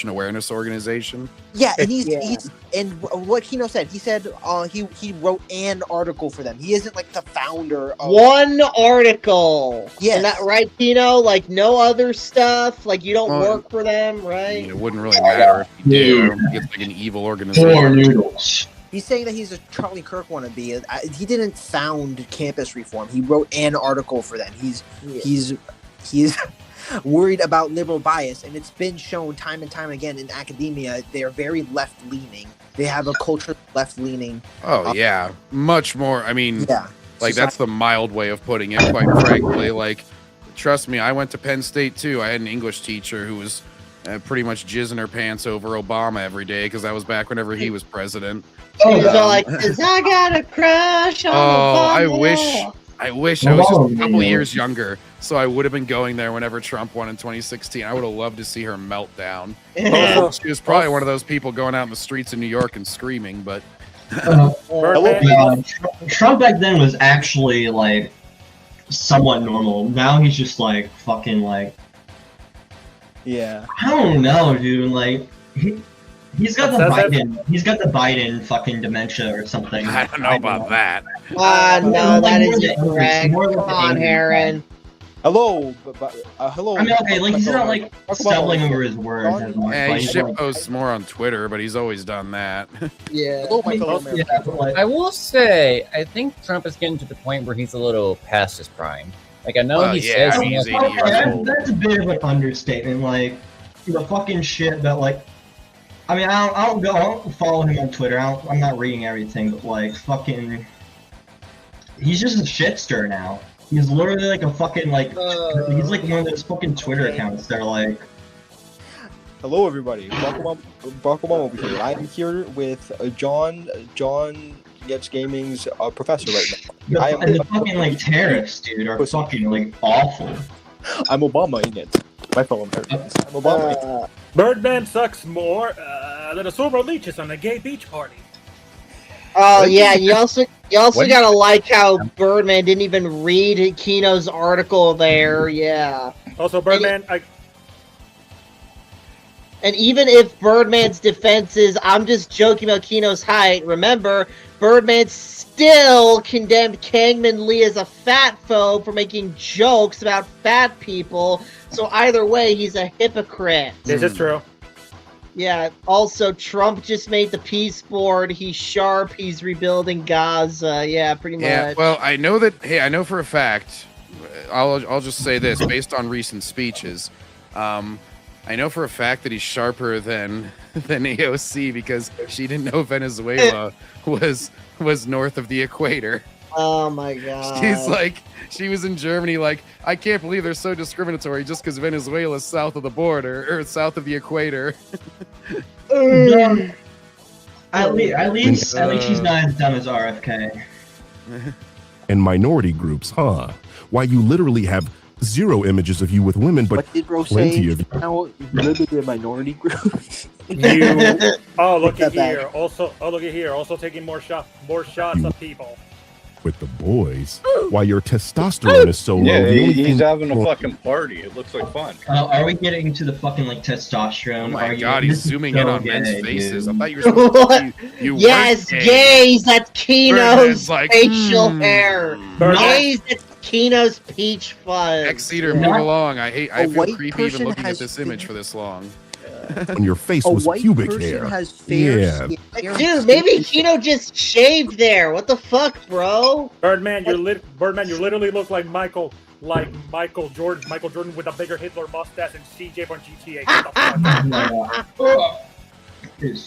awareness organization? Yeah, and he's and what Kino said, he said he wrote an article for them. He isn't, like, the founder of one article. Yeah. Isn't that right, Kino? Like, no other stuff? Like, you don't work for them, right? It wouldn't really matter if you did. It's like an evil organization. Noodles. He's saying that he's a Charlie Kirk wannabe. He didn't found Campus Reform. He wrote an article for them. He's worried about liberal bias, and it's been shown time and time again in academia. They are very left-leaning. They have a culture left-leaning. Oh, yeah. Much more. I mean, yeah. Like, that's the mild way of putting it, quite frankly. Like, trust me, I went to Penn State, too. I had an English teacher who was pretty much jizzing her pants over Obama every day, because that was back whenever he was president. Like, 'cause I got a crush on Obama. I wish I was just a couple years younger, so I would have been going there whenever Trump won in 2016. I would have loved to see her melt down. She was probably one of those people going out in the streets of New York and screaming, but... Trump back then was actually, like, somewhat normal. Now he's just, like, fucking, like... Yeah. I don't know, dude. Like, he's got the Biden fucking dementia or something. I don't know about that. No, that is incorrect. Come on, Heron. Hello, hello. I mean, okay, like he's not like stumbling over his words. Yeah, he shit posts more on Twitter, but he's always done that. Yeah. Hello, my fellow Americans. I will say, I think Trump is getting to the point where he's a little past his prime. Like, I know he says he's 80 years old. That's a bit of an understatement. Like, the fucking shit that, like, I mean, I don't follow him on Twitter. I'm not reading everything, but, like, fucking, he's just a shitster now. He's literally like a fucking, like, he's like one of those fucking Twitter accounts that are like... Hello, everybody. Barack Obama over here. I'm here with John Gets Gaming's professor right now. The fucking, like, tariffs, dude, are fucking, like, awful. I'm Obama in it. My fellow Americans. I'm Obama. Birdman sucks more than a silver leeches on a gay beach party. Oh yeah, you also gotta like how Birdman didn't even read Kino's article there. Yeah. Also, Birdman, and even if Birdman's defense is, I'm just joking about Kino's height, remember, Birdman still condemned Kangman Lee as a fat phobe for making jokes about fat people. So either way, he's a hypocrite. This is true. Yeah, also, Trump just made the peace board. He's sharp. He's rebuilding Gaza. Yeah, pretty much. Yeah, well, I know that, I know for a fact, I'll just say this, based on recent speeches, I know for a fact that he's sharper than AOC because she didn't know Venezuela was north of the equator. Oh my god. She was in Germany like, I can't believe they're so discriminatory just because Venezuela's south of the border, or south of the equator. At least she's not as dumb as RFK. And minority groups, huh? Why you literally have 0 images of you with women, but what did Bro plenty say? of you. Now, literally a minority group. Look at here. Look at here. Also taking more shots of people. With the boys, why your testosterone is so low. Yeah, the only he's thing- having a fucking party. It looks like fun. Are we getting into the fucking, like, testosterone? Oh my god, he's zooming in on men's faces. I thought you were What? you Yes, weren't gays, that's Kino's Birdman's like, facial hair. Birdman. Gays, that's Kino's peach fuzz. X-Eater, move along. I feel white creepy even person looking at has this image for this long. on your face A was white pubic person hair. has fair Yeah. skin. Dude, maybe Kino just shaved there. What the fuck, bro? Birdman, you literally look like Michael Jordan with a bigger Hitler mustache and CJ from GTA.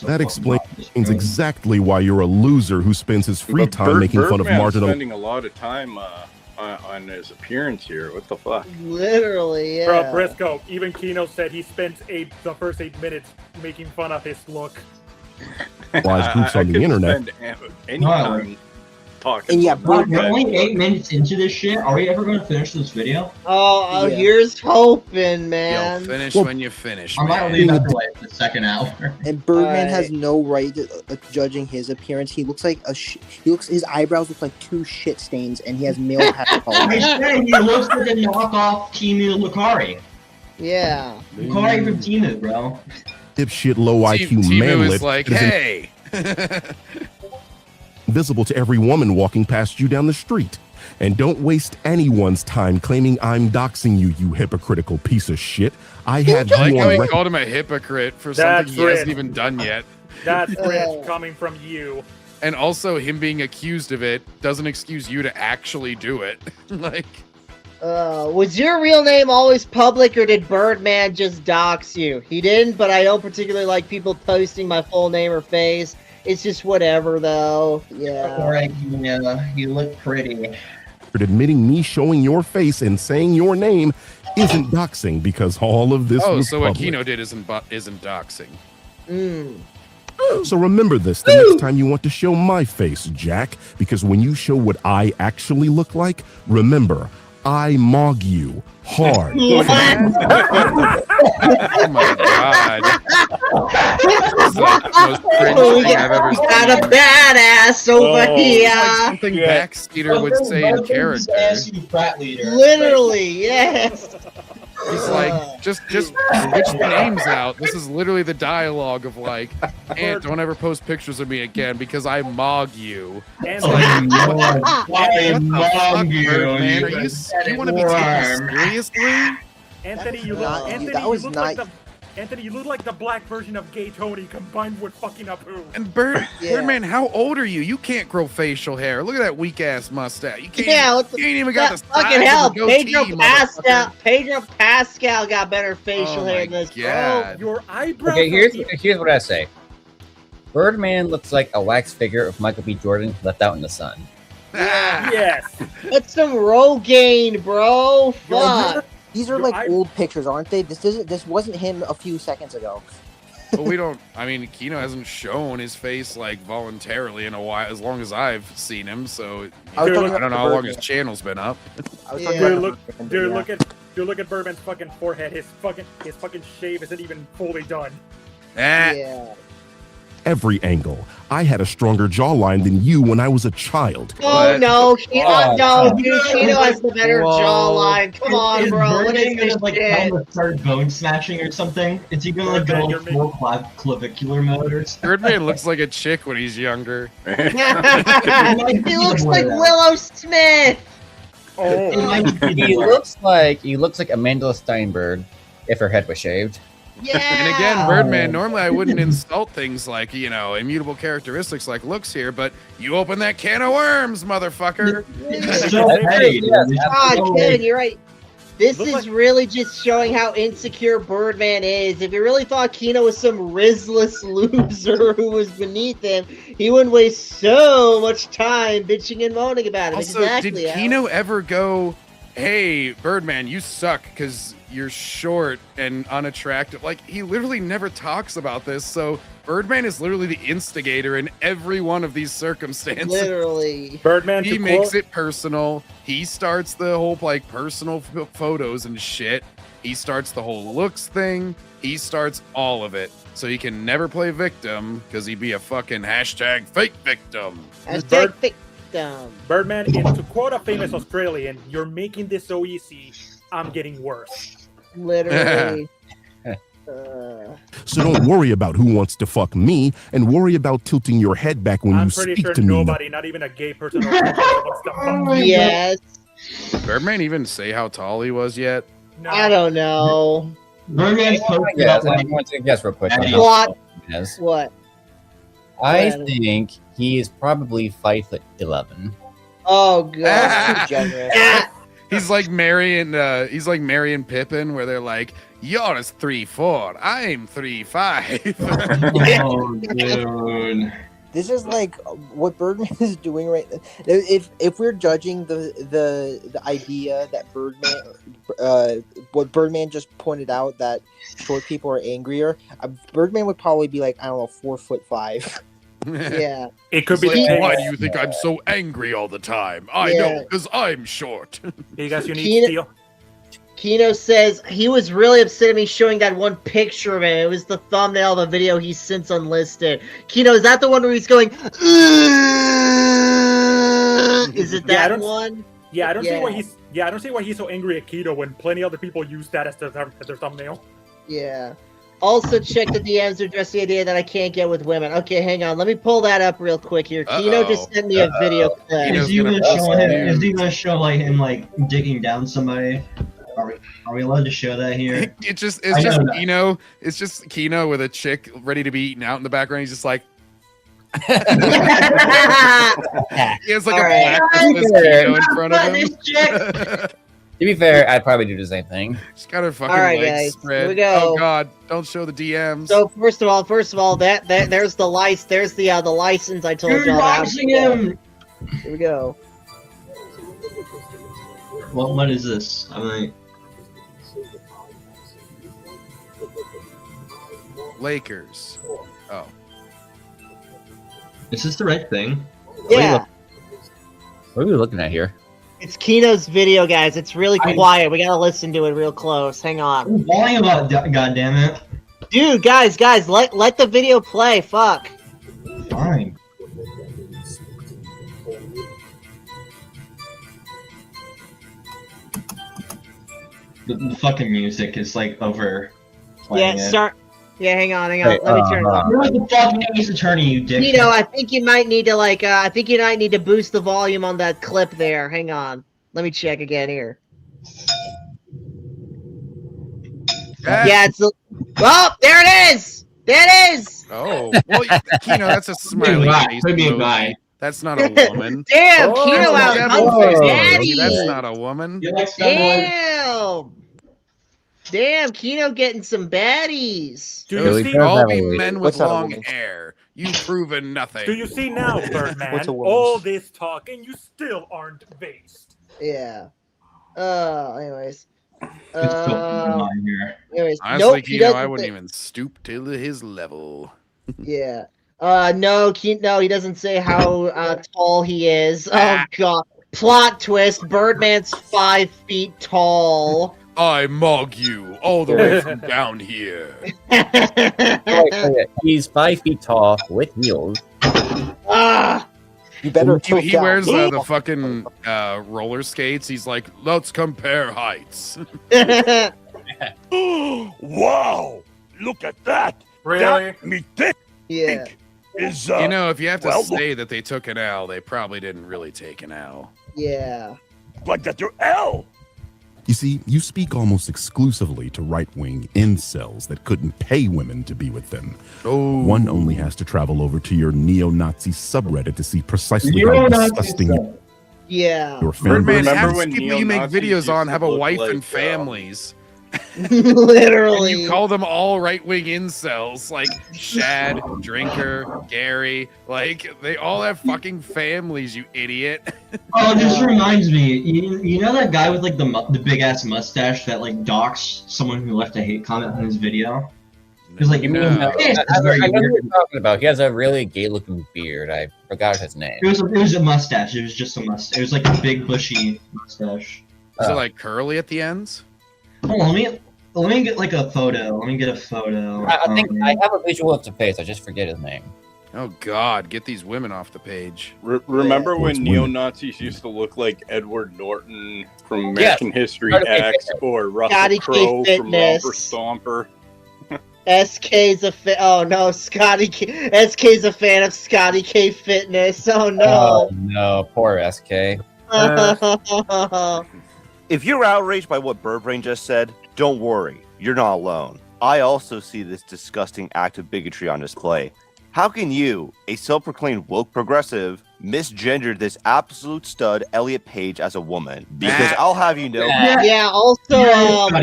That explains exactly why you're a loser who spends his free time making fun of Birdman's marginal. spending a lot of time on his appearance here. What the fuck? Literally, yeah. Bro, Briscoe, even Kino said he spends the first 8 minutes making fun of his look. Live groups on the could internet. spend any time talking. And yeah, We're only 8 minutes into this shit. Are we ever going to finish this video? Oh, Yeah. here's hoping, man. You'll finish when you finish, I might man. leave after like the second hour. And Birdman Right. has no right to, judging his appearance. He looks like his eyebrows look like 2 shit stains, and he has male hair I color. said he looks like a knockoff Timu Lucari. Yeah. Lucari from Timu, bro. Dipshit low IQ Timu manlet is like, that is hey. invisible to every woman walking past you down the street. And don't waste anyone's time claiming I'm doxing you, you hypocritical piece of shit. I had I like you how on he record. called him a hypocrite for That's something he hasn't rich. even done yet. That's rich coming from you. And also, him being accused of it doesn't excuse you to actually do it. Like, Was your real name always public, or did Birdman just dox you? He didn't, but I don't particularly like people posting my full name or face. It's just whatever, though. Yeah. Alright, you look pretty. Admitting me showing your face and saying your name isn't doxing because all of this was so what public. Kino did isn't doxing. So remember this the next time you want to show my face, Jack, because when you show what I actually look like, remember, I mog you hard. Oh my god. This is like the most cringe thing I've ever We seen. got a badass over here. It's like something Backseater would say in character. Literally, yes. He's like, just switch the names out. This is literally the dialogue of like, Ant, don't ever post pictures of me again because I mog you. And It's like, what the mog fuck, you, Birdman? you Are you pathetic you want to be taken worm. seriously? Anthony, you look, Nah, Anthony, that you was look not- like the Anthony, you look like the black version of Gay Tony combined with fucking Apu. And Birdman, how old are you? You can't grow facial hair. Look at that weak ass mustache. You can't. Yeah, you ain't even got the fucking size hell. of a goatee, Pedro Pascal got better facial Oh hair my than this, God. Your eyebrows. Okay, here's what I say. Birdman looks like a wax figure of Michael B. Jordan left out in the sun. Yes. That's some Rogaine, bro. Fuck. These are like old pictures, aren't they? This wasn't him a few seconds ago. But we don't. I mean, Kino hasn't shown his face like voluntarily in a while, as long as I've seen him. So I don't know how long his channel's been up. Dude, look at Birdman's fucking forehead. His fucking shave isn't even fully done. Yeah. Every angle. I had a stronger jawline than you when I was a child. Oh no, no, dude, Kino has the better Whoa. jawline. Come on, Is bro. What Birdman is this gonna like shit? come to start bone smashing or something? Is he gonna like go full clavicular mode or something? Birdman looks like a chick when he's younger. He looks like Willow Smith. He looks like Amanda Steinberg if her head was shaved. Yeah. And again, Birdman, normally I wouldn't insult things like, immutable characteristics like looks here, but you open that can of worms, motherfucker. God, Kevin, you're right. This is really just showing how insecure Birdman is. If he really thought Kino was some rizzless loser who was beneath him, he wouldn't waste so much time bitching and moaning about it. Also, Exactly. did Kino ever go, hey, Birdman, you suck because you're short and unattractive? Like, he literally never talks about this, so Birdman is literally the instigator in every one of these circumstances. Literally. Birdman, he makes it personal. He starts the whole, like, personal photos and shit. He starts the whole looks thing. He starts all of it. So he can never play victim, because he'd be a fucking hashtag fake victim. Hashtag victim. Birdman, to quote a famous Australian, you're making this so easy, I'm getting worse. Literally. So don't worry about who wants to fuck me, and worry about tilting your head back when I'm you pretty speak sure to me. nobody, not even a gay person, wants to fuck me. Yes. Birdman even say how tall he was yet? I don't know. Birdman's posted Yes, up I like want to guess real quick. on how What? tall he is. What? I What? think he is probably 5'11". Oh god, too generous. He's like Marion. He's like Marion Pippin, where they're like, "You're a 3'4", I'm 3'5". Oh, dude. This is like what Birdman is doing right now. If we're judging the idea that Birdman, what Birdman just pointed out, that short people are angrier, Birdman would probably be like, I don't know, 4'5". Yeah. It could It's be like, the why do you think I'm so angry all the time? I know, because I'm short. You guys, you need Kino- steel. Kino says he was really upset at me showing that one picture of him. It was the thumbnail of the video he's since unlisted. Kino, is that the one where he's going? Is it Yeah, I that don't- one? Yeah, I don't see why he's. Yeah, I don't see why he's so angry at Keto when plenty other people use that as their thumbnail. Yeah. Also, check the DMs to address the idea that I can't get with women. Okay, hang on. Let me pull that up real quick here. Kino just sent me a video clip. Is he gonna show him? Is he gonna show like him like digging down somebody? Are we allowed to show that here? It's just I know that. Kino. It's just Kino with a chick ready to be eaten out in the background. He's just like. He has like All a right. black Kino in front of him. To be fair, I'd probably do the same thing. She's got her fucking All right, legs guys, spread. here we go. Oh god, don't show the DMs. So first of all, that there's the license. There's the license I told Dude, you about. boxing him! Here we go. What is this? I'm like, Lakers. Oh. Is this the right thing? Yeah. What are we looking at here? It's Kino's video, guys. It's really quiet. We gotta listen to it real close. Hang on. I'm lying about it, goddammit. Dude, guys, let the video play. Fuck. Fine. The fucking music is like over. Yeah, start. Yeah, hang on. Let me turn it on. You're the fucking Ace Attorney, you dick. Kino, I think you might need to boost the volume on that clip there. Hang on. Let me check again here. Yeah, it's. Oh, there it is. There it is. Oh, well, Kino, that's a smiley face emoji. That's not a woman. Damn, Kino out hunting daddy. That's not a woman. Damn, Kino getting some baddies. Do you see all be men with long hair? You've proven nothing. Do you see now, Birdman? What's a woman? All this talk and you still aren't based. Yeah. Anyways. Honestly, Kino, I wouldn't even stoop to his level. Yeah. No, he doesn't say how tall he is. Oh god. Plot twist, Birdman's 5 feet tall. I mug you all the way from down here. He's 5 feet tall with heels. You better. He wears the fucking roller skates. He's like, let's compare heights. Wow! Look at that! Really? That me thick Yeah. is You know, if you have to say that they took an L, they probably didn't really take an L. Yeah. like that you're L. You see, you speak almost exclusively to right-wing incels that couldn't pay women to be with them. Oh. One only has to travel over to your neo-Nazi subreddit to see precisely how disgusting Yeah. your Birdman, fanboys half is. the people you make videos on have a wife and families. Literally. And you call them all right-wing incels, like Shad, Drinker, Gary. Like, they all have fucking families, you idiot. Oh, this reminds me. You know that guy with like the big ass mustache that like doxed someone who left a hate comment on his video? He was like, I know what you're talking about. He has a really gay-looking beard. I forgot his name. It was a mustache. It was just a mustache. It was like a big bushy mustache. Is it like curly at the ends? Hold on, let me get like a photo. Let me get a photo. I think I have a visual of the face. I just forget his name. Oh God, get these women off the page. Remember when What's neo-Nazis used to look like Edward Norton from American History X or Russell Scotty K Crowe from Fitness. Romper Stomper? SK's a fan. Oh no, SK's a fan of Scotty K Fitness. Oh no. Oh no, poor SK. If you're outraged by what Birdbrain just said, don't worry, you're not alone. I also see this disgusting act of bigotry on display. How can you, a self-proclaimed woke progressive, misgender this absolute stud Elliot Page as a woman? Because I'll have you know... Yeah, also,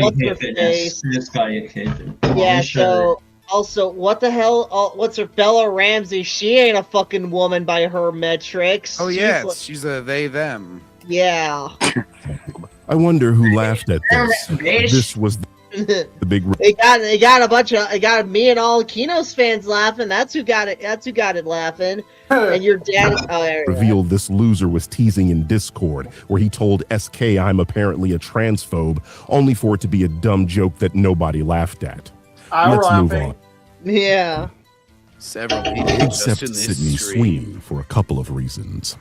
what's her face? Yeah, Yeah, so, also, what the hell, what's her, Bella Ramsey, she ain't a fucking woman by her metrics. Oh She's yes, like- she's a they them. Yeah. I wonder who laughed at this. This was the big... It got me and all Kino's fans laughing. That's who got it laughing. And your dad revealed this loser was teasing in Discord, where he told SK I'm apparently a transphobe, only for it to be a dumb joke that nobody laughed at. Let's move on. Yeah. Several people Except just in this Sydney stream. Sweeney for a couple of reasons.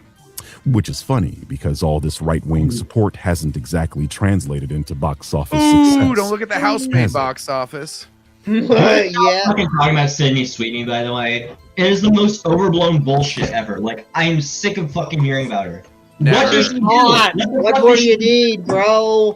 Which is funny, because all this right-wing support hasn't exactly translated into box office success. Ooh, don't look at the housemaid box office. Yeah. Fucking talking about Sydney Sweeney, by the way. It is the most overblown bullshit ever. Like, I am sick of fucking hearing about her. What does she do? What more do you need, bro?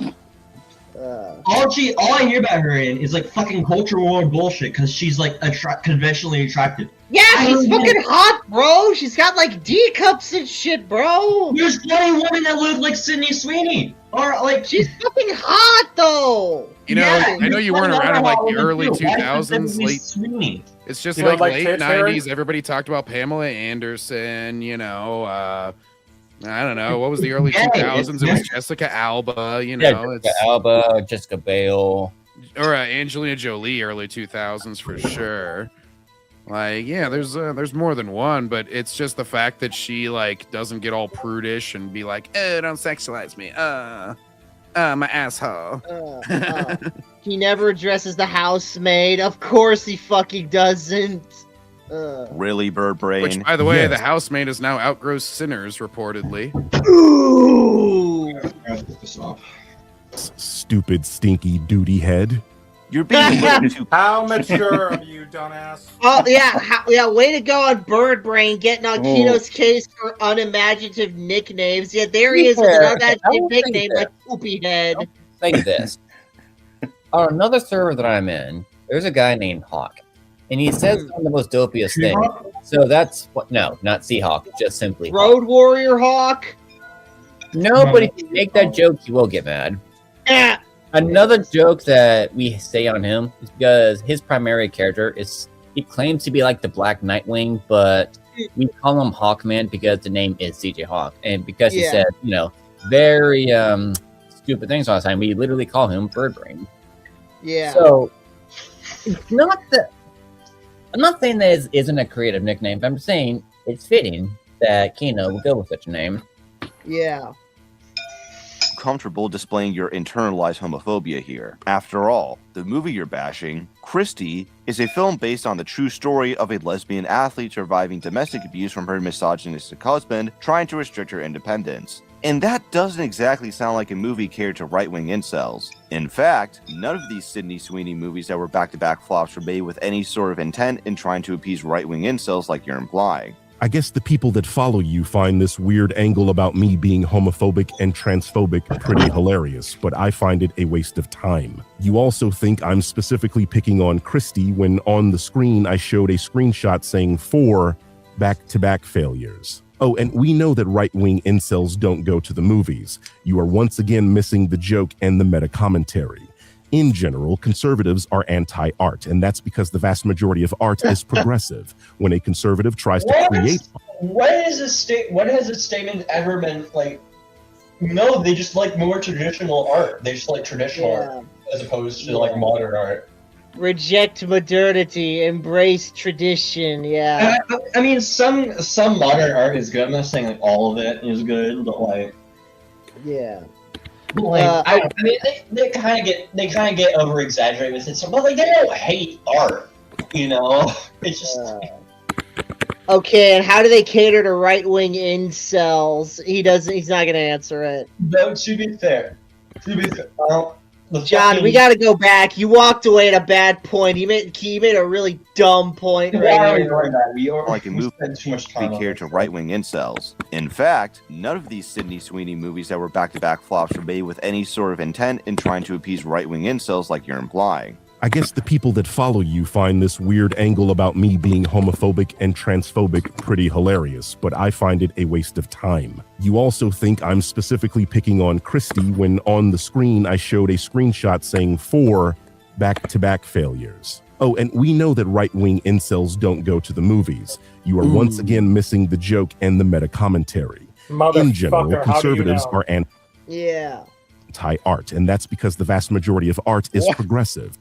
All I hear about her in is like fucking culture war bullshit because she's like conventionally attractive. Yeah, she's fucking hot, bro. She's got like D cups and shit, bro. There's plenty of women that look like Sydney Sweeney, or like she's fucking hot though. You know, Yeah, I know you weren't around in like the early 2000s, late. Sweeney. It's just You like don't like late tits, Aaron? 90s. Everybody talked about Pamela Anderson. You know, I don't know what was the early 2000s. It was Jessica Alba. You know, Jessica Alba, Jessica Biel. or Angelina Jolie, early 2000s for sure. Like, yeah, there's more than one, but it's just the fact that she like doesn't get all prudish and be like, "Oh, don't sexualize me." My asshole. He never addresses the housemaid. Of course he fucking doesn't. Really, Birdbrain? Which, by the way, the housemaid is now outgrows Sinners, reportedly. Ooh. Stupid, stinky, duty head. You're being How mature of you, dumbass? Oh yeah, way to go on Birdbrain getting on Kino's case for unimaginative nicknames. Yeah, there he is with an unimaginative nickname like Poopy Head. Like this. On another server that I'm in, there's a guy named Hawk, and he says some of the most dopiest things. So that's what? No, not Seahawk, just simply Road Warrior Hawk. No, but if you make that joke, you will get mad. Yeah. Another joke that we say on him is because his primary character is, he claims to be like the Black Nightwing, but we call him Hawkman because the name is CJ Hawk. And because he said, very stupid things all the time, we literally call him Birdbrain. Yeah. So, it's not that, I'm not saying that it isn't a creative nickname, but I'm saying it's fitting that Kino would go with such a name. Yeah. Comfortable displaying your internalized homophobia here. After all, the movie you're bashing, Christy, is a film based on the true story of a lesbian athlete surviving domestic abuse from her misogynistic husband trying to restrict her independence. And that doesn't exactly sound like a movie catered to right-wing incels. In fact, none of these Sydney Sweeney movies that were back-to-back flops were made with any sort of intent in trying to appease right-wing incels like you're implying. I guess the people that follow you find this weird angle about me being homophobic and transphobic pretty hilarious, but I find it a waste of time. You also think I'm specifically picking on Christy when on the screen I showed a screenshot saying 4 back-to-back failures. Oh, and we know that right-wing incels don't go to the movies. You are once again missing the joke and the meta-commentary. In general, conservatives are anti-art, and that's because the vast majority of art is progressive. When a conservative tries to create... What has this statement ever been, like, no, they just like more traditional art. They just like traditional art, as opposed to, like, modern art. Reject modernity, embrace tradition, yeah. I mean, some modern art is good. I'm not saying, like, all of it is good, but, like... Yeah. Like, I mean, they kind of get over exaggerated with it, but like they don't hate art, It's just okay. And how do they cater to right wing incels? He's not gonna answer it. No, to be fair, John, we gotta go back. You walked away at a bad point. You made a really dumb point right here. Like a movie be catered to right-wing incels. In fact, none of these Sydney Sweeney movies that were back-to-back flops were made with any sort of intent in trying to appease right-wing incels like you're implying. I guess the people that follow you find this weird angle about me being homophobic and transphobic pretty hilarious, but I find it a waste of time. You also think I'm specifically picking on Christy when on the screen I showed a screenshot saying 4 back-to-back failures. Oh, and we know that right-wing incels don't go to the movies. You are once again missing the joke and the meta-commentary. In general, conservatives are anti-art, and that's because the vast majority of art is progressive.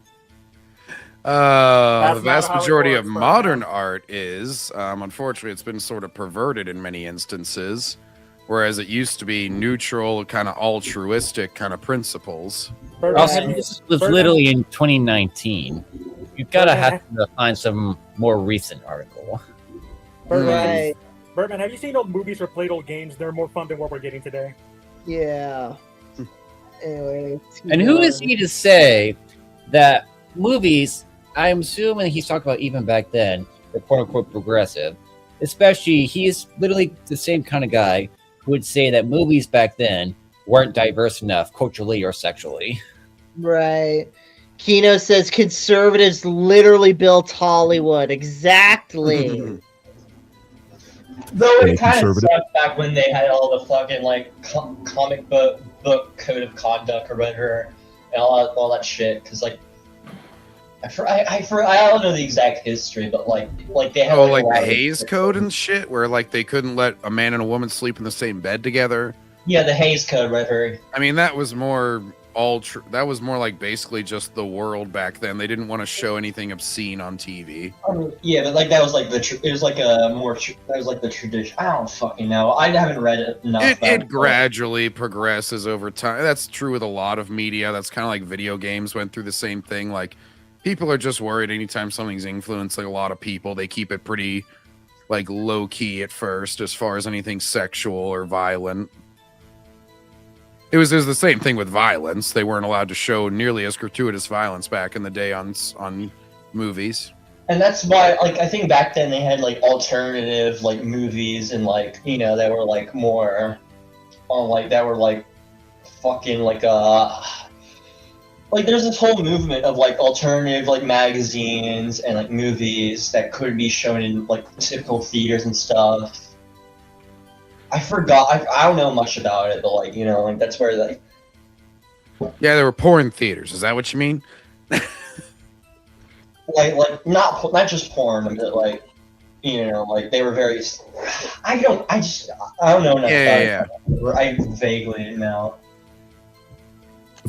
The vast majority of modern art is, unfortunately, it's been sort of perverted in many instances, whereas it used to be neutral, kind of altruistic kind of principles. Also, this was literally in 2019. You've got to have to find some more recent article. Right. Birdman, have you seen old movies or played old games? They're more fun than what we're getting today. Yeah. Anyway. And who is he to say that movies, I'm assuming he's talking about even back then, the quote-unquote progressive, especially he's literally the same kind of guy who would say that movies back then weren't diverse enough culturally or sexually. Right. Kino says conservatives literally built Hollywood. Exactly. Though it kind of sucked back when they had all the fucking, like, comic book code of conduct or whatever, and all that shit, because, like, I don't know the exact history, but like they have like the Hays Code and shit, where like they couldn't let a man and a woman sleep in the same bed together. Yeah, the Hays Code, right? I mean, that was more all true. That was more like basically just the world back then. They didn't want to show anything obscene on TV. Yeah, but like that was like it was like a more that was like the tradition. I don't fucking know. I haven't read it enough. It gradually progresses over time. That's true with a lot of media. That's kind of like video games went through the same thing. Like people are just worried anytime something's influencing a lot of people, they keep it pretty like low key at first as far as anything sexual or violent. It was the same thing with violence. They weren't allowed to show nearly as gratuitous violence back in the day on movies. And that's why, like, I think back then they had like alternative like movies and like that were like more, that were like fucking like there's this whole movement of like alternative like magazines and like movies that could be shown in like typical theaters and stuff. I forgot. I don't know much about it, but like like that's where like. Yeah, there were porn theaters. Is that what you mean? like not just porn, but like like they were very. I don't know enough about it. I vaguely know.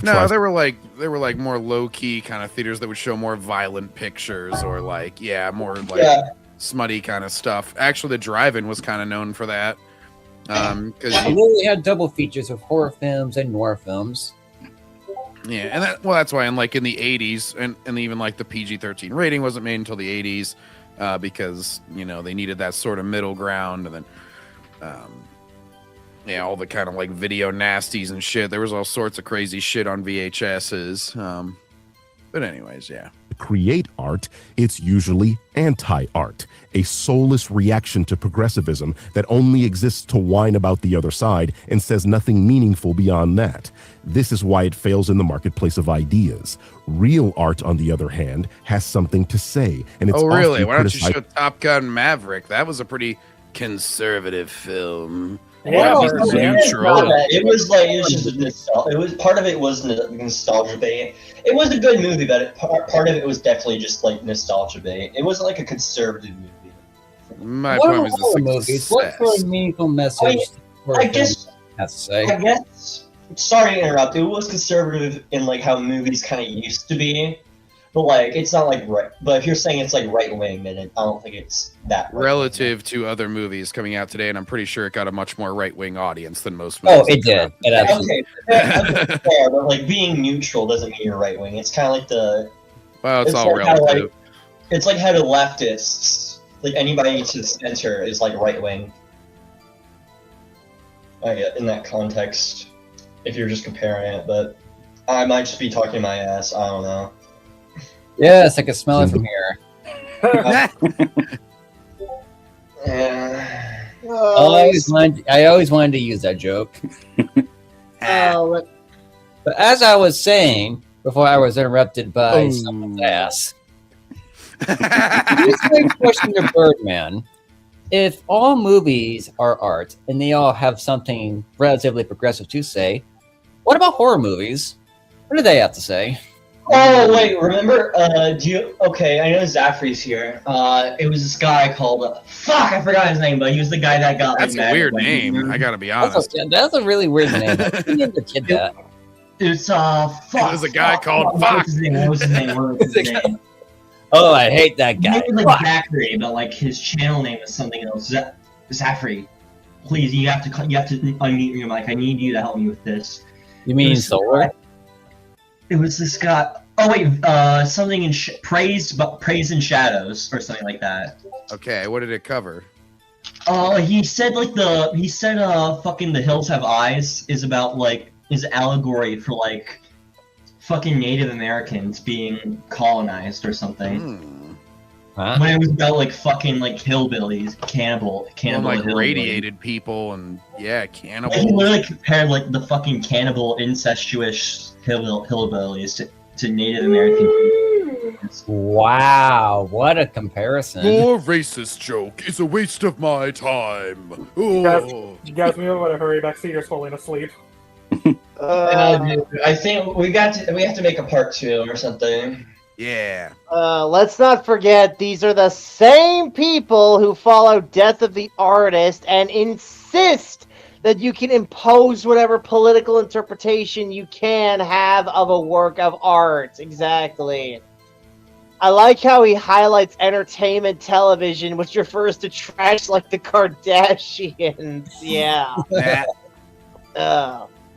No, they were like more low key kind of theaters that would show more violent pictures or like more like smutty kind of stuff. Actually, the drive-in was kind of known for that. Because we had double features of horror films and noir films. Yeah, and that's why in the 80s and even like the PG-13 rating wasn't made until the 80s because they needed that sort of middle ground, and then all the kind of like video nasties and shit. There was all sorts of crazy shit on VHSs. But anyways, yeah. Create art, it's usually anti-art, a soulless reaction to progressivism that only exists to whine about the other side and says nothing meaningful beyond that. This is why it fails in the marketplace of ideas. Real art, on the other hand, has something to say, and it's really? often Why don't you show Top Gun Maverick? That was a pretty conservative film. Yeah, it was neutral. It was just a nostalgia. It was part of it was nostalgia bait. It was a good movie, but part of it was definitely just like nostalgia bait. It wasn't like a conservative movie. My point is the movies. What sort of meaningful message? I guess. Has to say. I guess. Sorry to interrupt. It was conservative in like how movies kind of used to be. But like, it's not like right. But if you're saying it's like right wing, then I don't think it's that. Relative to other movies coming out today, and I'm pretty sure it got a much more right wing audience than most movies. Oh, it did. It absolutely. Okay, fair, but like being neutral doesn't mean you're right wing. It's kind of like the. Well, it's all like relative. It's like how the leftists, like anybody to the center, is like right wing. In that context, if you're just comparing it, but I might just be talking my ass. I don't know. Yes, I can smell it from here. I always wanted to use that joke. But as I was saying before I was interrupted by someone's ass, this is a question to Birdman. If all movies are art and they all have something relatively progressive to say, what about horror movies? What do they have to say? Oh wait, remember? Okay, I know Zafri's here. It was this guy called. Fuck, I forgot his name, but he was the guy that got. That's a weird name. I gotta be honest. That's a really weird name. Who named the kid that? It's fuck. There's a guy called Fuck. What was his name? Oh, I hate that guy. His name was like Zachary, but like his channel name is something else. Zafri, please, you have to unmute your mic. I need you to help me with this. You mean Solar? It was this guy. Oh wait, something in praise in shadows or something like that. Okay, what did it cover? He said fucking The Hills Have Eyes is about like is allegory for like fucking Native Americans being colonized or something. Huh? When it was about like fucking like hillbillies, cannibal like hillbillies. radiated people and cannibals. He literally compared like the fucking cannibal incestuous hillbillies to Native American. Wow, what a comparison! Your racist joke is a waste of my time. You guys know what to hurry back. Cedar's falling asleep. I think we have to make a part 2 or something. Yeah. Let's not forget, these are the same people who follow Death of the Artist and insist that you can impose whatever political interpretation you can have of a work of art. Exactly. I like how he highlights entertainment television, which refers to trash like the Kardashians. Yeah.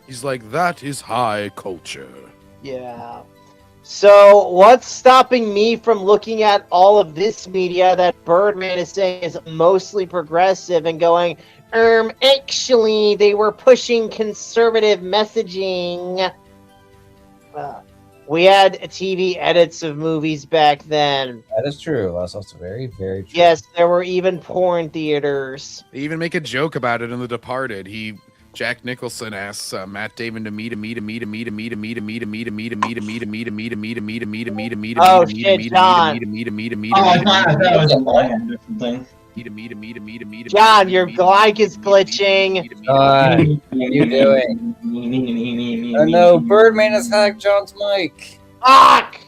He's like, that is high culture. Yeah. So, what's stopping me from looking at all of this media that Birdman is saying is mostly progressive and going, actually, they were pushing conservative messaging. We had TV edits of movies back then. That is true. That's also very, very true. Yes, there were even porn theaters. They even make a joke about it in The Departed. Jack Nicholson asks Matt Damon to meet. Oh shit, John. John, your mic is glitching. What are you doing? Oh no, Birdman has hacked John's mic. Fuck!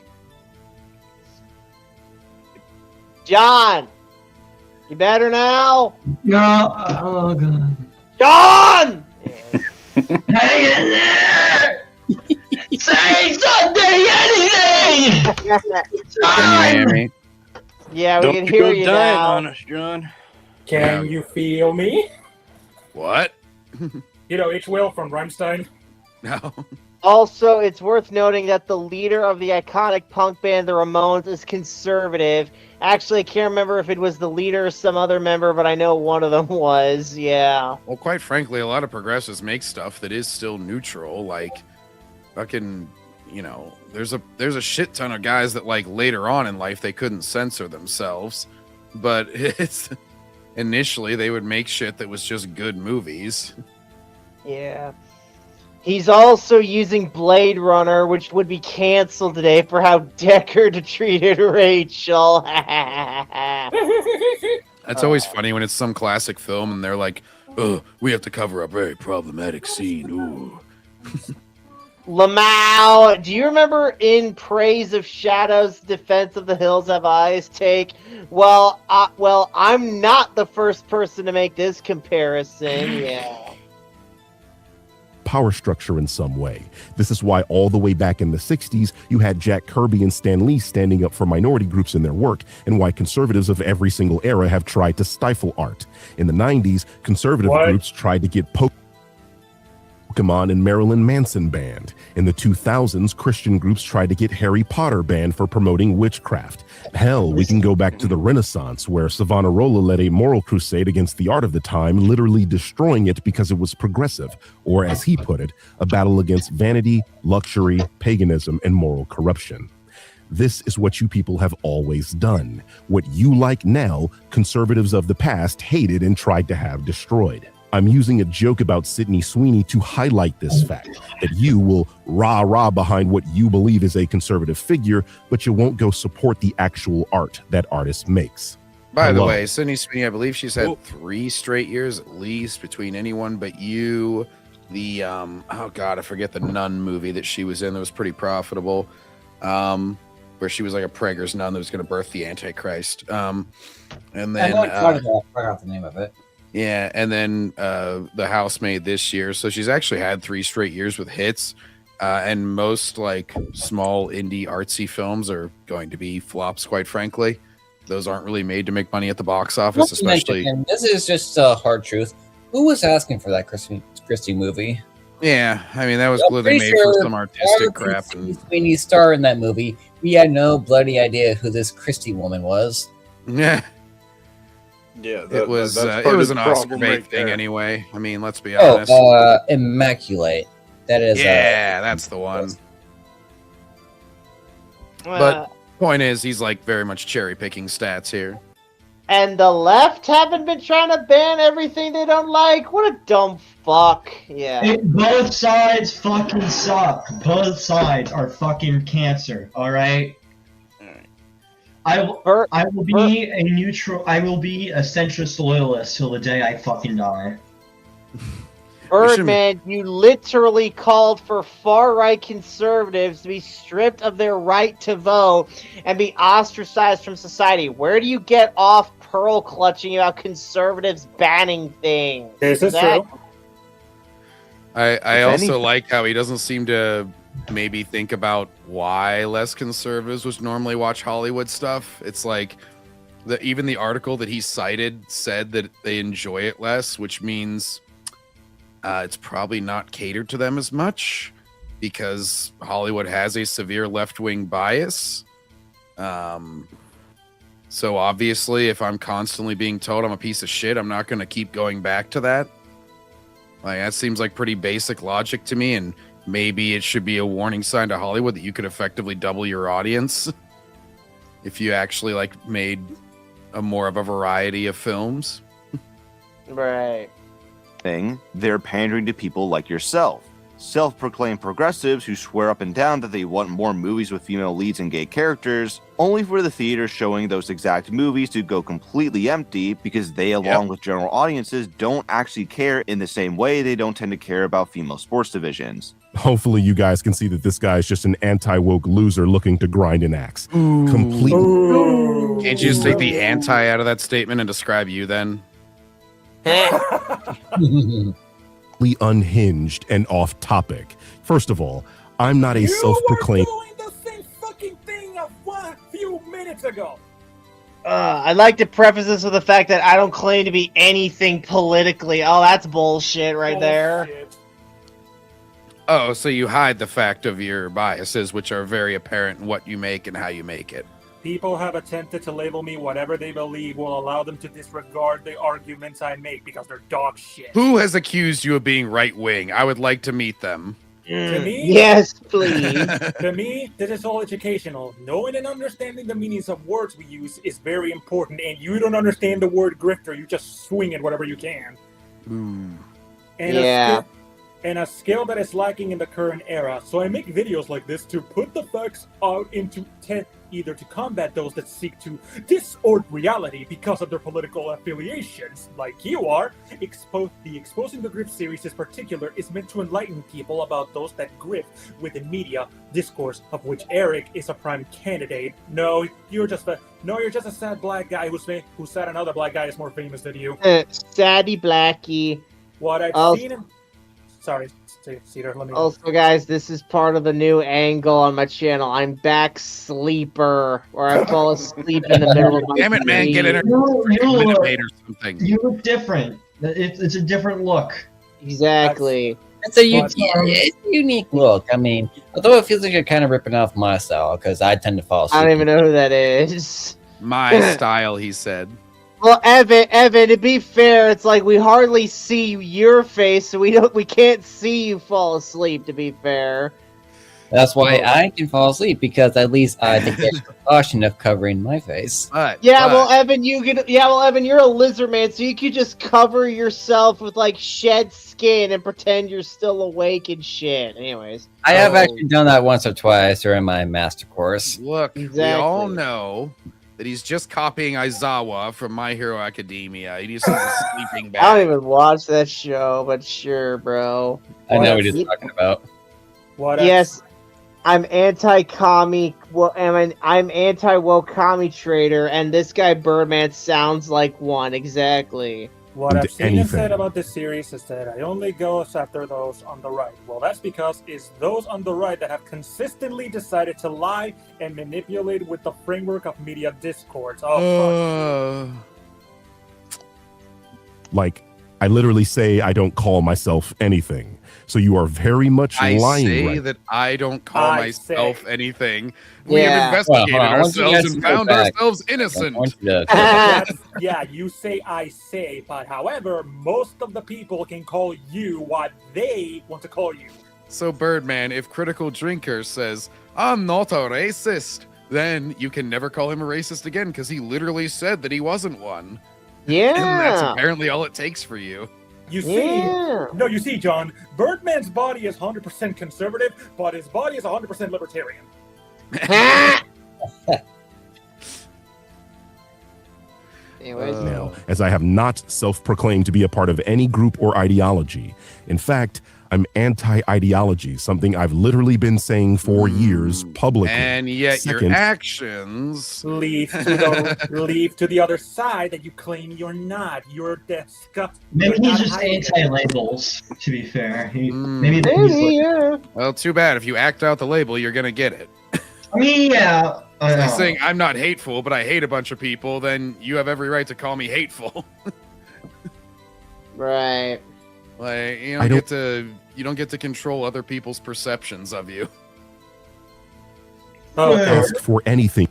John! You better now? No. Oh god. John! Hang in there! Say something, anything! Can you hear me? Yeah, we can hear you now. on us, John. Can you feel me? What? You know, H. Will from Rammstein. No. Also, it's worth noting that the leader of the iconic punk band, the Ramones, is conservative. Actually, I can't remember if it was the leader or some other member, but I know one of them was, yeah. Well, quite frankly, a lot of progressives make stuff that is still neutral, like fucking, you know, there's a shit ton of guys that, like, later on in life they couldn't censor themselves, but it's initially they would make shit that was just good movies. Yeah. He's also using Blade Runner, which would be canceled today for how Deckard treated Rachel. That's always funny when it's some classic film and they're like, oh, we have to cover a very problematic scene. Ooh. Lamau, do you remember in Praise of Shadows, Defense of the Hills Have Eyes take? Well, I'm not the first person to make this comparison. Yeah. Power structure in some way. This is why all the way back in the 60s, you had Jack Kirby and Stan Lee standing up for minority groups in their work, and why conservatives of every single era have tried to stifle art. In the 90s, conservative groups tried to get Pokemon and Marilyn Manson banned. In the 2000s, Christian groups tried to get Harry Potter banned for promoting witchcraft. Hell, we can go back to the Renaissance, where Savonarola led a moral crusade against the art of the time, literally destroying it because it was progressive, or as he put it, a battle against vanity, luxury, paganism, and moral corruption. This is what you people have always done. What you like now, conservatives of the past hated and tried to have destroyed. I'm using a joke about Sydney Sweeney to highlight this fact, that you will rah-rah behind what you believe is a conservative figure, but you won't go support the actual art that artist makes. By the way, Sydney Sweeney, I believe she's had 3 straight years at least between Anyone But You, the, oh God, I forget the Nun movie that she was in that was pretty profitable, where she was like a preggers nun that was going to birth the Antichrist. And then... I forgot the name of it. Yeah, and then The Housemaid this year. So she's actually had 3 straight years with hits. And most like small indie artsy films are going to be flops, quite frankly. Those aren't really made to make money at the box office, especially. This is just hard truth. Who was asking for that Christie movie? Yeah, I mean, that was clearly made for some artistic crap. When you star in that movie, we had no bloody idea who this Christie woman was. Yeah. Yeah, it was an Oscar bait thing anyway. I mean, let's be Oh, honest. Immaculate. That is. Yeah, that's the one. But point is, he's like very much cherry picking stats here. And the left haven't been trying to ban everything they don't like? What a dumb fuck. Yeah. Both sides fucking suck. Both sides are fucking cancer, alright? I will be a neutral. I will be a centrist loyalist till the day I fucking die. Birdman, you literally called for far-right conservatives to be stripped of their right to vote and be ostracized from society. Where do you get off pearl clutching about conservatives banning things? Is this true? I also like how he doesn't seem to maybe think about why less conservatives would normally watch Hollywood stuff. It's like even the article that he cited said that they enjoy it less, which means it's probably not catered to them as much because Hollywood has a severe left-wing bias. So obviously, if I'm constantly being told I'm a piece of shit, I'm not going to keep going back to that. Like, that seems like pretty basic logic to me, and maybe it should be a warning sign to Hollywood that you could effectively double your audience if you actually like made a more of a variety of films. Right. They're pandering to people like yourself, self-proclaimed progressives who swear up and down that they want more movies with female leads and gay characters, only for the theater showing those exact movies to go completely empty because they, along with general audiences, don't actually care in the same way they don't tend to care about female sports divisions. Hopefully you guys can see that this guy is just an anti-woke loser looking to grind an axe. Completely. Can't you just take the anti out of that statement and describe you then? Unhinged and off topic. First of all, I'm not a self-proclaimed. You were doing the same fucking thing a few minutes ago. I'd like to preface this with the fact that I don't claim to be anything politically. Oh, that's bullshit right there. Oh, so you hide the fact of your biases, which are very apparent in what you make and how you make it. People have attempted to label me whatever they believe will allow them to disregard the arguments I make because they're dog shit. Who has accused you of being right-wing? I would like to meet them. To me? Yes, please. To me, this is all educational. Knowing and understanding the meanings of words we use is very important, and you don't understand the word grifter, you just swing at whatever you can. And a skill that is lacking in the current era. So I make videos like this to put the facts out into either to combat those that seek to distort reality because of their political affiliations, like you are. Exposing the Grift series in particular is meant to enlighten people about those that grift within media discourse, of which Eric is a prime candidate. No, you're just a sad black guy who said another black guy is more famous than you. Saddy Blackie. What I've seen in... Sorry, Cedar, let me... Also, guys, this is part of the new angle on my channel. I'm back sleeper, where I fall asleep in the middle of my Damn it, man, get in or something. You look different. It's a different look. Exactly. It's a unique look. I mean, although it feels like you're kind of ripping off my style, because I tend to fall asleep. I don't even know who that is. My style, he said. Well, Evan, to be fair, it's like we hardly see your face, so we can't see you fall asleep, to be fair. That's why I can fall asleep, because at least I take the precaution of covering my face. Well, Evan, you're a lizard man, so you could just cover yourself with like shed skin and pretend you're still awake and shit. Anyways. I have actually done that once or twice during my master course. Look, we all know that he's just copying Aizawa from My Hero Academia. He uses a sleeping bag. I don't even watch that show, but sure, bro. I know what he's talking about. Yes, I'm anti-commie. Well, I'm anti-woke commie trader, and this guy Birdman sounds like one exactly. What I've seen and said about this series is that I only go after those on the right. Well, that's because it's those on the right that have consistently decided to lie and manipulate with the framework of media discourse. Like, I literally say I don't call myself anything. So you are very much lying. I say that I don't call myself anything. We have investigated ourselves and found ourselves innocent. Yeah, you say I say, but however, most of the people can call you what they want to call you. So, Birdman, if Critical Drinker says, I'm not a racist, then you can never call him a racist again because he literally said that he wasn't one. Yeah. And that's apparently all it takes for you. You see, John, Birdman's body is 100% conservative, but his body is 100% libertarian. Anyways, now, as I have not self-proclaimed to be a part of any group or ideology. In fact, I'm anti-ideology, something I've literally been saying for years publicly. And yet Second, your actions leave to the other side that you claim you're not. You're disgusting. Maybe he's just anti-labels, to be fair. Maybe Well, too bad. If you act out the label, you're going to get it. I mean, yeah. If I'm saying I'm not hateful, but I hate a bunch of people, then you have every right to call me hateful. Right. Like, you don't get to control other people's perceptions of you. Ask for anything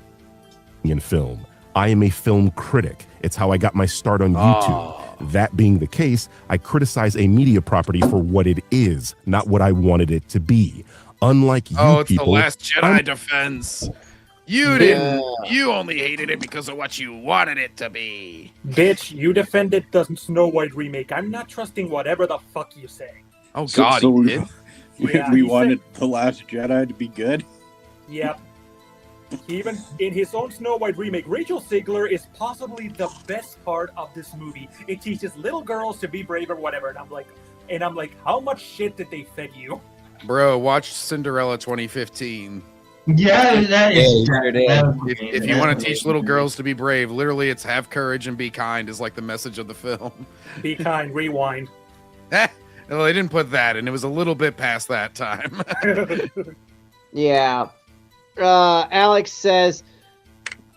in film. I am a film critic. It's how I got my start on YouTube. That being the case, I criticize a media property for what it is, not what I wanted it to be. Unlike you it's people, the Last Jedi defense. You didn't. You only hated it because of what you wanted it to be. Bitch, you defended the Snow White remake. I'm not trusting whatever the fuck you say. Oh God, so he did. we wanted The Last Jedi to be good. Yep. Even in his own Snow White remake, Rachel Zegler is possibly the best part of this movie. It teaches little girls to be brave or whatever, and I'm like, how much shit did they fed you? Bro, watch Cinderella 2015. Yeah, that is. If you want to teach little girls to be brave, literally, it's have courage and be kind is like the message of the film. Be kind, rewind. Well, they didn't put that, and it was a little bit past that time. Yeah. Alex says,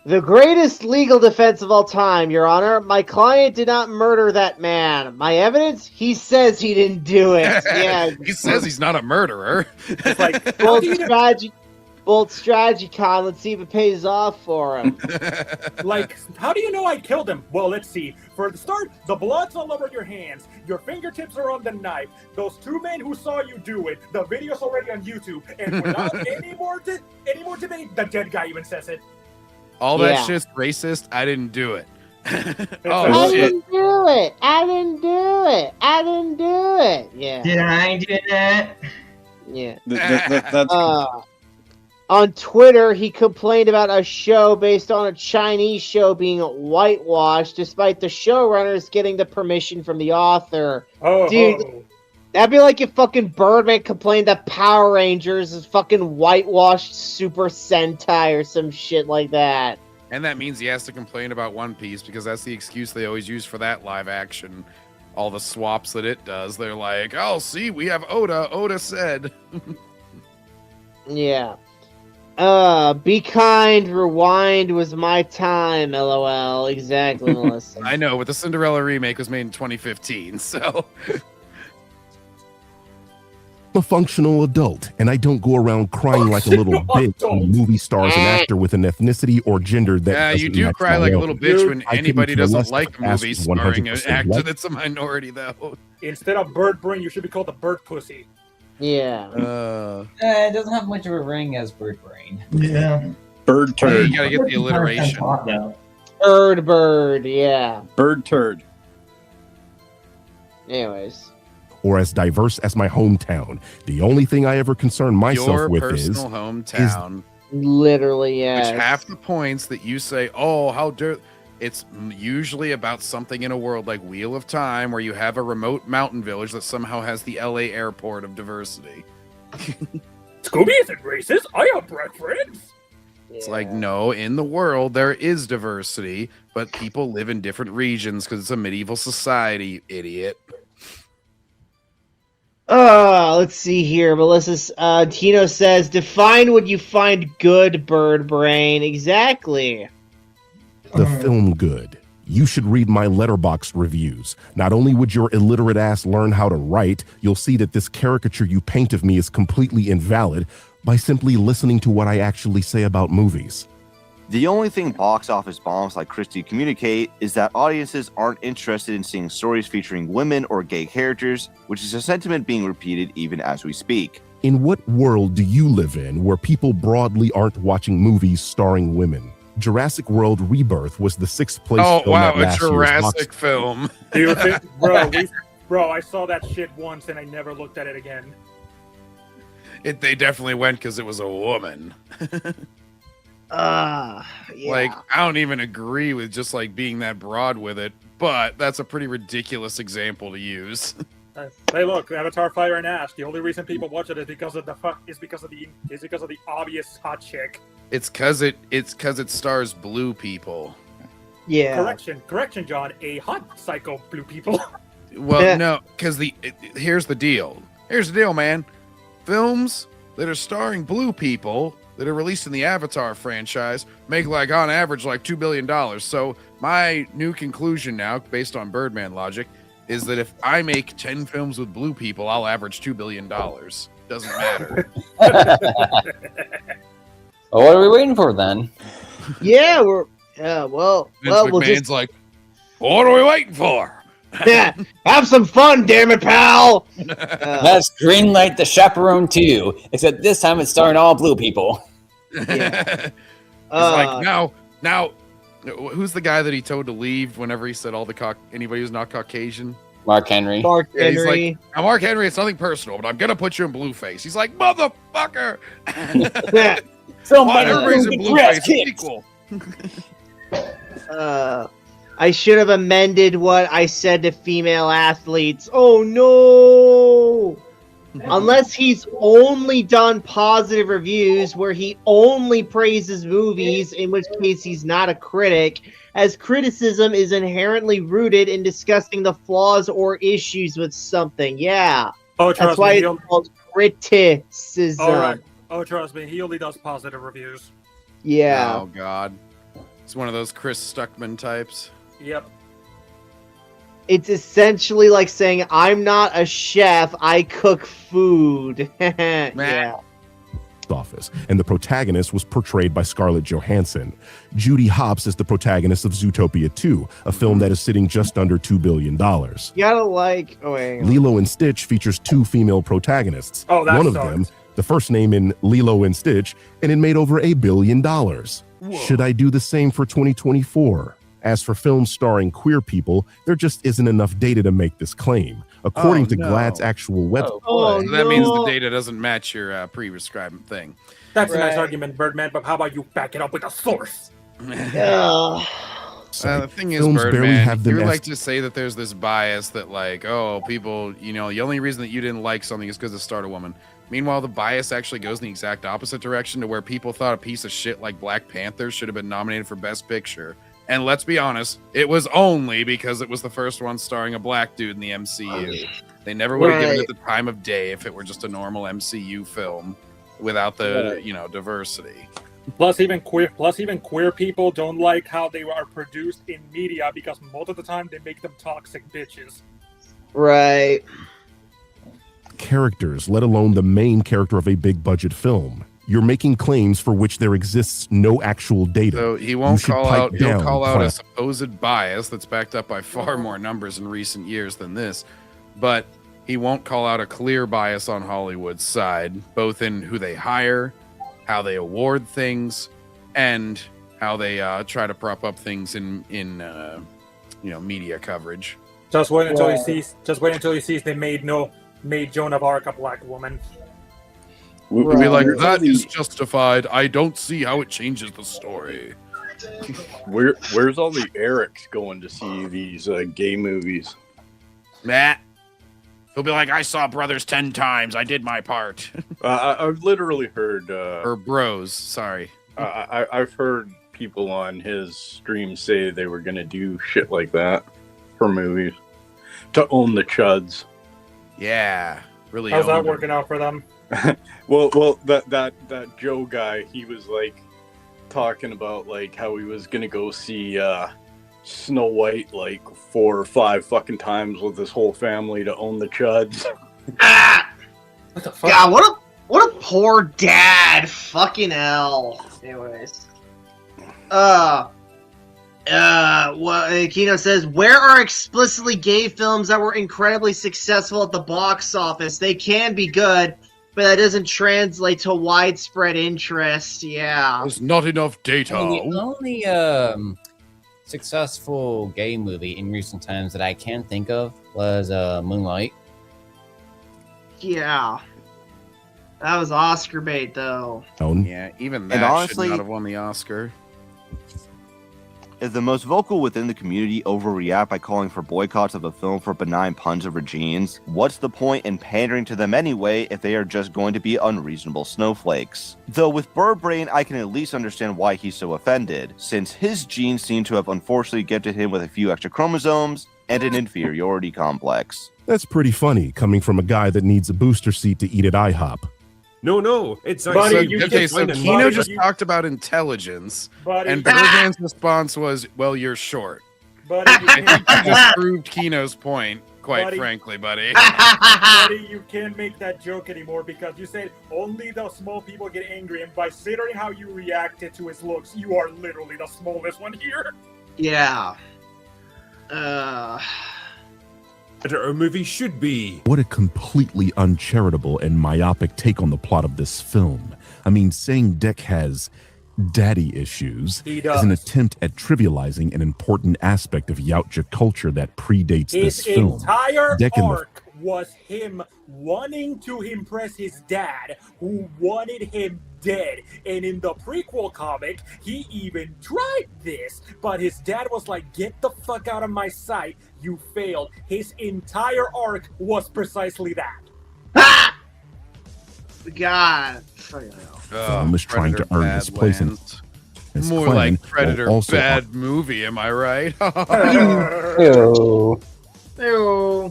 the greatest legal defense of all time, Your Honor. My client did not murder that man. My evidence? He says he didn't do it. Yeah. He says he's not a murderer. It's like, bold strategy, Con. Let's see if it pays off for him. Like, how do you know I killed him? Well, let's see. For the start, the blood's all over your hands. Your fingertips are on the knife. Those two men who saw you do it. The video's already on YouTube. And without any more debate, the dead guy even says it. All that shit's racist. I didn't do it. I didn't do it. I didn't do it. I didn't do it. Yeah. Did I do that? Yeah. That's on Twitter, he complained about a show based on a Chinese show being whitewashed, despite the showrunners getting the permission from the author. Dude, that'd be like if fucking Birdman complained that Power Rangers is fucking whitewashed Super Sentai or some shit like that. And that means he has to complain about One Piece because that's the excuse they always use for that live action. All the swaps that it does. They're like, oh, see, we have Oda. Oda said. Yeah. Be kind, rewind was my time, LOL. Exactly, Melissa. I know, but the Cinderella remake was made in 2015, so... I'm a functional adult, and I don't go around crying like a little bitch when movie stars an actor with an ethnicity or gender that yeah, you do cry like a little bitch when anybody doesn't like a movie starring an actor that's a minority, though. Instead of bird brain, you should be called the bird pussy. Yeah. It doesn't have much of a ring as bird brain. Yeah. Bird turd. You gotta get the alliteration. Bird, yeah. Bird turd. Anyways. Or as diverse as my hometown. The only thing I ever concern myself Your with personal hometown. Literally, yeah. Which half the points that you say, oh, how dare... It's usually about something in a world like Wheel of Time where you have a remote mountain village that somehow has the LA airport of diversity. Scooby isn't racist. I have black friends. It's like, no, in the world there is diversity, but people live in different regions because it's a medieval society, you idiot. Let's see here. Melissa's Tino says, define what you find good, bird brain. Exactly. The film good. You should read my Letterboxd reviews. Not only would your illiterate ass learn how to write, you'll see that this caricature you paint of me is completely invalid by simply listening to what I actually say about movies. The only thing box office bombs like Christie communicate is that audiences aren't interested in seeing stories featuring women or gay characters, which is a sentiment being repeated even as we speak. In what world do you live in where people broadly aren't watching movies starring women? Jurassic World Rebirth was the 6th place film at last year's Jurassic film. Dude, bro, I saw that shit once and I never looked at it again. They definitely went because it was a woman. Yeah. Like, I don't even agree with just like being that broad with it, but that's a pretty ridiculous example to use. Hey, look, Avatar: Fire and Ash. The only reason people watch it is because of the obvious hot chick. It's because it stars blue people. Yeah. Correction, John. A hot psycho blue people. Well, no, because here's the deal. Here's the deal, man. Films that are starring blue people that are released in the Avatar franchise make on average $2 billion. So my new conclusion now, based on Birdman logic, is that if I make 10 films with blue people, I'll average $2 billion. Doesn't matter. Well, what are we waiting for then? Yeah, well, Vince we'll McMahon's just like, what are we waiting for? yeah, have some fun, damn it, pal. Let's greenlight The Chaperone 2, except this time it's starring all blue people. Yeah. Now, who's the guy that he told to leave whenever he said anybody who's not Caucasian? Mark Henry. Mark Yeah, he's Henry. like, now, Mark Henry, it's nothing personal, but I'm gonna put you in blueface. He's like, motherfucker. Everybody's in blueface. It's equal. I should have amended what I said to female athletes. Oh no! Unless he's only done positive reviews where he only praises movies, in which case he's not a critic, as criticism is inherently rooted in discussing the flaws or issues with something. Yeah. Oh, that's why it's called criticism. All right. Oh, trust me, he only does positive reviews. Yeah. Oh God, it's one of those Chris Stuckman types. Yep. It's essentially like saying, I'm not a chef, I cook food. Yeah. Office, and the protagonist was portrayed by Scarlett Johansson. Judy Hopps is the protagonist of Zootopia 2, a film that is sitting just under $2 billion. You gotta like... Oh, wait. Lilo and Stitch features 2 female protagonists. Oh, that One of sucks. them, the first name in Lilo and Stitch, and it made over $1 billion. Should I do the same for 2024? As for films starring queer people, there just isn't enough data to make this claim. According to GLAAD's actual website. Oh, So that means the data doesn't match your pre-prescribed thing. That's a nice argument, Birdman, but how about you back it up with a source? The thing is, Films barely Birdman, have them you as- like to say that there's this bias that people, the only reason that you didn't like something is because it starred a woman. Meanwhile, the bias actually goes in the exact opposite direction to where people thought a piece of shit like Black Panther should have been nominated for Best Picture. And let's be honest, it was only because it was the first one starring a black dude in the MCU. They never would have given it the time of day if it were just a normal MCU film without the, diversity. Plus, even queer people don't like how they are produced in media because most of the time they make them toxic bitches. Right. Characters, let alone the main character of a big budget film. You're making claims for which there exists no actual data. So he won't You should call pipe out. He'll down, call out a class. supposed bias that's backed up by far more numbers in recent years than this, but he won't call out a clear bias on Hollywood's side, both in who they hire, how they award things, and how they try to prop up things in media coverage. Just wait until he sees. Just wait until he sees they made Joan of Arc a black woman. We'll be like, that is justified. I don't see how it changes the story. Where's all the Erics going to see these gay movies? Matt, he'll be like, I saw Brothers 10 times. I did my part. I've literally heard... or bros, sorry. I've heard people on his stream say they were going to do shit like that for movies. To own the chuds. Yeah, really. How's that working out for them? well, that Joe guy, he was like talking about like how he was gonna go see Snow White like 4 or 5 fucking times with his whole family to own the chuds. What the fuck? God, what a poor dad. Fucking hell. Anyways. Kino says, where are explicitly gay films that were incredibly successful at the box office? They can be good, but that doesn't translate to widespread interest. Yeah. There's not enough data. The only successful gay movie in recent times that I can think of was Moonlight. Yeah. That was Oscar bait, though. Yeah, even that honestly, should not have won the Oscar. If the most vocal within the community overreact by calling for boycotts of a film for benign puns over genes, what's the point in pandering to them anyway if they are just going to be unreasonable snowflakes? Though with Birdbrain, I can at least understand why he's so offended, since his genes seem to have unfortunately gifted him with a few extra chromosomes and an inferiority complex. That's pretty funny, coming from a guy that needs a booster seat to eat at IHOP. No, it's Buddy, so Kino just talked about intelligence, and Birdman's response was, "Well, you're short." Buddy, I think you just proved Kino's point, quite frankly, buddy. Buddy, you can't make that joke anymore because you said only the small people get angry, and by considering how you reacted to his looks, you are literally the smallest one here. Yeah. A movie should be. What a completely uncharitable and myopic take on the plot of this film. I mean, saying Deck has daddy issues is an attempt at trivializing an important aspect of Yautja culture that predates this film. His entire Deck arc was him wanting to impress his dad, who wanted him dead. And in the prequel comic, he even tried this, but his dad was like, "Get the fuck out of my sight, you failed." His entire arc was precisely that. God. Film is trying to earn this place in his More clan, like Predator while also bad movie, am I right?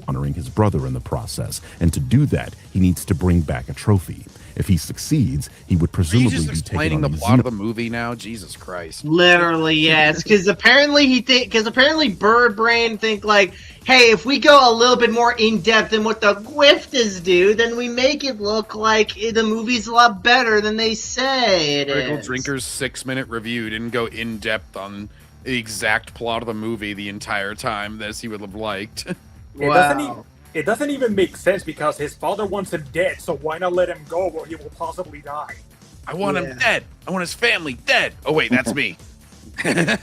honoring his brother in the process, and to do that, he needs to bring back a trophy. If he succeeds, he would presumably Are you just be taking explaining on the the plot of the movie now? Jesus Christ! Literally, yes. Because apparently Birdbrain think like, hey, if we go a little bit more in depth than what the Grifters do, then we make it look like the movie's a lot better than they say it Critical is. Drinker's 6-minute review didn't go in depth on the exact plot of the movie the entire time as he would have liked. It doesn't even make sense because his father wants him dead, so why not let him go where he will possibly die? I want him dead. I want his family dead. Oh wait, that's me. Anyways.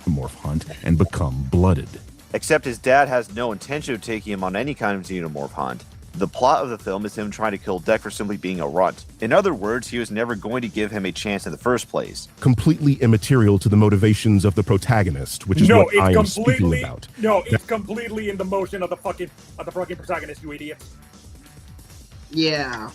Morph hunt and become blooded. Except his dad has no intention of taking him on any kind of xenomorph hunt. The plot of the film is him trying to kill Deck for simply being a runt. In other words, he was never going to give him a chance in the first place. Completely immaterial to the motivations of the protagonist, which is what I am speaking about. No, it's completely in the motion of the fucking protagonist, you idiots. Yeah.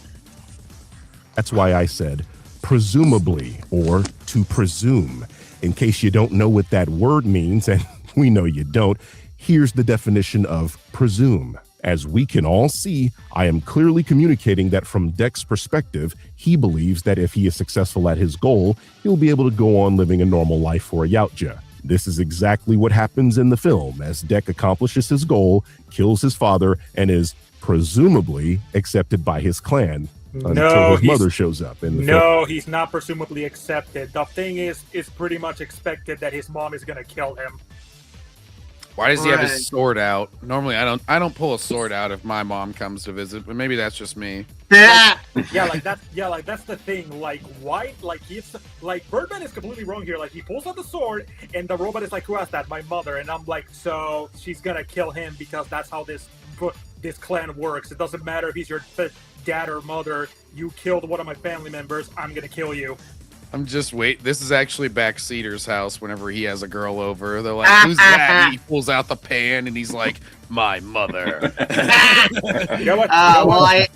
That's why I said presumably, or to presume. In case you don't know what that word means, and we know you don't, here's the definition of presume. As we can all see, I am clearly communicating that from Deck's perspective, he believes that if he is successful at his goal, he'll be able to go on living a normal life for a Yautja. This is exactly what happens in the film, as Deck accomplishes his goal, kills his father, and is presumably accepted by his clan until his mother shows up in the film. He's not presumably accepted. The thing is, it's pretty much expected that his mom is gonna kill him. Why does he have his sword out? Normally, I don't pull a sword out if my mom comes to visit, but maybe that's just me. That's the thing. Like, why? Like, Birdman is completely wrong here. Like, he pulls out the sword, and the robot is like, "Who asked that? My mother." And I'm like, so she's gonna kill him because that's how this clan works. It doesn't matter if he's your dad or mother. You killed one of my family members. I'm gonna kill you. I'm just This is actually Backseater's house whenever he has a girl over. They're like, "Who's that?" And he pulls out the pan and he's like, "My mother." You know what? Well, I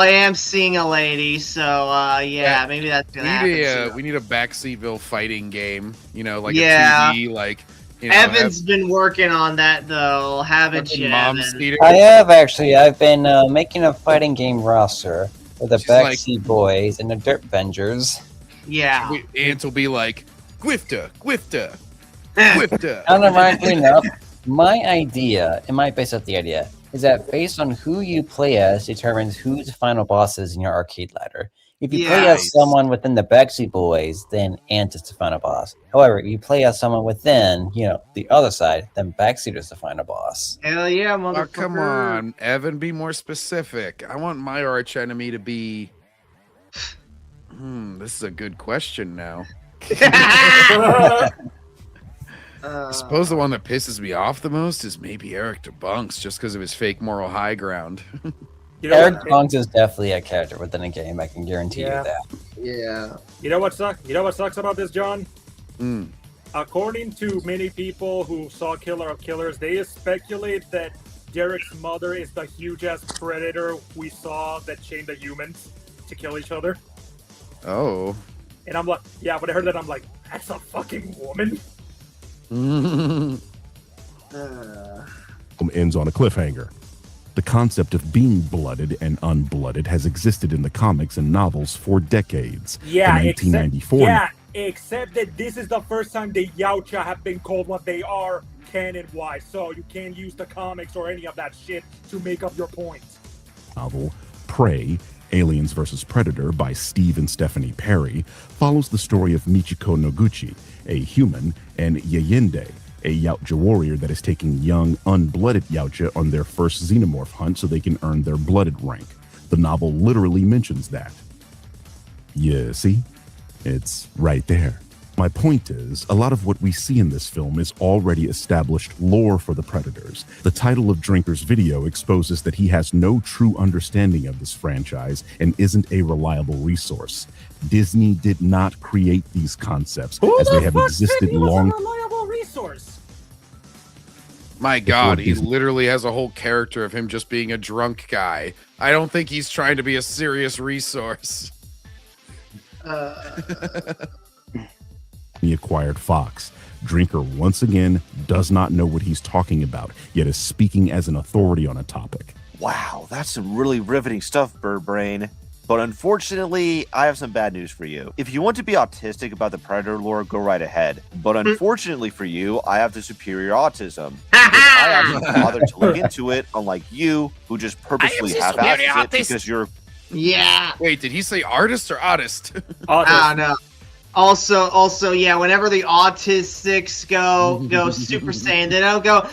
am seeing a lady, so yeah, maybe that's gonna happen. We need a Backseatville fighting game, like a 2D, like. Evan's been working on that though, haven't you? I have actually. I've been making a fighting game roster with the Backseat Boys and the Dirt Vengers. Yeah. Ants will be like, Gwifta, Gwifta, Gwifta. Unironically enough, my idea, and my base of the idea, is that based on who you play as determines who's the final bosses in your arcade ladder. If you play as someone within the Backseat Boys, then Ant is the final boss. However, if you play as someone within, the other side, then Backseat is the final boss. Hell yeah, motherfucker. Oh, come on, Evan, be more specific. I want my arch enemy to be... this is a good question now. I suppose the one that pisses me off the most is maybe Eric DeBunks, just because of his fake moral high ground. Eric Tonks is definitely a character within a game. I can guarantee you that. Yeah. You know what sucks about this, John? According to many people who saw Killer of Killers, they speculate that Derek's mother is the huge-ass predator we saw that chained the humans to kill each other. Oh. And I'm like, yeah, when I heard that, I'm like, that's a fucking woman? Ends on a cliffhanger. The concept of being blooded and unblooded has existed in the comics and novels for decades. Yeah, in 1994. Except that this is the first time the Yautja have been called what they are canon-wise, so you can't use the comics or any of that shit to make up your point. Novel Prey, Aliens vs. Predator by Steve and Stephanie Perry follows the story of Michiko Noguchi, a human, and Yeyinde, a Yautja warrior that is taking young, unblooded Yautja on their first xenomorph hunt so they can earn their blooded rank. The novel literally mentions that. You see? It's right there. My point is, a lot of what we see in this film is already established lore for the Predators. The title of Drinker's video exposes that he has no true understanding of this franchise and isn't a reliable resource. Disney did not create these concepts as they have existed long. Reliable resource. My God, he literally has a whole character of him just being a drunk guy. I don't think he's trying to be a serious resource. He acquired Fox. Drinker once again does not know what he's talking about, yet is speaking as an authority on a topic. Wow, that's some really riveting stuff, Birdbrain. But unfortunately, I have some bad news for you. If you want to be autistic about the Predator lore, go right ahead. But unfortunately for you, I have the superior autism. I actually bothered to look into it, unlike you, who just purposely half-assed it because you're... Yeah. Wait, did he say artist or artist? No. Also, yeah, whenever the autistics go Super Saiyan, they don't go,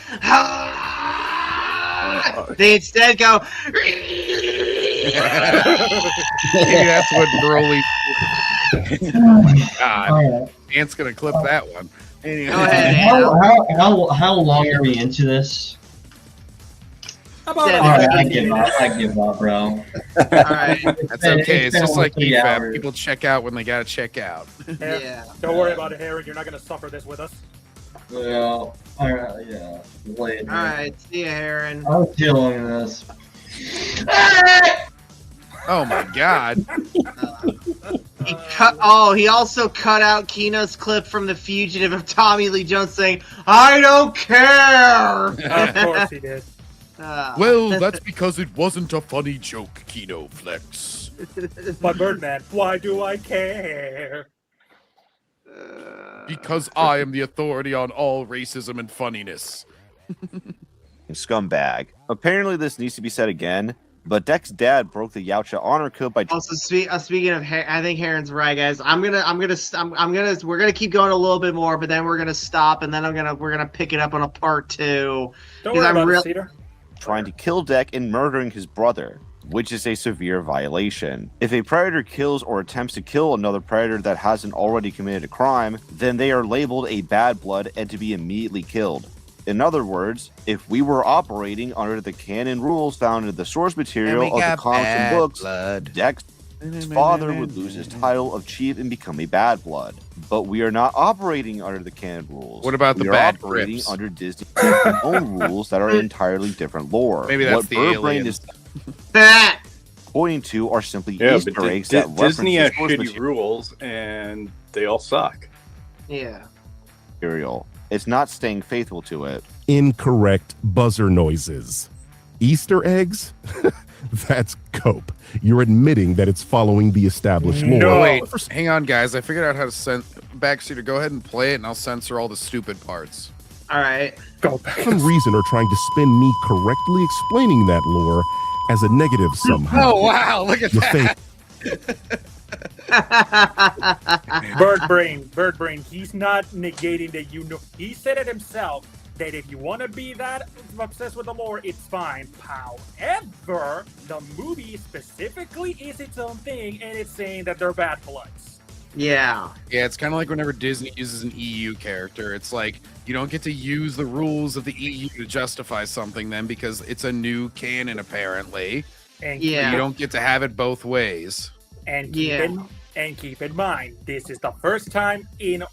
they instead go, Maybe that's what Broly. Oh my God. Ant's gonna clip that one. Anyway. How long are we into this? I give up, bro. Alright. That's okay. It's just like EFAP. People check out when they gotta check out. Yeah. Don't worry about it, Aaron. You're not gonna suffer this with us. Yeah. Alright, yeah. Alright, see ya, Aaron. I'm killing this. Oh my God. He also cut out Kino's clip from The Fugitive of Tommy Lee Jones saying, "I don't care." Of course he did. Well, that's because it wasn't a funny joke, KinoFlex. But Birdman, why do I care? Because I am the authority on all racism and funniness. Scumbag. Apparently this needs to be said again, but Deck's dad broke the Yautja honor code by... Also, speaking of, I think Heron's right, guys. We're gonna keep going a little bit more, but then we're gonna stop, and then we're gonna pick it up on a part 2. Don't worry about it, Cedar. Trying to kill Deck and murdering his brother, which is a severe violation. If a predator kills or attempts to kill another predator that hasn't already committed a crime, then they are labeled a bad blood and to be immediately killed. In other words, if we were operating under the canon rules found in the source material of the comics and books, Deck's father would lose his title of chief and become a bad blood. But we are not operating under the canon rules. What about the we are bad operating grips? under Disney's own rules that are entirely different lore. Maybe that's what the Birdbrain aliens. is pointing to are simply Easter eggs that reference Disney the has source shitty rules, and they all suck. Yeah. material. It's not staying faithful to it. Incorrect buzzer noises. Easter eggs? That's cope. You're admitting that it's following the established lore. No, wait. Hang on, guys. I figured out how to Backseater, go ahead and play it, and I'll censor all the stupid parts. All right. For some reason are trying to spin me correctly explaining that lore as a negative somehow. Oh, wow. Look at You that. Birdbrain, he's not negating that he said it himself that if you want to be that obsessed with the lore, it's fine. However, the movie specifically is its own thing, and it's saying that they're bad bloods. Yeah. Yeah, it's kind of like whenever Disney uses an EU character. It's like, you don't get to use the rules of the EU to justify something then because it's a new canon, apparently. And you don't get to have it both ways. And keep in mind, this is the first time in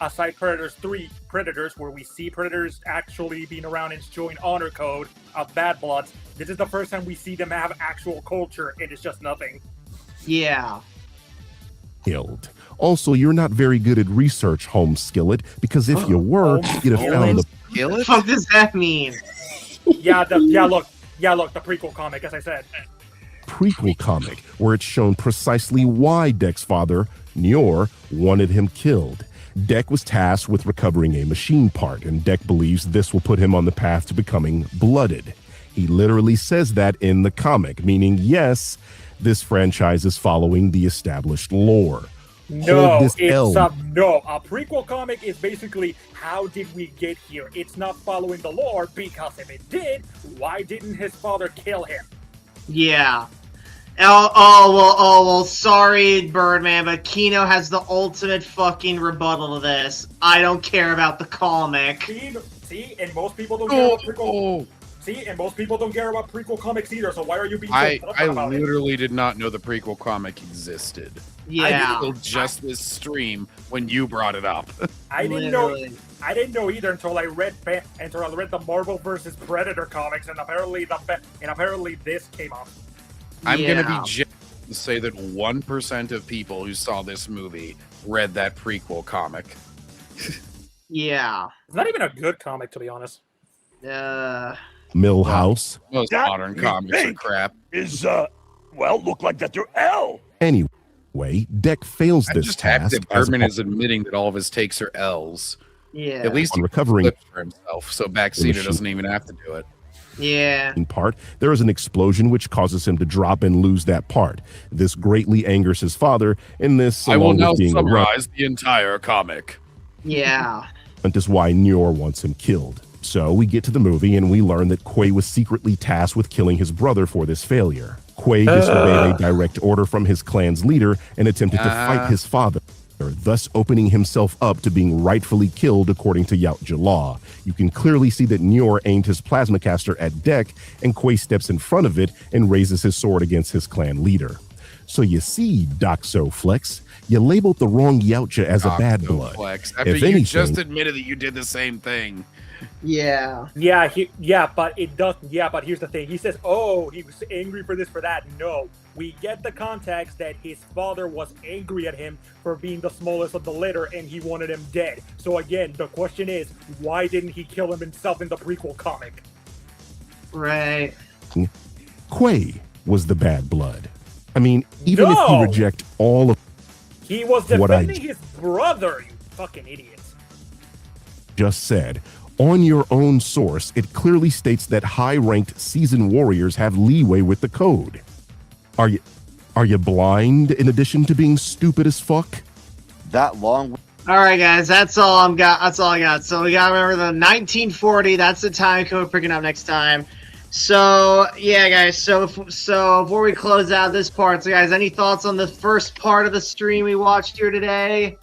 aside Predators 3 Predators where we see Predators actually being around and showing honor code of Bad Bloods. This is the first time we see them have actual culture, and it's just nothing. Yeah. Killed. Also, you're not very good at research, Home Skillet, because if you were, you'd have found the. What the fuck does that mean? Look, the prequel comic, as I said. Prequel comic where it's shown precisely why Deck's father, Nior, wanted him killed. Deck was tasked with recovering a machine part, and Deck believes this will put him on the path to becoming blooded. He literally says that in the comic, meaning, yes, this franchise is following the established lore. No, a prequel comic is basically how did we get here? It's not following the lore, because if it did, why didn't his father kill him? Yeah. Well, sorry, Birdman, but Kino has the ultimate fucking rebuttal to this. I don't care about the comic. See, and most people don't care about prequel. See, and most people don't care about prequel comics either. So why are you being so I literally did not know the prequel comic existed. Yeah. I did until just this stream when you brought it up. I didn't know either until I read the Marvel vs. Predator comics, and apparently this came up. I'm gonna be generous to say that 1% of people who saw this movie read that prequel comic. Yeah. It's not even a good comic, to be honest. Millhouse. Most modern comics are crap. Look like that they're L. Anyway, Deck fails I'm this just happy task. that Birdman is admitting that all of his takes are L's. Yeah. At least he recovering flips for himself, so Backseater doesn't even have to do it. Yeah. In part, there is an explosion which causes him to drop and lose that part. This greatly angers his father, and this, I will along now with being summarize the entire comic. Yeah. is why Nior wants him killed. So we get to the movie and we learn that Quay was secretly tasked with killing his brother for this failure. Quay disobeyed a direct order from his clan's leader and attempted to fight his father, thus opening himself up to being rightfully killed according to Yautja law. You can clearly see that Nior aimed his plasma caster at Deck, and Quay steps in front of it and raises his sword against his clan leader. So you see, DoxoFlex, you labeled the wrong Yautja as a bad blood. After If you anything, just admitted that you did the same thing. Yeah. But it does. Yeah, but here's the thing. He says, "Oh, he was angry for this, for that." No, we get the context that his father was angry at him for being the smallest of the litter, and he wanted him dead. So again, the question is, why didn't he kill him himself in the prequel comic? Right. Quay was the bad blood. I mean, even if you reject all of he was what I defending his brother. You fucking idiots. just said, on your own source, it clearly states that high-ranked seasoned warriors have leeway with the code. Are you blind in addition to being stupid as fuck? That long. All right, guys, that's all I got. So we gotta remember the 1940. That's the time code picking up next time. So yeah, guys. So before we close out this part, so guys, any thoughts on the first part of the stream we watched here today?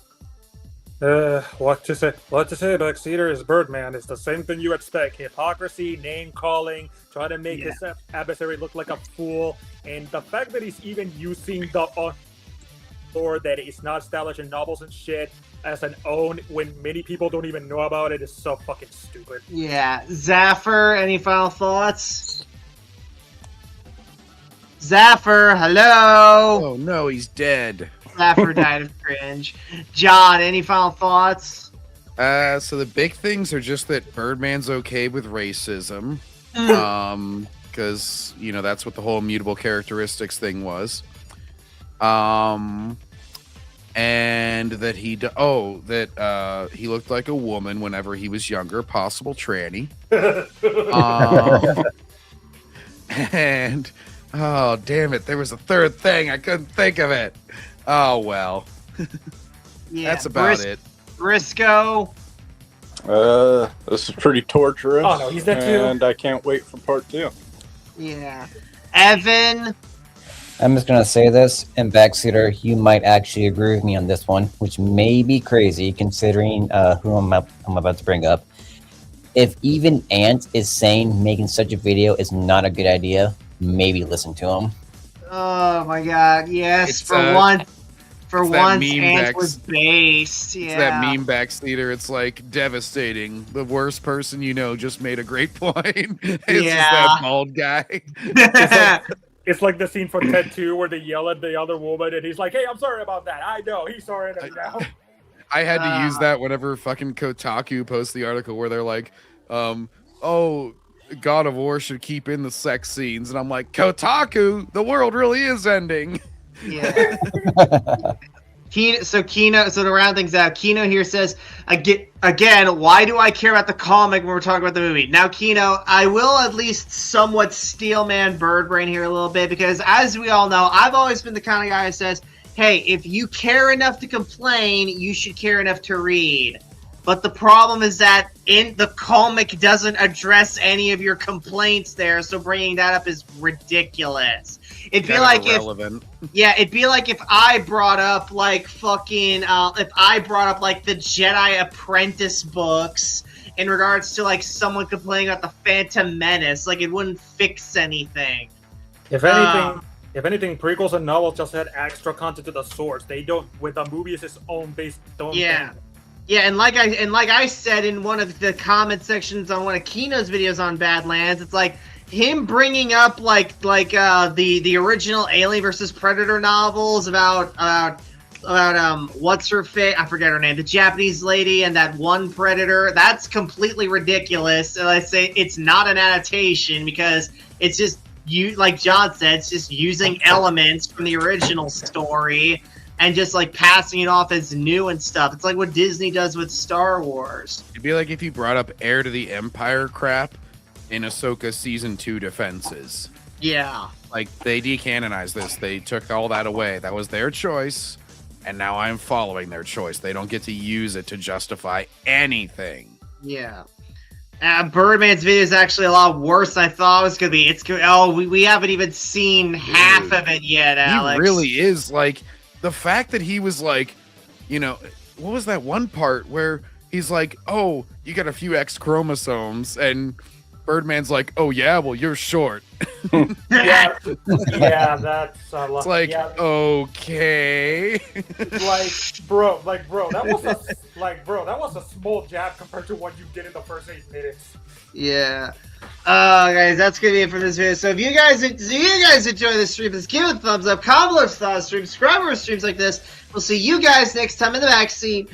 What to say? Backseater is Birdman. It's the same thing you expect. Hypocrisy, name calling, trying to make his adversary look like a fool, and the fact that he's even using the lore that is not established in novels and shit as an own when many people don't even know about it is so fucking stupid. Yeah, Zaffer, any final thoughts? Zaffer, hello. Oh no, he's dead. Zaffer died of cringe. John, any final thoughts? So the big things are just that Birdman's okay with racism, because that's what the whole immutable characteristics thing was. And that he looked like a woman whenever he was younger, possible tranny. And oh damn it, there was a third thing, I couldn't think of it. Oh well. Yeah, that's about it. Briscoe. This is pretty torturous. Oh no, he's dead too. And I can't wait for part 2. Yeah. Evan. I'm just gonna say this, and Backseater, you might actually agree with me on this one, which may be crazy considering who I'm about to bring up. If even Ant is saying making such a video is not a good idea, maybe listen to him. Oh my god, yes, It's, for once, that meme Ant was based. Yeah. It's that meme backseater. It's like devastating. The worst person you know just made a great point. It's just that bald guy. It's like the scene from Ted 2 where they yell at the other woman and he's like, "Hey, I'm sorry about that. I know he's sorry now." I had to use that whenever fucking Kotaku posts the article where they're like, "Oh, God of War should keep in the sex scenes," and I'm like, Kotaku, the world really is ending. Yeah. So to round things out, Kino here says, again, why do I care about the comic when we're talking about the movie? Now, Kino, I will at least somewhat steelman Birdbrain here a little bit, because as we all know, I've always been the kind of guy who says, hey, if you care enough to complain, you should care enough to read. But the problem is that in the comic doesn't address any of your complaints there, so bringing that up is ridiculous. It'd be like it'd be like if I brought up like fucking if I brought up like the Jedi Apprentice books in regards to like someone complaining about the Phantom Menace. Like, it wouldn't fix anything. If anything, prequels and novels just had extra content to the source. They don't. With a movie, it's its own base. Yeah, and like I said in one of the comment sections on one of Kino's videos on Badlands, it's like him bringing up like the original Alien vs Predator novels about what's her face? I forget her name. The Japanese lady and that one predator. That's completely ridiculous. And I say it's not an adaptation because it's just like John said, it's just using elements from the original story and just like passing it off as new and stuff. It's like what Disney does with Star Wars. It'd be like if you brought up Heir to the Empire crap in Ahsoka Season 2 defenses. Yeah. Like, they decanonized this. They took all that away. That was their choice, and now I'm following their choice. They don't get to use it to justify anything. Yeah. Birdman's video is actually a lot worse than I thought it was going to be. It's good. Oh, we haven't even seen half of it yet, Alex. He really is. Like, the fact that he was like, you know, what was that one part where he's like, oh, you got a few X chromosomes, and Birdman's like, oh yeah, well you're short. yeah, that's a lot. It's like, okay. bro, that was a small jab compared to what you did in the first 8 minutes. Yeah. Guys, that's gonna be it for this video. So if you guys enjoy this stream, just give it a thumbs up, comment below thoughts, subscribe to streams like this. We'll see you guys next time in the backseat.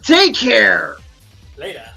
Take care. Later.